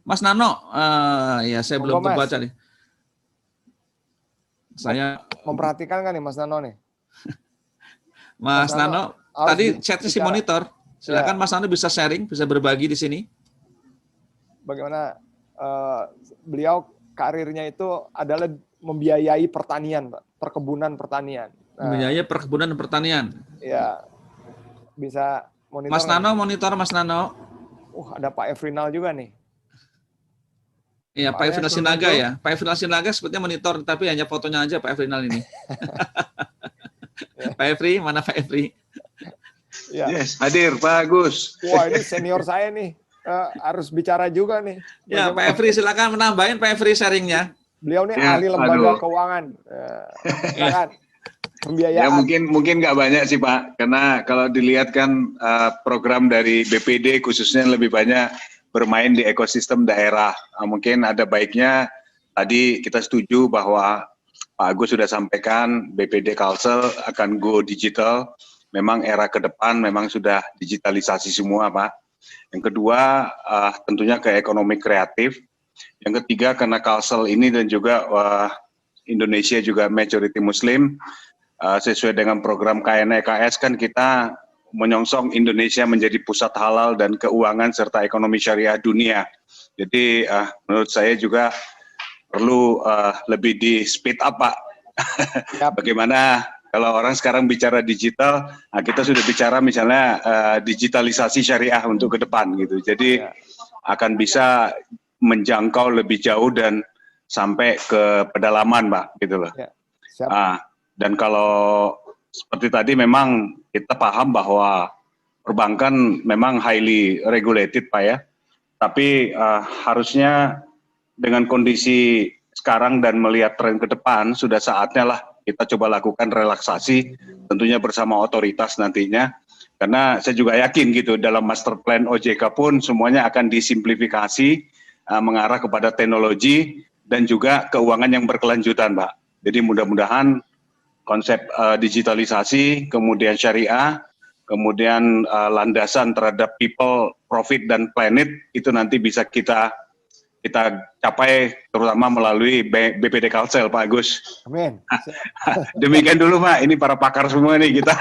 Mas Nano, ya saya belum terbaca nih. Saya memperhatikan kan nih Mas Nano nih. Mas Nano tadi chatnya si monitor. Silakan ya. Mas Nano bisa sharing, bisa berbagi di sini. Bagaimana beliau karirnya itu adalah membiayai pertanian, Pak, perkebunan pertanian. Membiayai perkebunan dan pertanian. Ya, bisa monitor. Mas Nano, monitor Mas Nano. Ada Pak Efrinal juga nih. Iya, Pak Efrinal Sinaga ya. Pak Efrinal Sinaga sepertinya monitor, tapi hanya fotonya aja Pak Efrinal ini. Pak Efri, mana Pak Efri? Ya. Yes, hadir Pak Agus. Wah, ini senior saya nih. Harus bicara juga nih. Ya, Pak Efri silakan menambahin Pak Efri sharingnya. Beliau nih ahli lembaga keuangan. Pembiayaan. Ya mungkin nggak banyak sih Pak, karena kalau dilihat kan program dari BPD khususnya lebih banyak bermain di ekosistem daerah. Mungkin ada baiknya tadi kita setuju bahwa Pak Agus sudah sampaikan BPD Kalsel akan go digital. Memang era ke depan memang sudah digitalisasi semua Pak. Yang kedua tentunya ke ekonomi kreatif. Yang ketiga karena Kalsel ini dan juga Indonesia juga majority Muslim, sesuai dengan program KNEKS kan kita menyongsong Indonesia menjadi pusat halal dan keuangan serta ekonomi syariah dunia. Jadi menurut saya juga perlu lebih di speed up Pak. Bagaimana kalau orang sekarang bicara digital, kita sudah bicara misalnya digitalisasi syariah untuk ke depan gitu. Jadi akan bisa menjangkau lebih jauh dan sampai ke pedalaman, Pak, gitu loh. Ya, dan kalau seperti tadi memang kita paham bahwa perbankan memang highly regulated, Pak ya. Tapi harusnya dengan kondisi sekarang dan melihat tren ke depan sudah saatnya lah kita coba lakukan relaksasi tentunya bersama otoritas nantinya, karena saya juga yakin gitu dalam master plan OJK pun semuanya akan disimplifikasi mengarah kepada teknologi dan juga keuangan yang berkelanjutan Pak. Jadi mudah-mudahan konsep digitalisasi, kemudian syariah, kemudian landasan terhadap people, profit, dan planet itu nanti bisa kita capai terutama melalui BPD Kalsel, Pak Agus. Amin. Demikian dulu, Pak. Ini para pakar semua nih kita.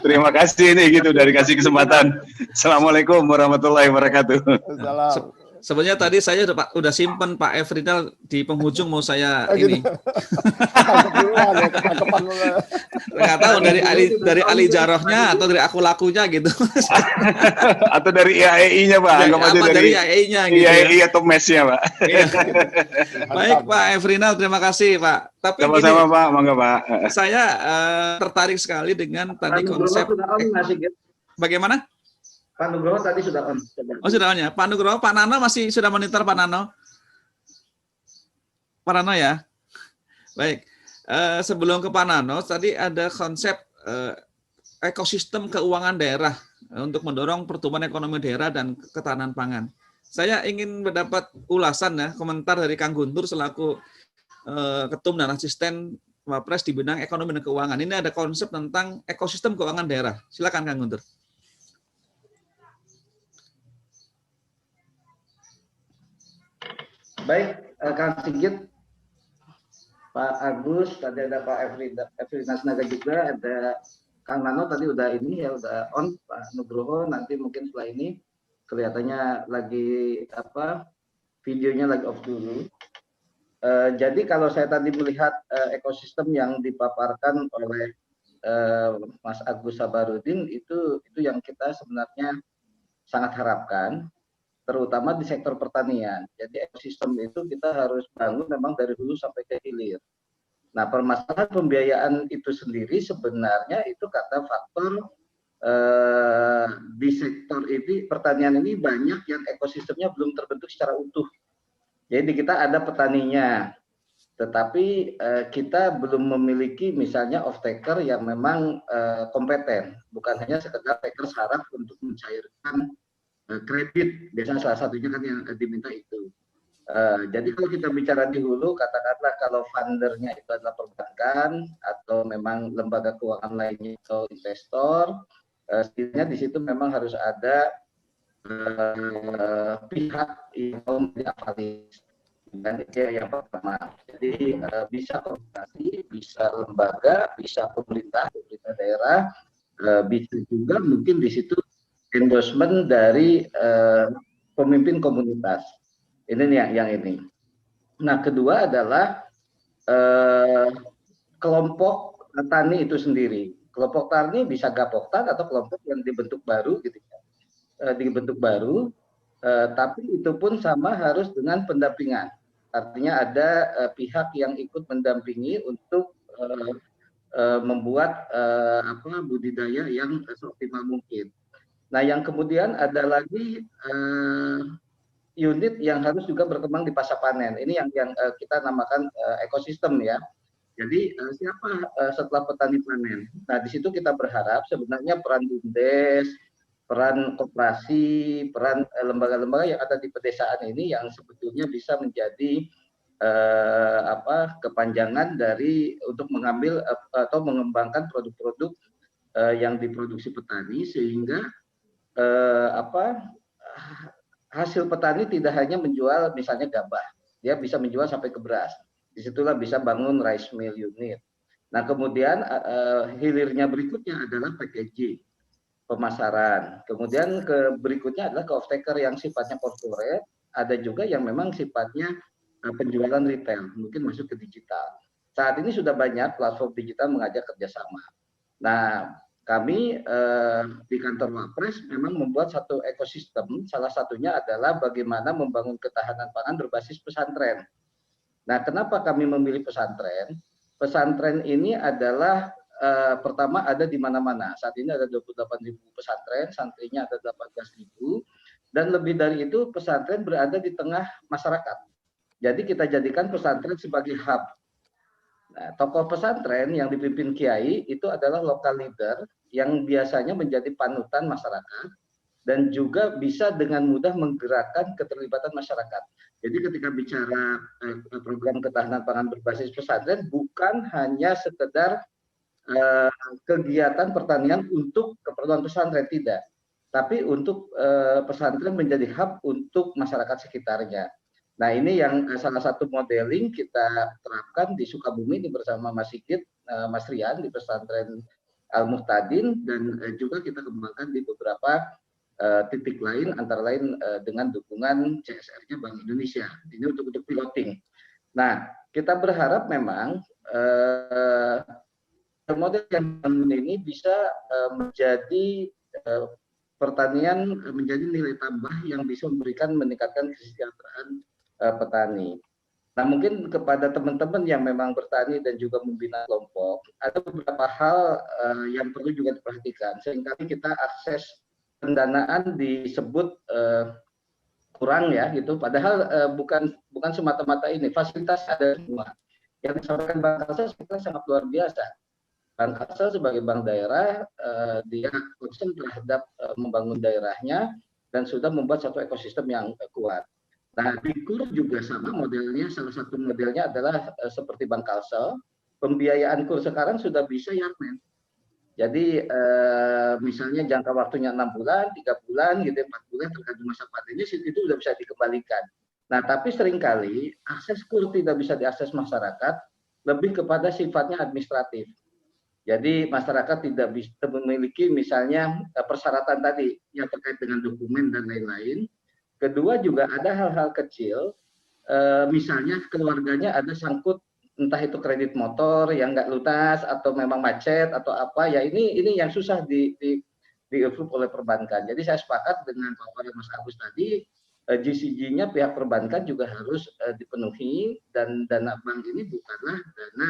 Terima kasih nih gitu dari kasih kesempatan. Assalamualaikum warahmatullahi wabarakatuh. Sebenarnya tadi saya udah simpen Pak Efrinal di penghujung mau saya ini. Nggak tahu dari Ali Jarohnya atau dari aku lakunya gitu. Atau dari IAEI-nya Pak. Dari IAEI-nya gitu. IAEI atau MES-nya Pak. Baik Pak Efrinal, terima kasih Pak. Tapi sama-sama Pak, mangga Pak. Saya tertarik sekali dengan tadi konsep. Bagaimana? Pak Nugroho tadi sudah on. Oh, sudah on ya. Pak Nugroho, Pak Nano masih sudah monitor, Pak Nano? Pak Nano ya. Baik. Sebelum ke Pak Nano, tadi ada konsep ekosistem keuangan daerah untuk mendorong pertumbuhan ekonomi daerah dan ketahanan pangan. Saya ingin mendapat ulasan ya, komentar dari Kang Guntur selaku Ketum dan Asisten Wapres di bidang ekonomi dan keuangan. Ini ada konsep tentang ekosistem keuangan daerah. Silakan Kang Guntur. Baik, Kang Sigit, Pak Agus, tadi ada Pak Efri Nasnaga juga, ada Kang Nano tadi udah ini ya, udah on. Pak Nugroho nanti mungkin setelah ini kelihatannya lagi videonya lagi off dulu. Jadi kalau saya tadi melihat ekosistem yang dipaparkan oleh Mas Agus Sabarudin itu yang kita sebenarnya sangat harapkan, terutama di sektor pertanian. Jadi ekosistem itu kita harus bangun memang dari hulu sampai ke hilir. Nah, permasalahan pembiayaan itu sendiri sebenarnya itu kata faktor di sektor ini, pertanian ini banyak yang ekosistemnya belum terbentuk secara utuh. Jadi kita ada petaninya, tetapi kita belum memiliki misalnya off-taker yang memang kompeten, bukan hanya sekedar taker saraf untuk mencairkan kredit, biasanya salah satunya kan yang diminta itu. Jadi kalau kita bicara di hulu, katakanlah kalau fundernya itu adalah perbankan atau memang lembaga keuangan lainnya atau investor, setidaknya di situ memang harus ada pihak yang menjadi avalis. Dan itu yang pertama. Jadi bisa koordinasi, bisa lembaga, bisa pemerintah daerah, bisa juga mungkin di situ endorsement dari pemimpin komunitas. Ini yang ini. Nah, kedua adalah kelompok tani itu sendiri. Kelompok tani bisa gapoktan atau kelompok yang dibentuk baru, gitu ya. Dibentuk baru, tapi itu pun sama harus dengan pendampingan. Artinya ada pihak yang ikut mendampingi untuk membuat budidaya yang seoptimal mungkin. Nah, yang kemudian ada lagi unit yang harus juga berkembang di pasca panen. Ini yang kita namakan ekosistem ya. Jadi siapa setelah petani panen? Nah, di situ kita berharap sebenarnya peran BUMDes, peran koperasi, peran lembaga-lembaga yang ada di pedesaan ini yang sebetulnya bisa menjadi kepanjangan dari untuk mengambil atau mengembangkan produk-produk yang diproduksi petani sehingga hasil petani tidak hanya menjual misalnya gabah, dia bisa menjual sampai ke beras. Disitulah bisa bangun rice mill unit. Nah, kemudian hilirnya berikutnya adalah packaging, pemasaran. Kemudian berikutnya adalah ke off-taker yang sifatnya corporate, ada juga yang memang sifatnya penjualan retail, mungkin masuk ke digital. Saat ini sudah banyak platform digital mengajak kerjasama. Nah, kami di kantor Wapres memang membuat satu ekosistem, salah satunya adalah bagaimana membangun ketahanan pangan berbasis pesantren. Nah, kenapa kami memilih pesantren? Pesantren ini adalah pertama ada di mana-mana. Saat ini ada 28.000 pesantren, santrinya ada 18.000, dan lebih dari itu pesantren berada di tengah masyarakat. Jadi kita jadikan pesantren sebagai hub. Nah, tokoh pesantren yang dipimpin kiai itu adalah local leader yang biasanya menjadi panutan masyarakat dan juga bisa dengan mudah menggerakkan keterlibatan masyarakat. Jadi ketika bicara program ketahanan pangan berbasis pesantren bukan hanya sekedar kegiatan pertanian untuk keperluan pesantren, tidak. Tapi untuk pesantren menjadi hub untuk masyarakat sekitarnya. Nah, ini yang salah satu modeling kita terapkan di Sukabumi ini bersama Mas Sigit, Mas Rian di pesantren Al-Muhtadin, dan juga kita kembangkan di beberapa titik lain, antara lain dengan dukungan CSR-nya Bank Indonesia. Ini untuk piloting. Nah, kita berharap memang model yang ini bisa menjadi pertanian menjadi nilai tambah yang bisa meningkatkan kesejahteraan petani. Nah, mungkin kepada teman-teman yang memang bertani dan juga membina kelompok, ada beberapa hal yang perlu juga diperhatikan. Seringkali kita akses pendanaan disebut kurang ya gitu. Padahal bukan semata-mata ini, fasilitas ada semua. Yang disampaikan Bang Kalsel sangat luar biasa. Bang Kalsel sebagai bank daerah, dia concern terhadap membangun daerahnya dan sudah membuat satu ekosistem yang kuat. Nah, di KUR juga sama modelnya, salah satu modelnya adalah seperti Bang Kalsel, pembiayaan KUR sekarang sudah bisa Yarmen. Jadi misalnya jangka waktunya 6 bulan, 3 bulan, gitu, 4 bulan tergantung masa pandemi itu sudah bisa dikembalikan. Nah, tapi seringkali akses KUR tidak bisa diakses masyarakat, lebih kepada sifatnya administratif. Jadi masyarakat tidak bisa memiliki misalnya persyaratan tadi yang terkait dengan dokumen dan lain-lain. Kedua juga ada hal-hal kecil, misalnya keluarganya ada sangkut entah itu kredit motor yang nggak lunas atau memang macet atau apa ya ini yang susah di-approve oleh perbankan. Jadi saya sepakat dengan Pak Mas Agus tadi, GCG-nya pihak perbankan juga harus dipenuhi dan dana bank ini bukanlah dana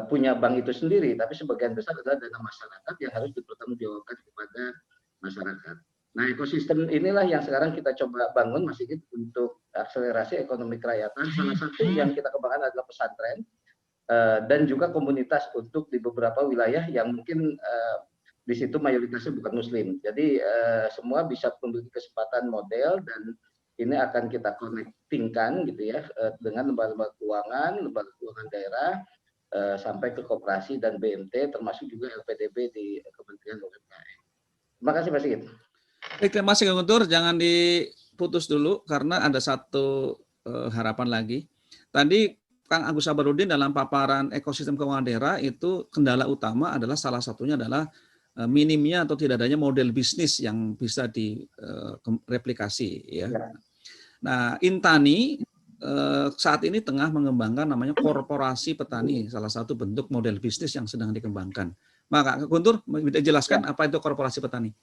punya bank itu sendiri, tapi sebagian besar adalah dana masyarakat yang harus dipertanggungjawabkan kepada masyarakat. Nah, ekosistem inilah yang sekarang kita coba bangun, Mas Sigit, untuk akselerasi ekonomi kerakyatan. Salah satu yang kita kembangkan adalah pesantren dan juga komunitas untuk di beberapa wilayah yang mungkin di situ mayoritasnya bukan Muslim. Jadi semua bisa memiliki kesempatan model dan ini akan kita connectingkan gitu ya dengan lembaga keuangan daerah. Sampai ke koperasi dan BMT termasuk juga LPDB di Kementerian UMKM. Terima kasih Pak Sigit. Baik, terima kasih Kang Guntur. Jangan diputus dulu karena ada satu harapan lagi. Tadi Kang Agus Sabarudin dalam paparan ekosistem keuangan daerah itu kendala utama adalah salah satunya adalah minimnya atau tidak adanya model bisnis yang bisa direplikasi ya. Nah, Intani saat ini tengah mengembangkan namanya korporasi petani, salah satu bentuk model bisnis yang sedang dikembangkan. Maka Guntur bisa jelaskan apa itu korporasi petani?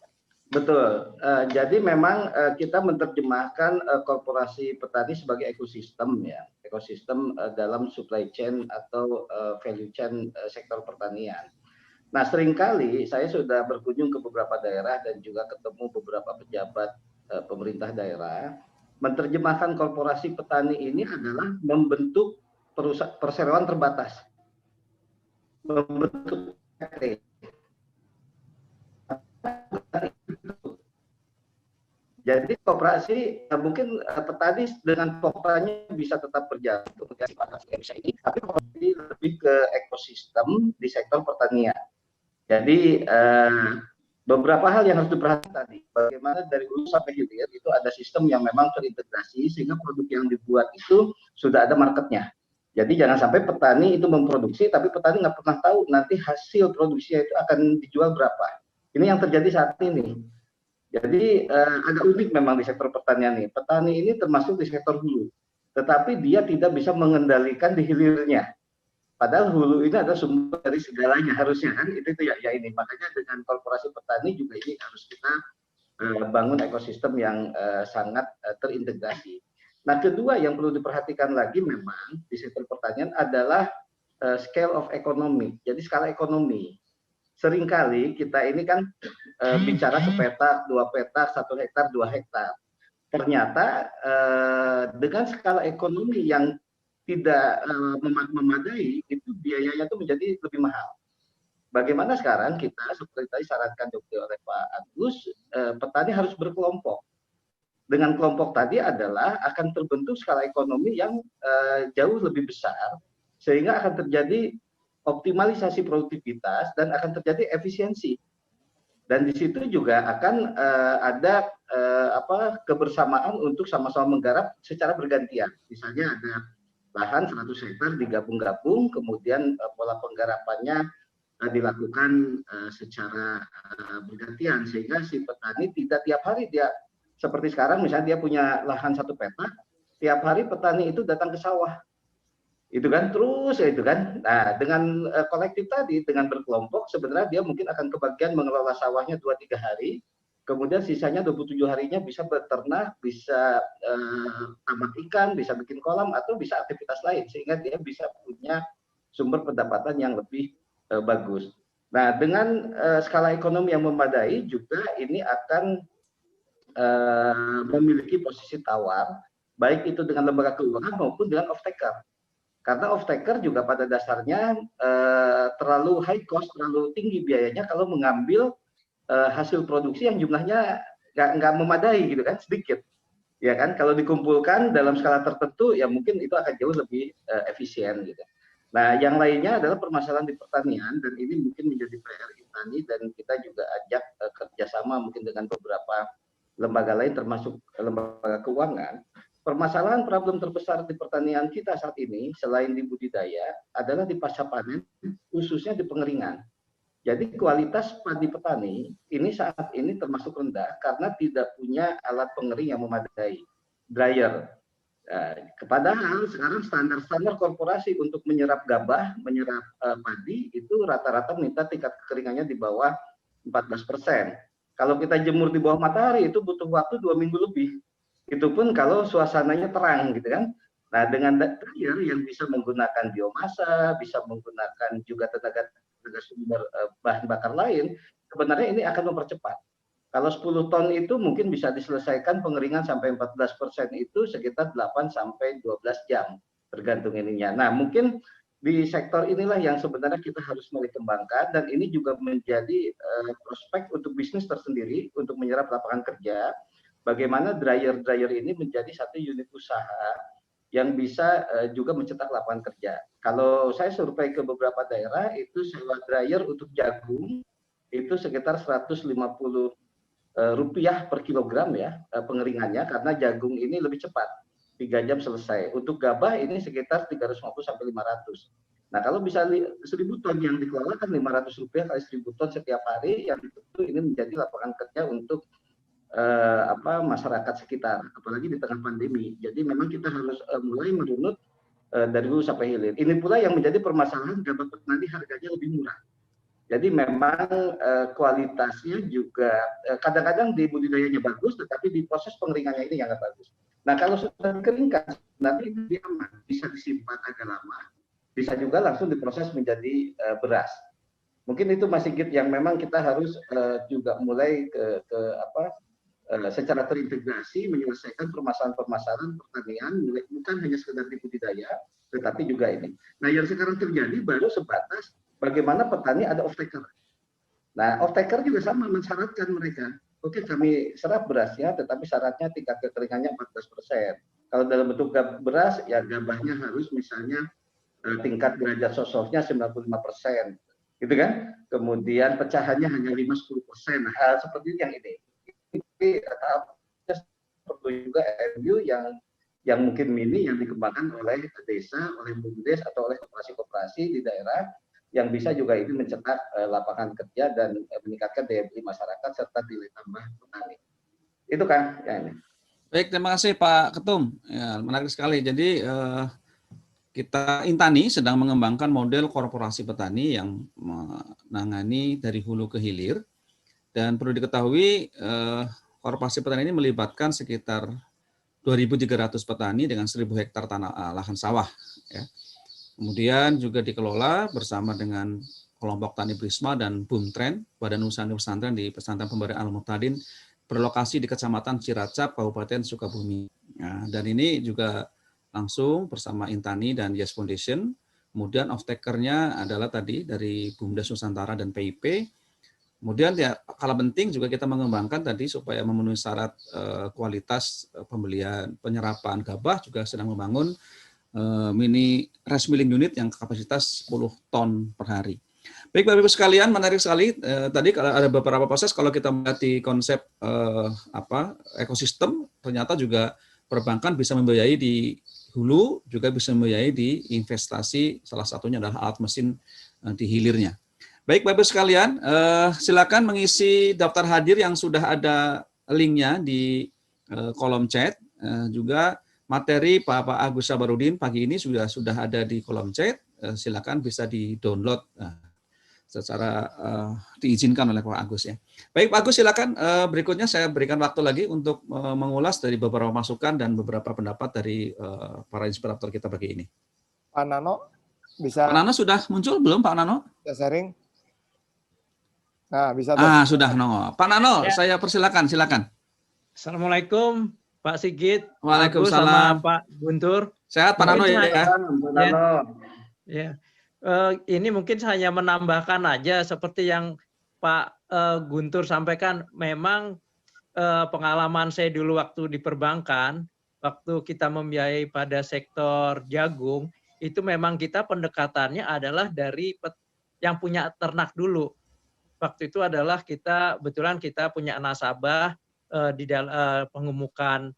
Betul. Jadi memang kita menerjemahkan korporasi petani sebagai ekosistem ya, ekosistem dalam supply chain atau value chain sektor pertanian. Nah, seringkali saya sudah berkunjung ke beberapa daerah dan juga ketemu beberapa pejabat pemerintah daerah. Menerjemahkan korporasi petani ini adalah membentuk perseroan terbatas, membentuk PT. Jadi koperasi mungkin petani dengan pokoknya bisa tetap berjalan ini, tapi koperasi lebih ke ekosistem di sektor pertanian. Jadi beberapa hal yang harus diperhatikan tadi, bagaimana dari hulu sampai hilir itu ada sistem yang memang terintegrasi sehingga produk yang dibuat itu sudah ada marketnya. Jadi jangan sampai petani itu memproduksi tapi petani nggak pernah tahu nanti hasil produksinya itu akan dijual berapa. Ini yang terjadi saat ini. Jadi agak unik memang di sektor pertanian ini. Petani ini termasuk di sektor hulu, tetapi dia tidak bisa mengendalikan di hilirnya. Padahal hulu ini adalah sumber dari segalanya harusnya kan itu ya ini makanya dengan korporasi petani juga ini harus kita bangun ekosistem yang sangat terintegrasi. Nah, kedua yang perlu diperhatikan lagi memang di sektor pertanian adalah scale of economy. Jadi skala ekonomi. Seringkali kita ini kan bicara sepeta, 2 peta, 1 hektar, 2 hektar. Ternyata dengan skala ekonomi yang tidak memadai, itu biayanya itu menjadi lebih mahal. Bagaimana sekarang kita, seperti tadi sarankan juga oleh Pak Agus, petani harus berkelompok. Dengan kelompok tadi adalah akan terbentuk skala ekonomi yang jauh lebih besar, sehingga akan terjadi optimalisasi produktivitas dan akan terjadi efisiensi. Dan di situ juga akan ada kebersamaan untuk sama-sama menggarap secara bergantian. Misalnya ada lahan 100 hektar digabung-gabung, kemudian pola penggarapannya dilakukan secara bergantian sehingga si petani tidak tiap hari dia seperti sekarang misalnya dia punya lahan 1 peta, tiap hari petani itu datang ke sawah. Itu kan terus ya itu kan. Nah, dengan kolektif tadi dengan berkelompok sebenarnya dia mungkin akan kebagian mengelola sawahnya 2-3 hari. Kemudian sisanya 27 harinya bisa beternak, bisa tambak ikan, bisa bikin kolam, atau bisa aktivitas lain. Sehingga dia bisa punya sumber pendapatan yang lebih bagus. Nah, dengan skala ekonomi yang memadai juga ini akan memiliki posisi tawar, baik itu dengan lembaga keuangan maupun dengan off-taker. Karena off-taker juga pada dasarnya terlalu high cost, terlalu tinggi biayanya kalau mengambil hasil produksi yang jumlahnya nggak memadai gitu kan, sedikit. Ya kan, kalau dikumpulkan dalam skala tertentu ya mungkin itu akan jauh lebih efisien gitu. Nah, yang lainnya adalah permasalahan di pertanian, dan ini mungkin menjadi PR Intani, dan kita juga ajak kerjasama mungkin dengan beberapa lembaga lain termasuk lembaga keuangan. Permasalahan problem terbesar di pertanian kita saat ini selain di budidaya adalah di pasca panen, khususnya di pengeringan. Jadi kualitas padi petani ini saat ini termasuk rendah karena tidak punya alat pengering yang memadai, dryer. Padahal sekarang standar korporasi untuk menyerap gabah, menyerap padi itu rata-rata minta tingkat kekeringannya di bawah 14%. Kalau kita jemur di bawah matahari itu butuh waktu 2 minggu lebih. Itu pun kalau suasananya terang gitu kan. Nah, dengan dryer yang bisa menggunakan biomasa, bisa menggunakan juga tenaga sumber bahan bakar lain, sebenarnya ini akan mempercepat. Kalau 10 ton itu mungkin bisa diselesaikan pengeringan sampai 14% itu sekitar 8 sampai 12 jam tergantung ininya. Nah, mungkin di sektor inilah yang sebenarnya kita harus mulai kembangkan, dan ini juga menjadi prospek untuk bisnis tersendiri untuk menyerap lapangan kerja. Bagaimana dryer ini menjadi satu unit usaha yang bisa juga mencetak lapangan kerja. Kalau saya survei ke beberapa daerah, itu sewa dryer untuk jagung itu sekitar 150 rupiah per kilogram ya pengeringannya, karena jagung ini lebih cepat, 3 jam selesai. Untuk gabah ini sekitar 350 sampai 500. Nah, kalau bisa 1.000 ton yang dikelola kan 500 rupiah kali 1.000 ton setiap hari, yang tentu ini menjadi lapangan kerja untuk masyarakat sekitar, apalagi di tengah pandemi. Jadi memang kita harus mulai merunut dari hulu sampai hilir. Ini pula yang menjadi permasalahan gabah petani harganya lebih murah. Jadi memang kualitasnya juga kadang-kadang di budidayanya bagus, tetapi di proses pengeringannya ini yang nggak bagus. Nah, kalau sudah dikeringkan, nanti dia aman, bisa disimpan agak lama, bisa juga langsung diproses menjadi beras. Mungkin itu Mas Sigit yang memang kita harus juga mulai secara terintegrasi menyelesaikan permasalahan pertanian, bukan hanya sekedar di budidaya, tetapi juga ini. Nah, yang sekarang terjadi baru sebatas bagaimana petani ada off-taker. Nah, off-taker juga sama mensyaratkan mereka. Oke, kami serap berasnya, tetapi syaratnya tingkat kekeringannya 14%. Kalau dalam bentuk beras, ya gabahnya harus misalnya tingkat derajat sosofnya 95%. Gitu kan? Kemudian pecahannya hanya 5-10%. Hal seperti yang ini. Perlu juga MU yang mungkin mini yang dikembangkan oleh desa, oleh BUMDes atau oleh koperasi-koperasi di daerah yang bisa juga ini mencetak lapangan kerja dan meningkatkan daya beli masyarakat serta nilai tambah petani. Itu kan ya ini. Baik, terima kasih Pak Ketum. Ya, menarik sekali. Jadi kita Intani sedang mengembangkan model korporasi petani yang menangani dari hulu ke hilir. Dan perlu diketahui korporasi petani ini melibatkan sekitar 2.300 petani dengan 1.000 hektar lahan sawah. Ya. Kemudian juga dikelola bersama dengan kelompok Tani Prisma dan BUMTREN, Badan Usaha Pesantren di Pesantren Pemberdayaan Al-Muqtadin, berlokasi di Kecamatan Ciracap, Kabupaten Sukabumi. Nah, dan ini juga langsung bersama Intani dan Yes Foundation. Kemudian off-takernya adalah tadi dari BUMDes Nusantara dan PIP. Kemudian ya hal penting juga kita mengembangkan tadi supaya memenuhi syarat kualitas pembelian penyerapan gabah, juga sedang membangun mini rice milling unit yang kapasitas 10 ton per hari. Baik Bapak Ibu sekalian, menarik sekali tadi kalau ada beberapa proses kalau kita melihat di konsep ekosistem, ternyata juga perbankan bisa membiayai di hulu, juga bisa membiayai di investasi, salah satunya adalah alat mesin di hilirnya. Baik Bapak Ibu sekalian, silakan mengisi daftar hadir yang sudah ada linknya di kolom chat. Juga materi Pak Agus Sabarudin pagi ini sudah ada di kolom chat. Silakan bisa di-download secara diizinkan oleh Pak Agus ya. Baik Pak Agus, silakan berikutnya saya berikan waktu lagi untuk mengulas dari beberapa masukan dan beberapa pendapat dari para inspirator kita pagi ini. Pak Nano bisa. Pak Nano sudah muncul belum Pak Nano? Bisa sharing. Nah, bisa tuh. Sudah nongol. Pak Nano, Ya. saya persilakan, silakan. Assalamualaikum Pak Sigit, Pak Agus Waalaikumsalam. sama Pak Guntur. Sehat Pak Nano Mungkin ya? Ya, ini mungkin hanya menambahkan aja seperti yang Pak Guntur sampaikan. Memang pengalaman saya dulu waktu di perbankan, waktu kita membiayai pada sektor jagung, itu memang kita pendekatannya adalah dari yang punya ternak dulu. Waktu itu adalah kebetulan kita punya nasabah di dalam pengemukan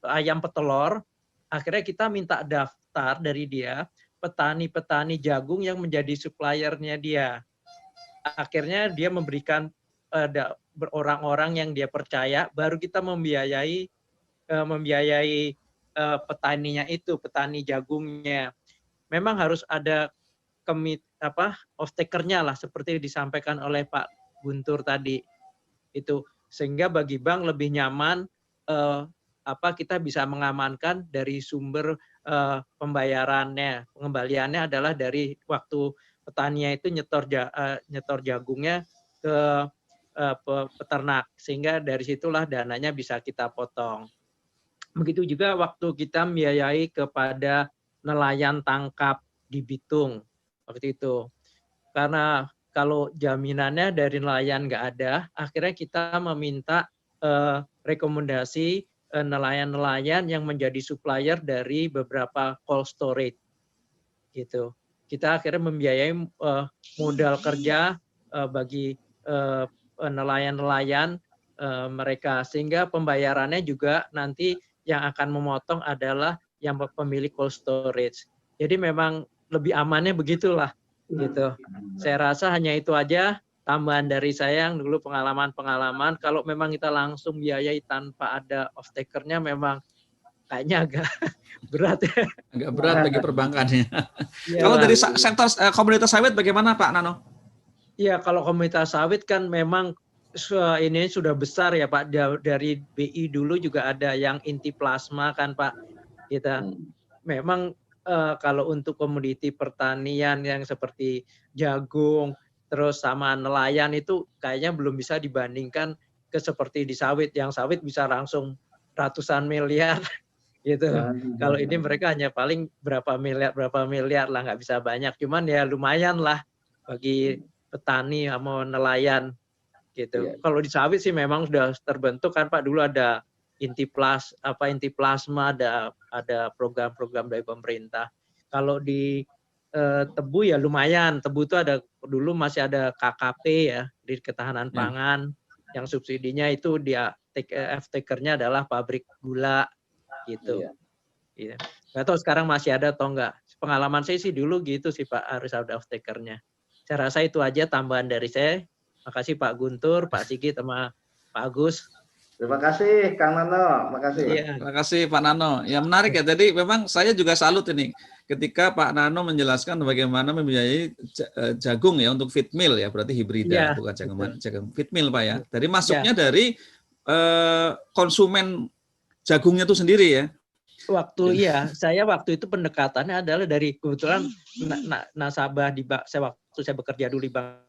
ayam petelur. Akhirnya kita minta daftar dari dia petani-petani jagung yang menjadi suppliernya dia. Akhirnya dia memberikan orang-orang yang dia percaya, baru kita membiayai petaninya itu, petani jagungnya. Memang harus ada off-taker-nya lah, seperti disampaikan oleh Pak Guntur tadi. Itu sehingga bagi bank lebih nyaman kita bisa mengamankan dari sumber pembayarannya. Pengembaliannya adalah dari waktu petaninya itu nyetor jagungnya ke peternak, sehingga dari situlah dananya bisa kita potong. Begitu juga waktu kita membiayai kepada nelayan tangkap di Bitung waktu itu. Karena kalau jaminannya dari nelayan nggak ada, akhirnya kita meminta rekomendasi nelayan-nelayan yang menjadi supplier dari beberapa cold storage. Gitu. Kita akhirnya membiayai modal kerja bagi nelayan-nelayan mereka, sehingga pembayarannya juga nanti yang akan memotong adalah yang pemilik cold storage. Jadi memang lebih amannya begitulah gitu. Saya rasa hanya itu aja tambahan dari saya yang dulu pengalaman-pengalaman. Kalau memang kita langsung biayai tanpa ada off-taker-nya memang kayaknya agak berat ya. Agak berat bagi perbankannya. Ya, Kalau dari sektor komunitas sawit bagaimana Pak Nano? Iya, kalau komunitas sawit kan memang ini sudah besar ya Pak. Dari BI dulu juga ada yang inti plasma kan Pak. Kita memang kalau untuk komoditi pertanian yang seperti jagung, terus sama nelayan itu kayaknya belum bisa dibandingkan ke seperti di sawit. Yang sawit bisa langsung ratusan miliar gitu. Kalau ini mereka hanya paling berapa miliar lah, nggak bisa banyak. Cuman ya lumayan lah bagi petani sama nelayan gitu. Kalau di sawit sih memang sudah terbentuk kan Pak, dulu ada inti plasma, ada program-program dari pemerintah. Kalau di tebu ya lumayan, tebu itu ada dulu masih ada KKP ya, di ketahanan pangan, yang subsidinya itu dia taker-nya adalah pabrik gula gitu. Iya. Nggak tahu sekarang masih ada atau enggak. Pengalaman saya sih dulu gitu sih Pak, harus ada off-taker-nya. Saya rasa itu aja tambahan dari saya. Makasih Pak Guntur, Pak Sigit, sama Pak Agus. Terima kasih Kang Nano, makasih. Terima kasih Pak Nano. Ya menarik ya. Jadi memang saya juga salut ini ketika Pak Nano menjelaskan bagaimana membiayai jagung ya untuk feed mill ya, berarti hibrida bukan jagung feed mill Pak ya. Jadi masuknya dari konsumen jagungnya itu sendiri ya. Saya waktu itu pendekatannya adalah dari kebetulan nasabah di bank. Waktu saya bekerja dulu di bank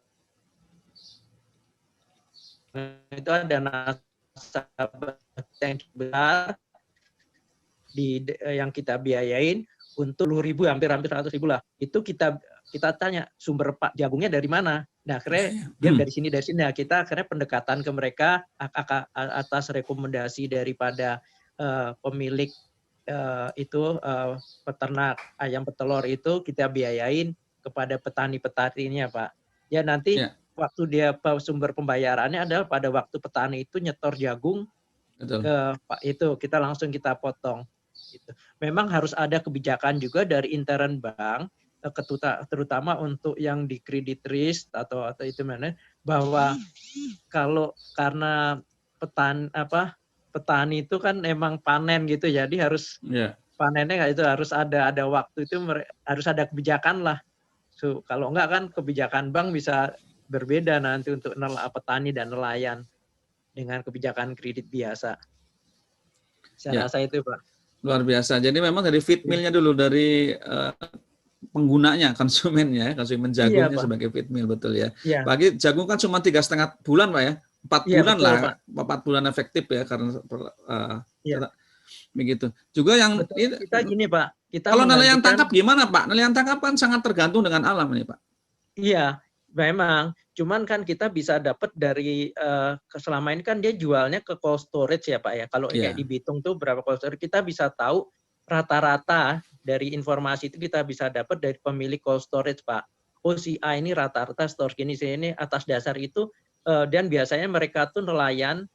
itu ada nasabah yang besar yang kita biayain untuk 10.000 hampir 100.000 lah. Itu kita tanya sumber jagungnya dari mana. Nah akhirnya dia dari sini. Nah, kita akhirnya pendekatan ke mereka atas rekomendasi daripada pemilik peternak ayam petelur itu kita biayain kepada petani-petaninya Pak. Ya nanti waktu dia sumber pembayarannya adalah pada waktu petani itu nyetor jagung ke Pak itu kita langsung kita potong. Gitu. Memang harus ada kebijakan juga dari intern bank, terutama untuk yang di credit risk atau itu mana, bahwa karena petani itu kan emang panen gitu, jadi harus panennya itu harus ada waktu itu, harus ada kebijakan lah. So, kalau enggak kan kebijakan bank bisa berbeda nanti untuk petani dan nelayan dengan kebijakan kredit biasa. Saya rasa itu Pak. Luar biasa. Jadi memang dari feed mill-nya dulu, dari penggunanya, konsumennya, konsumen jagungnya Pak. sebagai feed mill, betul ya. Iya. Bagi jagung kan cuma 3,5 bulan Pak ya, 4 Iya, bulan betul, lah, Pak. 4 bulan efektif ya karena Iya. begitu. Juga yang Betul, kita gini Pak, kita kalau nelayan menggantikan. tangkap gimana Pak? Nelayan tangkap kan sangat tergantung dengan alam ini Pak. Iya, memang. Cuman kan kita bisa dapat dari selama ini kan dia jualnya ke cold storage ya Pak ya. Kalau Iya. kayak di Bitung tuh berapa cold storage, kita bisa tahu rata-rata dari informasi itu kita bisa dapat dari pemilik cold storage Pak. Oh si A ini rata-rata store gini sini atas dasar itu dan biasanya mereka tuh nelayan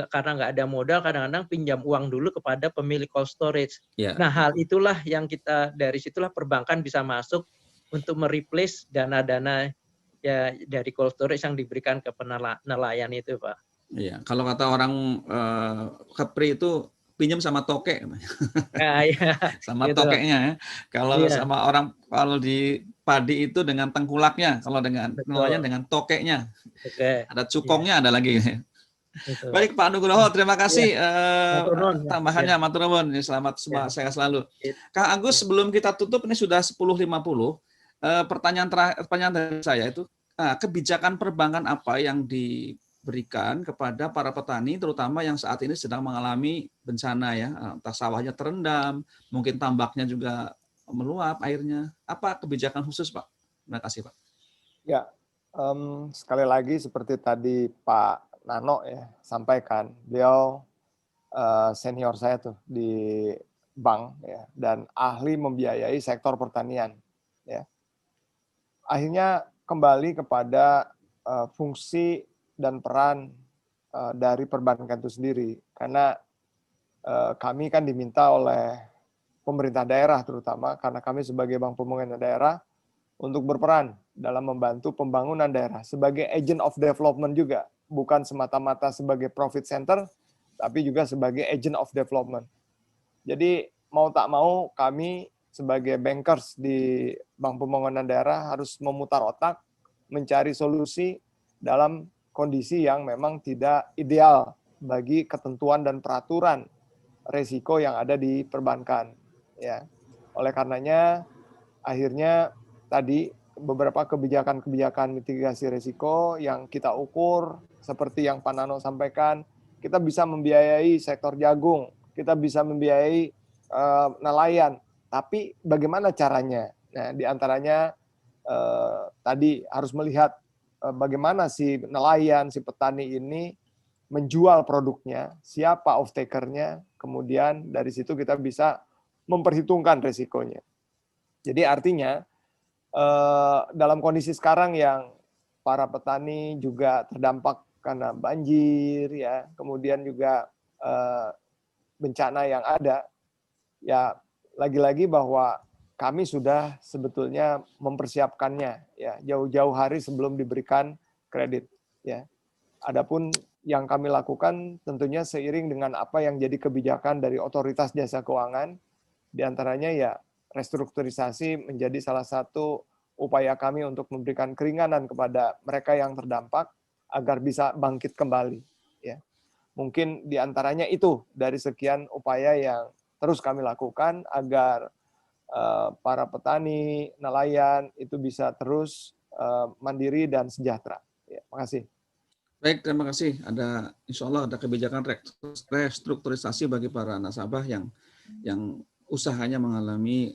karena nggak ada modal kadang-kadang pinjam uang dulu kepada pemilik cold storage. Iya. Nah hal itulah yang kita dari situlah perbankan bisa masuk untuk mereplace dana-dana ya dari cold storage yang diberikan ke nelayan itu Pak. Iya, kalau kata orang Kepri itu pinjam sama tokek, Ya, ya, sama gitu. tokeknya ya. Kalau Iya. sama orang kalau di padi itu dengan tengkulaknya, kalau dengan nelayan dengan tokeknya. Oke. Ada cukongnya, ada lagi. Betul. Baik Pak Nugroho, terima kasih tambahannya, matur nuwun. Selamat saya selalu. Kang Agus, sebelum kita tutup ini sudah 10.50. Pertanyaan dari saya itu kebijakan perbankan apa yang diberikan kepada para petani terutama yang saat ini sedang mengalami bencana ya, entah sawahnya terendam, mungkin tambaknya juga meluap airnya. Apa kebijakan khusus Pak? Terima kasih Pak. Ya, sekali lagi seperti tadi Pak Nano ya sampaikan, beliau senior saya tuh di bank ya dan ahli membiayai sektor pertanian ya. Akhirnya kembali kepada fungsi dan peran dari perbankan itu sendiri karena kami kan diminta oleh pemerintah daerah terutama karena kami sebagai Bank Pembangunan Daerah untuk berperan dalam membantu pembangunan daerah sebagai agent of development juga, bukan semata-mata sebagai profit center tapi juga sebagai agent of development. Jadi mau tak mau kami sebagai bankers di Bank Pembangunan Daerah harus memutar otak, mencari solusi dalam kondisi yang memang tidak ideal bagi ketentuan dan peraturan resiko yang ada di perbankan. Ya, oleh karenanya akhirnya tadi beberapa kebijakan-kebijakan mitigasi resiko yang kita ukur seperti yang Pak Nano sampaikan, kita bisa membiayai sektor jagung, kita bisa membiayai nelayan. Tapi bagaimana caranya? Nah, diantaranya tadi harus melihat bagaimana si nelayan, si petani ini menjual produknya, siapa off-taker-nya, kemudian dari situ kita bisa memperhitungkan resikonya. Jadi artinya dalam kondisi sekarang yang para petani juga terdampak karena banjir, ya, kemudian juga bencana yang ada, ya lagi-lagi bahwa kami sudah sebetulnya mempersiapkannya ya jauh-jauh hari sebelum diberikan kredit ya. Adapun yang kami lakukan tentunya seiring dengan apa yang jadi kebijakan dari Otoritas Jasa Keuangan, diantaranya ya restrukturisasi menjadi salah satu upaya kami untuk memberikan keringanan kepada mereka yang terdampak agar bisa bangkit kembali ya. Mungkin diantaranya itu dari sekian upaya yang terus kami lakukan agar para petani, nelayan itu bisa terus mandiri dan sejahtera. Ya, makasih. Baik, terima kasih. Insya Allah ada kebijakan restrukturisasi bagi para nasabah yang usahanya mengalami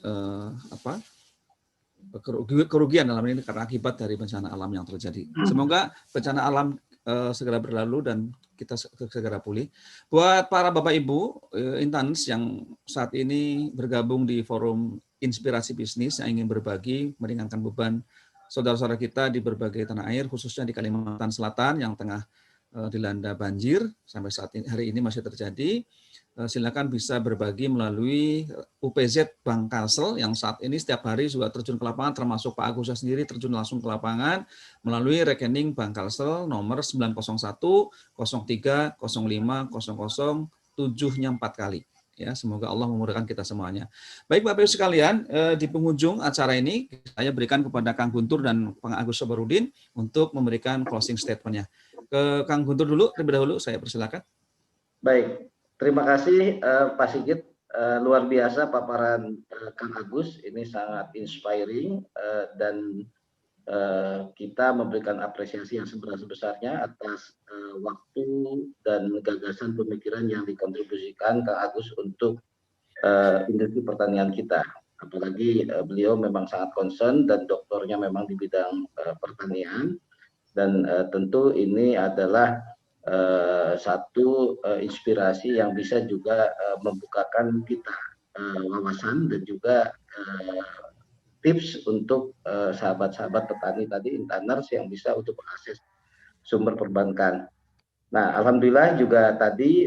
kerugian dalam ini karena akibat dari bencana alam yang terjadi. Semoga bencana alam segera berlalu dan kita segera pulih. Buat para Bapak Ibu Intans yang saat ini bergabung di forum Inspirasi Bisnis yang ingin berbagi, meringankan beban saudara-saudara kita di berbagai tanah air, khususnya di Kalimantan Selatan yang tengah dilanda banjir, sampai saat ini, hari ini masih terjadi, silakan bisa berbagi melalui UPZ Bank Kalsel yang saat ini setiap hari juga terjun ke lapangan, termasuk Pak Agus sendiri terjun langsung ke lapangan melalui rekening Bank Kalsel nomor 901 03 05 00 7-nya 4 kali. Ya, semoga Allah memudahkan kita semuanya. Baik Bapak Ibu sekalian, di penghujung acara ini saya berikan kepada Kang Guntur dan Kang Agus Sabarudin untuk memberikan closing statement-nya. Ke Kang Guntur dulu, terlebih dahulu saya persilakan. Baik, terima kasih Pak Sigit luar biasa paparan Kang Agus, ini sangat inspiring dan kita memberikan apresiasi yang sebesar-besarnya atas waktu dan gagasan pemikiran yang dikontribusikan Kang Agus untuk industri pertanian kita. Apalagi beliau memang sangat concern dan doktornya memang di bidang pertanian, dan tentu ini adalah satu inspirasi yang bisa juga membukakan kita wawasan dan juga tips untuk sahabat-sahabat petani tadi, interners yang bisa untuk mengakses sumber perbankan. Nah, alhamdulillah juga tadi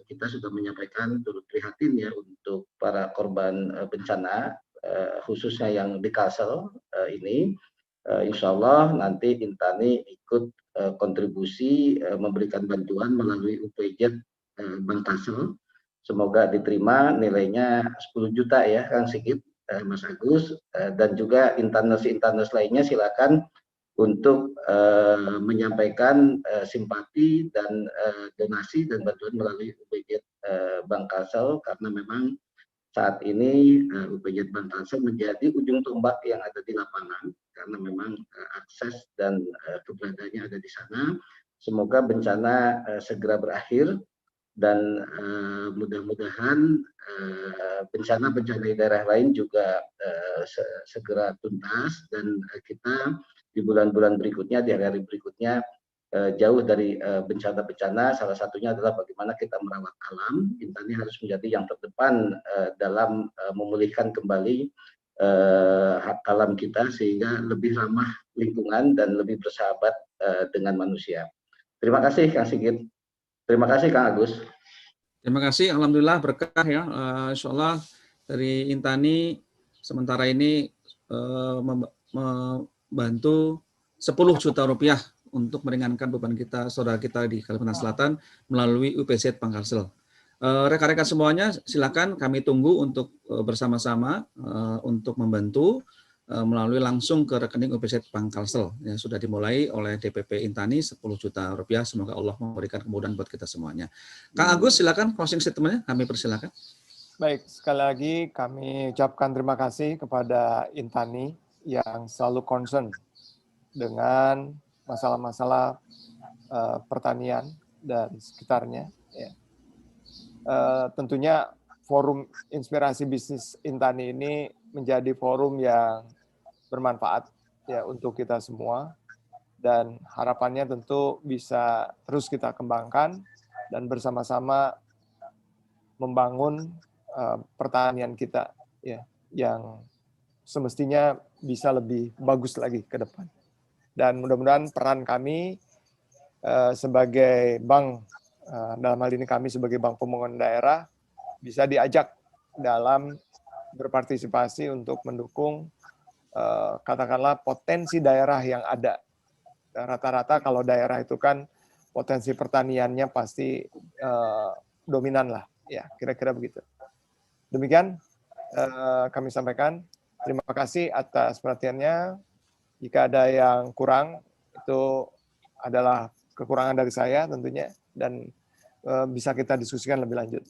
kita sudah menyampaikan turut prihatin ya untuk para korban bencana, khususnya yang di Kalsel ini. Insya Allah nanti Intani ikut kontribusi memberikan bantuan melalui UPJ Bank Kalsel. Semoga diterima, nilainya 10 juta ya Kang Sigit, Mas Agus, dan juga interners lainnya silakan untuk menyampaikan simpati dan donasi dan bantuan melalui UPJ Bank Kalsel, karena memang saat ini UPJ Bank Kalsel menjadi ujung tombak yang ada di lapangan, karena memang akses dan keberadaannya ada di sana. Semoga bencana segera berakhir dan mudah-mudahan bencana-bencana di daerah lain juga segera tuntas, dan kita di bulan-bulan berikutnya, di hari-hari berikutnya jauh dari bencana-bencana. Salah satunya adalah bagaimana kita merawat alam. Intani harus menjadi yang terdepan dalam memulihkan kembali hak alam kita sehingga lebih ramah lingkungan dan lebih bersahabat dengan manusia. Terima kasih Kang Sigit. Terima kasih Kang Agus. Terima kasih, alhamdulillah berkah ya. Insya Allah dari Intani sementara ini membantu 10 juta rupiah untuk meringankan beban kita, saudara kita di Kalimantan Selatan melalui UPZ Bank Kalsel. Rekan-rekan semuanya, silakan kami tunggu untuk bersama-sama untuk membantu melalui langsung ke rekening UPZ Bank Kalsel. Ya, sudah dimulai oleh DPP Intani 10 juta rupiah. Semoga Allah memberikan kemudahan buat kita semuanya. Kang Agus, silakan closing statement-nya, kami persilakan. Baik, sekali lagi kami ucapkan terima kasih kepada Intani yang selalu concern dengan masalah-masalah pertanian dan sekitarnya. Ya. Tentunya forum inspirasi bisnis Intani ini menjadi forum yang bermanfaat ya untuk kita semua, dan harapannya tentu bisa terus kita kembangkan dan bersama-sama membangun pertanian kita ya yang semestinya bisa lebih bagus lagi ke depan. Dan mudah-mudahan peran kami sebagai bank, dalam hal ini kami sebagai Bank Pembangunan Daerah, bisa diajak dalam berpartisipasi untuk mendukung katakanlah potensi daerah yang ada. Rata-rata kalau daerah itu kan potensi pertaniannya pasti dominan lah, ya kira-kira begitu. Demikian kami sampaikan. Terima kasih atas perhatiannya. Jika ada yang kurang, itu adalah kekurangan dari saya tentunya, dan bisa kita diskusikan lebih lanjut.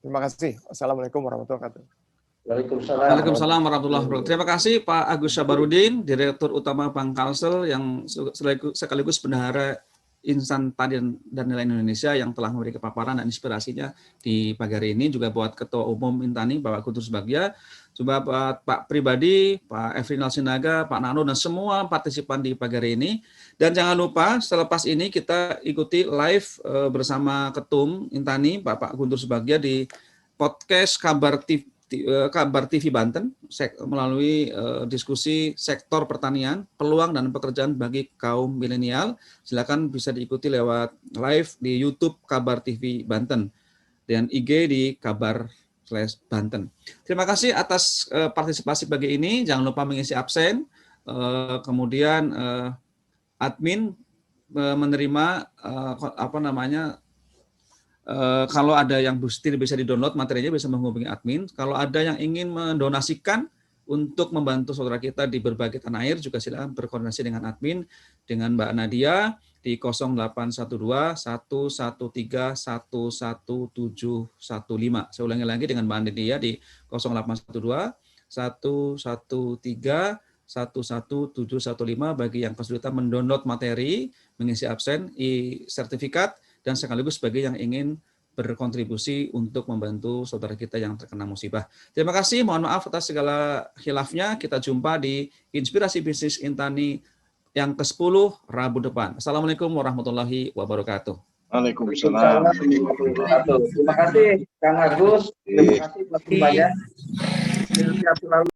Terima kasih. Wassalamualaikum warahmatullahi wabarakatuh. Waalaikumsalam warahmatullahi wabarakatuh. Terima kasih Pak Agus Sabarudin, Direktur Utama Bank Kalsel yang sekaligus bendahara Insan Padi dan Nilai Indonesia yang telah memberi paparan dan inspirasinya di pagi hari ini. Juga buat Ketua Umum Intani, Bapak Guntur Subagja, juga Pak Pribadi, Pak Efrinal Sinaga, Pak Nano, dan semua partisipan di pagi hari ini. Dan jangan lupa selepas ini kita ikuti live bersama Ketum Intani, Bapak Guntur Subagja di podcast Kabar TV Banten melalui diskusi sektor pertanian, peluang dan pekerjaan bagi kaum milenial. Silakan bisa diikuti lewat live di YouTube Kabar TV Banten dan IG di Kabar/Banten. Terima kasih atas partisipasi pagi ini. Jangan lupa mengisi absen. Kemudian admin menerima kalau ada yang tidak bisa di-download materinya bisa menghubungi admin. Kalau ada yang ingin mendonasikan untuk membantu saudara kita di berbagai tanah air juga silakan berkoordinasi dengan admin, dengan Mbak Nadia di 0812 113 11715. Saya ulangi lagi dengan Mbak Andini ya, di 0812 113 11715 bagi yang kesulitan mendownload materi, mengisi absen, e-sertifikat, dan sekaligus bagi yang ingin berkontribusi untuk membantu saudara kita yang terkena musibah. Terima kasih, mohon maaf atas segala khilafnya. Kita jumpa di Inspirasi Bisnis Intani yang ke-10 Rabu depan. Assalamualaikum warahmatullahi wabarakatuh. Waalaikumsalam. Terima kasih Kang Agus. Terima kasih Pak Banyak. Sehat selalu.